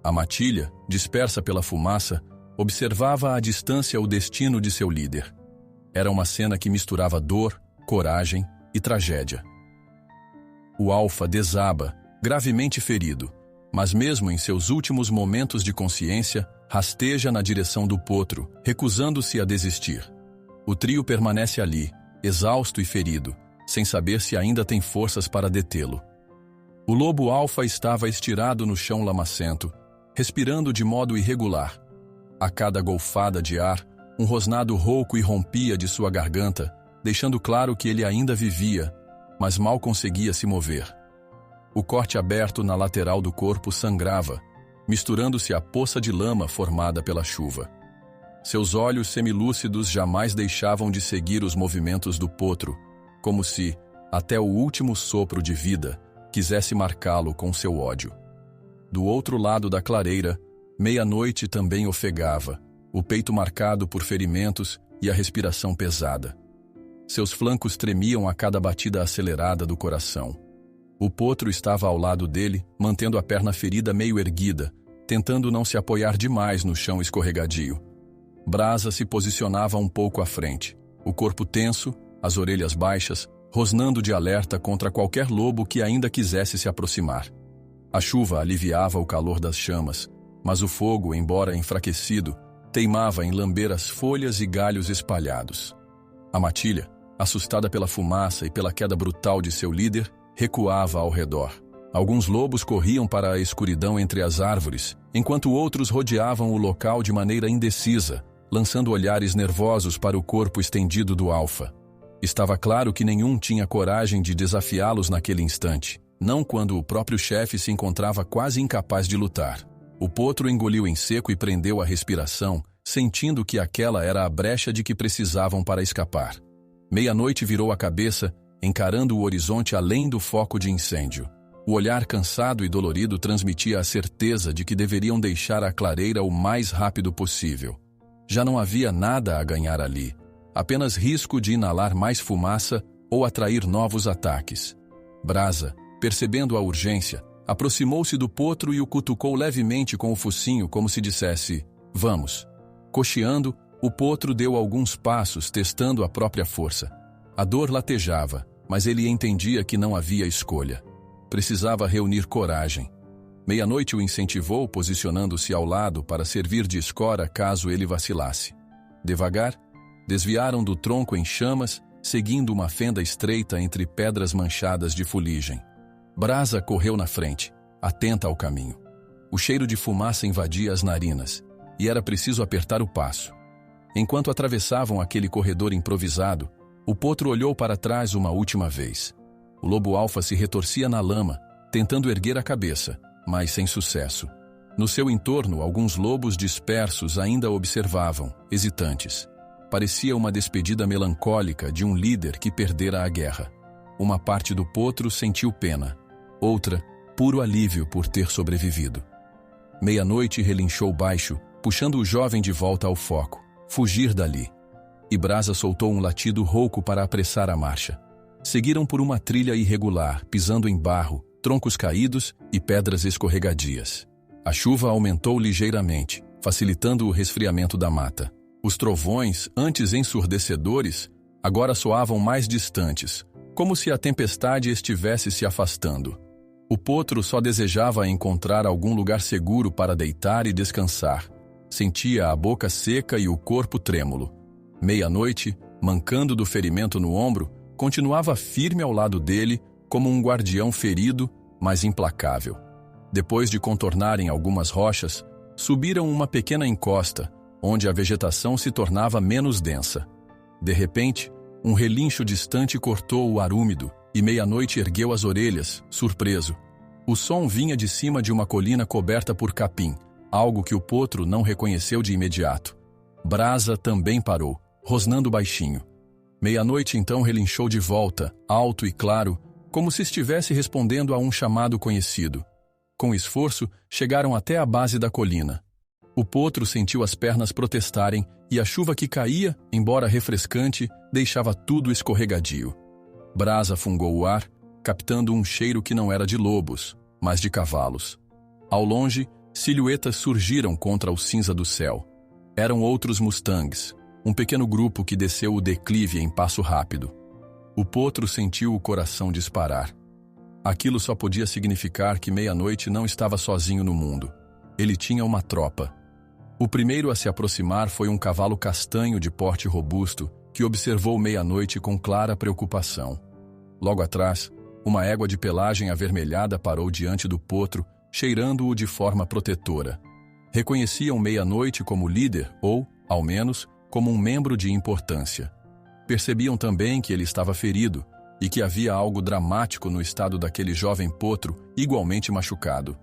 A matilha, dispersa pela fumaça, observava à distância o destino de seu líder. Era uma cena que misturava dor, coragem e tragédia. O Alfa desaba, gravemente ferido, mas mesmo em seus últimos momentos de consciência, rasteja na direção do potro, recusando-se a desistir. O trio permanece ali, exausto e ferido, sem saber se ainda tem forças para detê-lo. O lobo Alfa estava estirado no chão lamacento, respirando de modo irregular. A cada golfada de ar, um rosnado rouco irrompia de sua garganta, deixando claro que ele ainda vivia, mas mal conseguia se mover. O corte aberto na lateral do corpo sangrava, misturando-se à poça de lama formada pela chuva. Seus olhos semilúcidos jamais deixavam de seguir os movimentos do potro, como se, até o último sopro de vida, quisesse marcá-lo com seu ódio. Do outro lado da clareira, Meia-Noite também ofegava, o peito marcado por ferimentos e a respiração pesada. Seus flancos tremiam a cada batida acelerada do coração. O potro estava ao lado dele, mantendo a perna ferida meio erguida, tentando não se apoiar demais no chão escorregadio. Brasa se posicionava um pouco à frente, o corpo tenso, as orelhas baixas, rosnando de alerta contra qualquer lobo que ainda quisesse se aproximar. A chuva aliviava o calor das chamas, mas o fogo, embora enfraquecido, teimava em lamber as folhas e galhos espalhados. A matilha, assustada pela fumaça e pela queda brutal de seu líder, recuava ao redor. Alguns lobos corriam para a escuridão entre as árvores, enquanto outros rodeavam o local de maneira indecisa, lançando olhares nervosos para o corpo estendido do Alfa. Estava claro que nenhum tinha coragem de desafiá-los naquele instante, não quando o próprio chefe se encontrava quase incapaz de lutar. O potro engoliu em seco e prendeu a respiração, sentindo que aquela era a brecha de que precisavam para escapar. Meia-Noite virou a cabeça, encarando o horizonte além do foco de incêndio. O olhar cansado e dolorido transmitia a certeza de que deveriam deixar a clareira o mais rápido possível. Já não havia nada a ganhar ali, apenas risco de inalar mais fumaça ou atrair novos ataques. Brasa, percebendo a urgência, aproximou-se do potro e o cutucou levemente com o focinho como se dissesse, vamos. Cocheando, O potro deu alguns passos, testando a própria força. A dor latejava, mas ele entendia que não havia escolha. Precisava reunir coragem. Meia-noite o incentivou, posicionando-se ao lado para servir de escora caso ele vacilasse. Devagar, desviaram do tronco em chamas, seguindo uma fenda estreita entre pedras manchadas de fuligem. Brasa correu na frente, atenta ao caminho. O cheiro de fumaça invadia as narinas, e era preciso apertar o passo. Enquanto atravessavam aquele corredor improvisado, o potro olhou para trás uma última vez. O lobo-alfa se retorcia na lama, tentando erguer a cabeça, mas sem sucesso. No seu entorno, alguns lobos dispersos ainda observavam, hesitantes. Parecia uma despedida melancólica de um líder que perdera a guerra. Uma parte do potro sentiu pena, outra, puro alívio por ter sobrevivido. Meia-noite relinchou baixo, puxando o jovem de volta ao foco. Fugir dali. E Brasa soltou um latido rouco para apressar a marcha. Seguiram por uma trilha irregular, pisando em barro, troncos caídos e pedras escorregadias. A chuva aumentou ligeiramente, facilitando o resfriamento da mata. Os trovões, antes ensurdecedores, agora soavam mais distantes, como se a tempestade estivesse se afastando. O potro só desejava encontrar algum lugar seguro para deitar e descansar. Sentia a boca seca e o corpo trêmulo. Meia-noite, mancando do ferimento no ombro, continuava firme ao lado dele, como um guardião ferido, mas implacável. Depois de contornarem algumas rochas, subiram uma pequena encosta, onde a vegetação se tornava menos densa. De repente, um relincho distante cortou o ar úmido, e Meia-noite ergueu as orelhas, surpreso. O som vinha de cima de uma colina coberta por capim, algo que o potro não reconheceu de imediato. Brasa também parou, rosnando baixinho. Meia-noite então relinchou de volta, alto e claro, como se estivesse respondendo a um chamado conhecido. Com esforço, chegaram até a base da colina. O potro sentiu as pernas protestarem e a chuva que caía, embora refrescante, deixava tudo escorregadio. Brasa fungou o ar, captando um cheiro que não era de lobos, mas de cavalos. Ao longe, silhuetas surgiram contra o cinza do céu. Eram outros mustangs, um pequeno grupo que desceu o declive em passo rápido. O potro sentiu o coração disparar. Aquilo só podia significar que Meia-noite não estava sozinho no mundo. Ele tinha uma tropa. O primeiro a se aproximar foi um cavalo castanho de porte robusto que observou Meia-noite com clara preocupação. Logo atrás, uma égua de pelagem avermelhada parou diante do potro, cheirando-o de forma protetora. Reconheciam Meia-noite como líder ou, ao menos, como um membro de importância. Percebiam também que ele estava ferido e que havia algo dramático no estado daquele jovem potro igualmente machucado.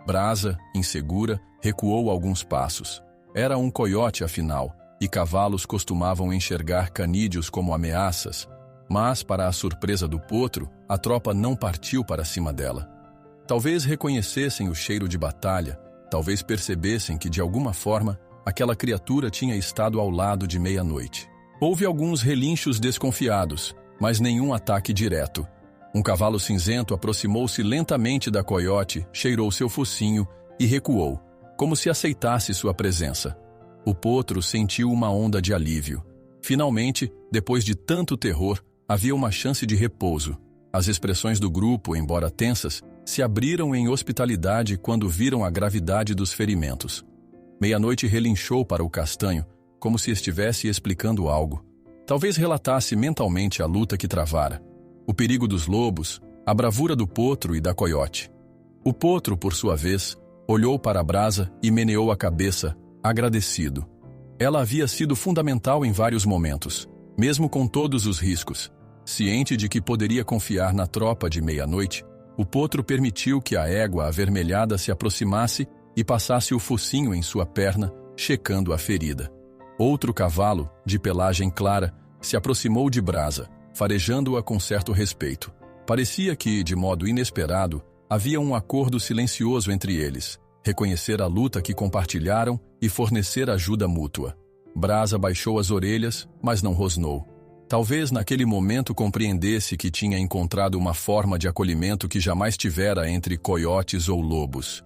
Brasa, insegura, recuou alguns passos. Era um coiote, afinal, e cavalos costumavam enxergar canídeos como ameaças, mas, para a surpresa do potro, a tropa não partiu para cima dela. Talvez reconhecessem o cheiro de batalha, talvez percebessem que, de alguma forma, aquela criatura tinha estado ao lado de Meia-noite. Houve alguns relinchos desconfiados, mas nenhum ataque direto. Um cavalo cinzento aproximou-se lentamente da coiote, cheirou seu focinho e recuou, como se aceitasse sua presença. O potro sentiu uma onda de alívio. Finalmente, depois de tanto terror, havia uma chance de repouso. As expressões do grupo, embora tensas, se abriram em hospitalidade quando viram a gravidade dos ferimentos. Meia-noite relinchou para o castanho, como se estivesse explicando algo. Talvez relatasse mentalmente a luta que travara, o perigo dos lobos, a bravura do potro e da coiote. O potro, por sua vez, olhou para a Brasa e meneou a cabeça, agradecido. Ela havia sido fundamental em vários momentos, mesmo com todos os riscos. Ciente de que poderia confiar na tropa de Meia-noite, o potro permitiu que a égua avermelhada se aproximasse e passasse o focinho em sua perna, checando a ferida. Outro cavalo, de pelagem clara, se aproximou de Brasa, farejando-a com certo respeito. Parecia que, de modo inesperado, havia um acordo silencioso entre eles, reconhecer a luta que compartilharam e fornecer ajuda mútua. Brasa baixou as orelhas, mas não rosnou. Talvez naquele momento compreendesse que tinha encontrado uma forma de acolhimento que jamais tivera entre coiotes ou lobos.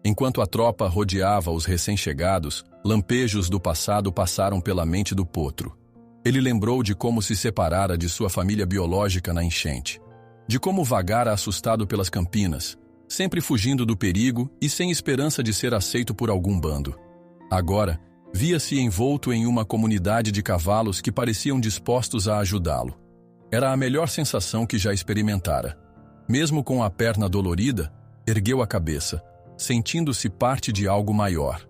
Enquanto a tropa rodeava os recém-chegados, lampejos do passado passaram pela mente do potro. Ele lembrou de como se separara de sua família biológica na enchente, de como vagara assustado pelas campinas, sempre fugindo do perigo e sem esperança de ser aceito por algum bando. Agora, via-se envolto em uma comunidade de cavalos que pareciam dispostos a ajudá-lo. Era a melhor sensação que já experimentara. Mesmo com a perna dolorida, ergueu a cabeça, sentindo-se parte de algo maior.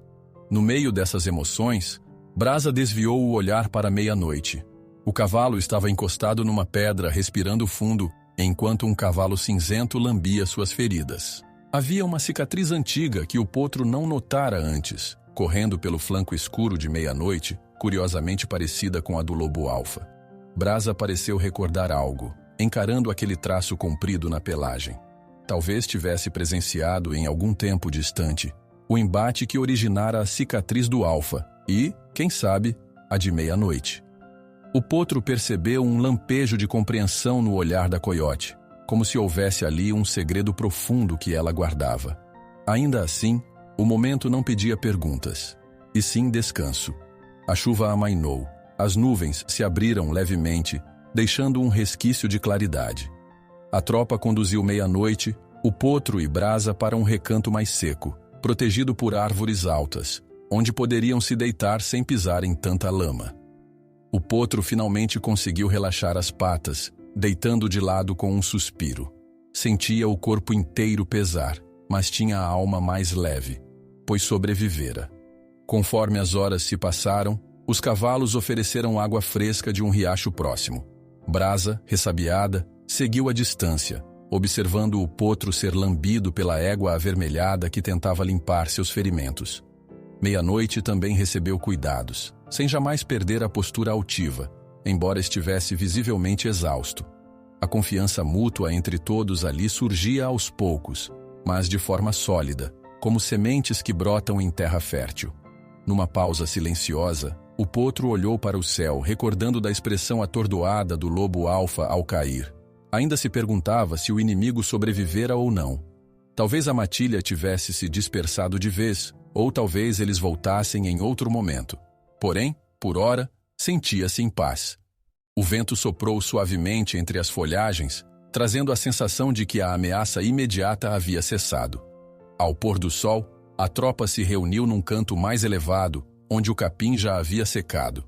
No meio dessas emoções, Brasa desviou o olhar para meia-noite. O cavalo estava encostado numa pedra, respirando fundo, enquanto um cavalo cinzento lambia suas feridas. Havia uma cicatriz antiga que o potro não notara antes, correndo pelo flanco escuro de meia-noite, curiosamente parecida com a do lobo alfa. Brasa pareceu recordar algo, encarando aquele traço comprido na pelagem. Talvez tivesse presenciado em algum tempo distante o embate que originara a cicatriz do alfa e, quem sabe, a de meia-noite. O potro percebeu um lampejo de compreensão no olhar da coiote, como se houvesse ali um segredo profundo que ela guardava. Ainda assim, o momento não pedia perguntas, e sim descanso. A chuva amainou, as nuvens se abriram levemente, deixando um resquício de claridade. A tropa conduziu meia-noite, o potro e Brasa para um recanto mais seco, protegido por árvores altas, onde poderiam se deitar sem pisar em tanta lama. O potro finalmente conseguiu relaxar as patas, deitando de lado com um suspiro. Sentia o corpo inteiro pesar, mas tinha a alma mais leve, pois sobrevivera. Conforme as horas se passaram, os cavalos ofereceram água fresca de um riacho próximo. Brasa, ressabiada, seguiu à distância, observando o potro ser lambido pela égua avermelhada que tentava limpar seus ferimentos. Meia-noite também recebeu cuidados, sem jamais perder a postura altiva, embora estivesse visivelmente exausto. A confiança mútua entre todos ali surgia aos poucos, mas de forma sólida, como sementes que brotam em terra fértil. Numa pausa silenciosa, o potro olhou para o céu, recordando da expressão atordoada do lobo alfa ao cair. Ainda se perguntava se o inimigo sobrevivera ou não. Talvez a matilha tivesse se dispersado de vez, ou talvez eles voltassem em outro momento. Porém, por ora, sentia-se em paz. O vento soprou suavemente entre as folhagens, trazendo a sensação de que a ameaça imediata havia cessado. Ao pôr do sol, a tropa se reuniu num canto mais elevado, onde o capim já havia secado.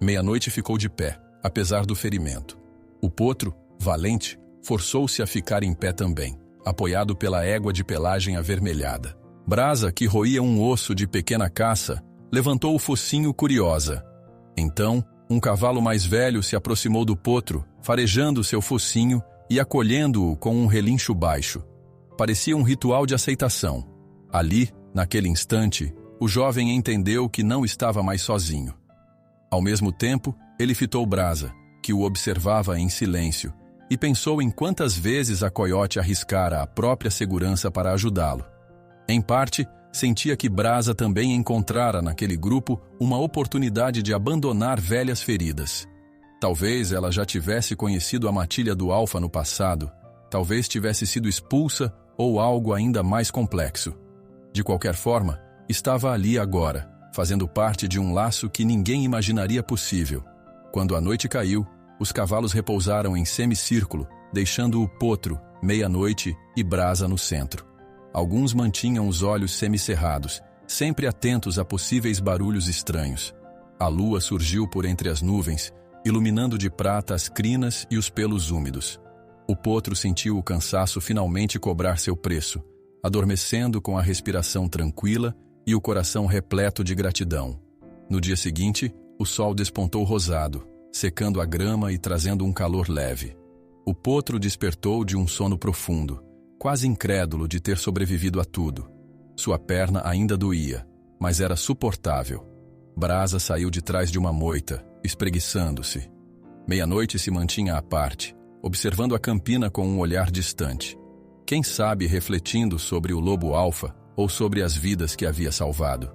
Meia-noite ficou de pé, apesar do ferimento. O potro, valente, forçou-se a ficar em pé também, apoiado pela égua de pelagem avermelhada. Brasa, que roía um osso de pequena caça, levantou o focinho curiosa. Então, um cavalo mais velho se aproximou do potro, farejando seu focinho e acolhendo-o com um relincho baixo. Parecia um ritual de aceitação. Ali, naquele instante, o jovem entendeu que não estava mais sozinho. Ao mesmo tempo, ele fitou Brasa, que o observava em silêncio, e pensou em quantas vezes a coiote arriscara a própria segurança para ajudá-lo. Em parte, sentia que Brasa também encontrara naquele grupo uma oportunidade de abandonar velhas feridas. Talvez ela já tivesse conhecido a matilha do alfa no passado, talvez tivesse sido expulsa ou algo ainda mais complexo. De qualquer forma, estava ali agora, fazendo parte de um laço que ninguém imaginaria possível. Quando a noite caiu, os cavalos repousaram em semicírculo, deixando o potro, meia-noite e Brasa no centro. Alguns mantinham os olhos semicerrados, sempre atentos a possíveis barulhos estranhos. A lua surgiu por entre as nuvens, iluminando de prata as crinas e os pelos úmidos. O potro sentiu o cansaço finalmente cobrar seu preço, adormecendo com a respiração tranquila e o coração repleto de gratidão. No dia seguinte, o sol despontou rosado, secando a grama e trazendo um calor leve. O potro despertou de um sono profundo, quase incrédulo de ter sobrevivido a tudo. Sua perna ainda doía, mas era suportável. Brasa saiu de trás de uma moita, espreguiçando-se. Meia-noite se mantinha à parte, observando a campina com um olhar distante. Quem sabe refletindo sobre o lobo alfa ou sobre as vidas que havia salvado.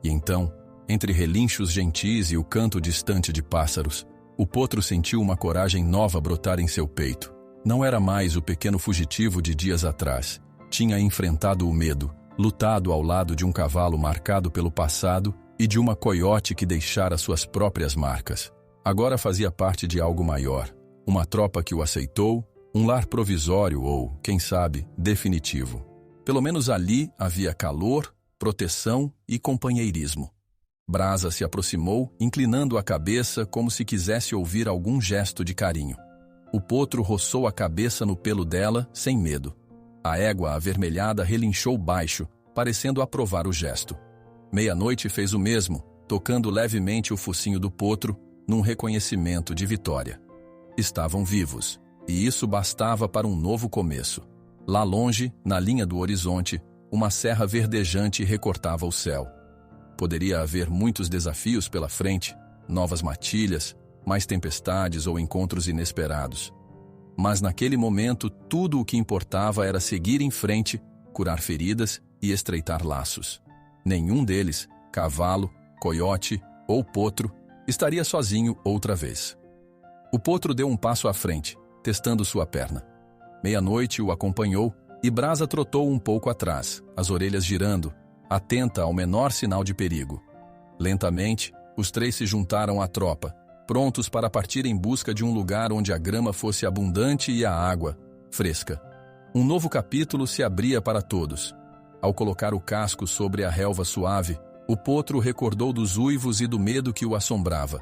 E então, entre relinchos gentis e o canto distante de pássaros, o potro sentiu uma coragem nova brotar em seu peito. Não era mais o pequeno fugitivo de dias atrás. Tinha enfrentado o medo, lutado ao lado de um cavalo marcado pelo passado e de uma coiote que deixara suas próprias marcas. Agora fazia parte de algo maior, uma tropa que o aceitou, um lar provisório ou, quem sabe, definitivo. Pelo menos ali havia calor, proteção e companheirismo. Brasa se aproximou, inclinando a cabeça como se quisesse ouvir algum gesto de carinho. O potro roçou a cabeça no pelo dela, sem medo. A égua avermelhada relinchou baixo, parecendo aprovar o gesto. Meia-noite fez o mesmo, tocando levemente o focinho do potro, num reconhecimento de vitória. Estavam vivos, e isso bastava para um novo começo. Lá longe, na linha do horizonte, uma serra verdejante recortava o céu. Poderia haver muitos desafios pela frente, novas matilhas, mais tempestades ou encontros inesperados. Mas naquele momento, tudo o que importava era seguir em frente, curar feridas e estreitar laços. Nenhum deles, cavalo, coiote ou potro, estaria sozinho outra vez. O potro deu um passo à frente, testando sua perna. Meia-noite o acompanhou e Brasa trotou um pouco atrás, as orelhas girando, atenta ao menor sinal de perigo. Lentamente, os três se juntaram à tropa, prontos para partir em busca de um lugar onde a grama fosse abundante e a água fresca. Um novo capítulo se abria para todos. Ao colocar o casco sobre a relva suave, o potro recordou dos uivos e do medo que o assombrava.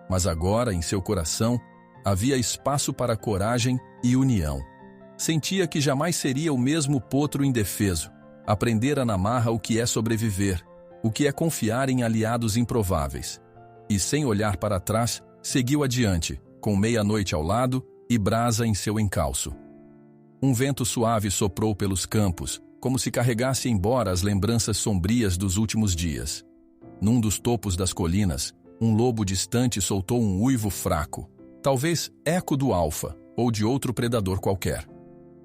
Mas agora, em seu coração, havia espaço para coragem e união. Sentia que jamais seria o mesmo potro indefeso. Aprendera na marra o que é sobreviver, o que é confiar em aliados improváveis. E sem olhar para trás, seguiu adiante, com meia-noite ao lado e Brasa em seu encalço. Um vento suave soprou pelos campos, como se carregasse embora as lembranças sombrias dos últimos dias. Num dos topos das colinas, um lobo distante soltou um uivo fraco, talvez eco do alfa ou de outro predador qualquer.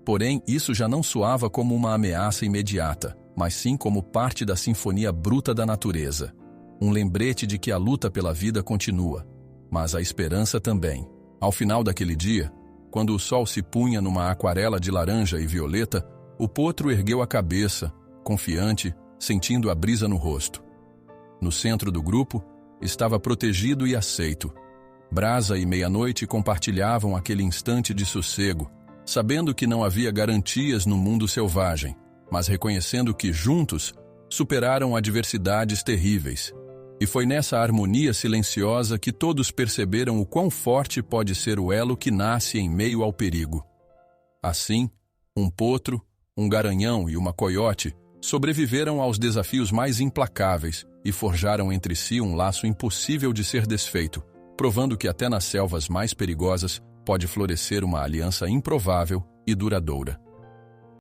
Porém, isso já não soava como uma ameaça imediata, mas sim como parte da sinfonia bruta da natureza. Um lembrete de que a luta pela vida continua, mas a esperança também. Ao final daquele dia, quando o sol se punha numa aquarela de laranja e violeta, o potro ergueu a cabeça, confiante, sentindo a brisa no rosto. No centro do grupo, estava protegido e aceito. Brasa e Meia-Noite compartilhavam aquele instante de sossego, sabendo que não havia garantias no mundo selvagem, mas reconhecendo que, juntos, superaram adversidades terríveis. E foi nessa harmonia silenciosa que todos perceberam o quão forte pode ser o elo que nasce em meio ao perigo. Assim, um potro, um garanhão e uma coiote sobreviveram aos desafios mais implacáveis e forjaram entre si um laço impossível de ser desfeito, provando que até nas selvas mais perigosas pode florescer uma aliança improvável e duradoura.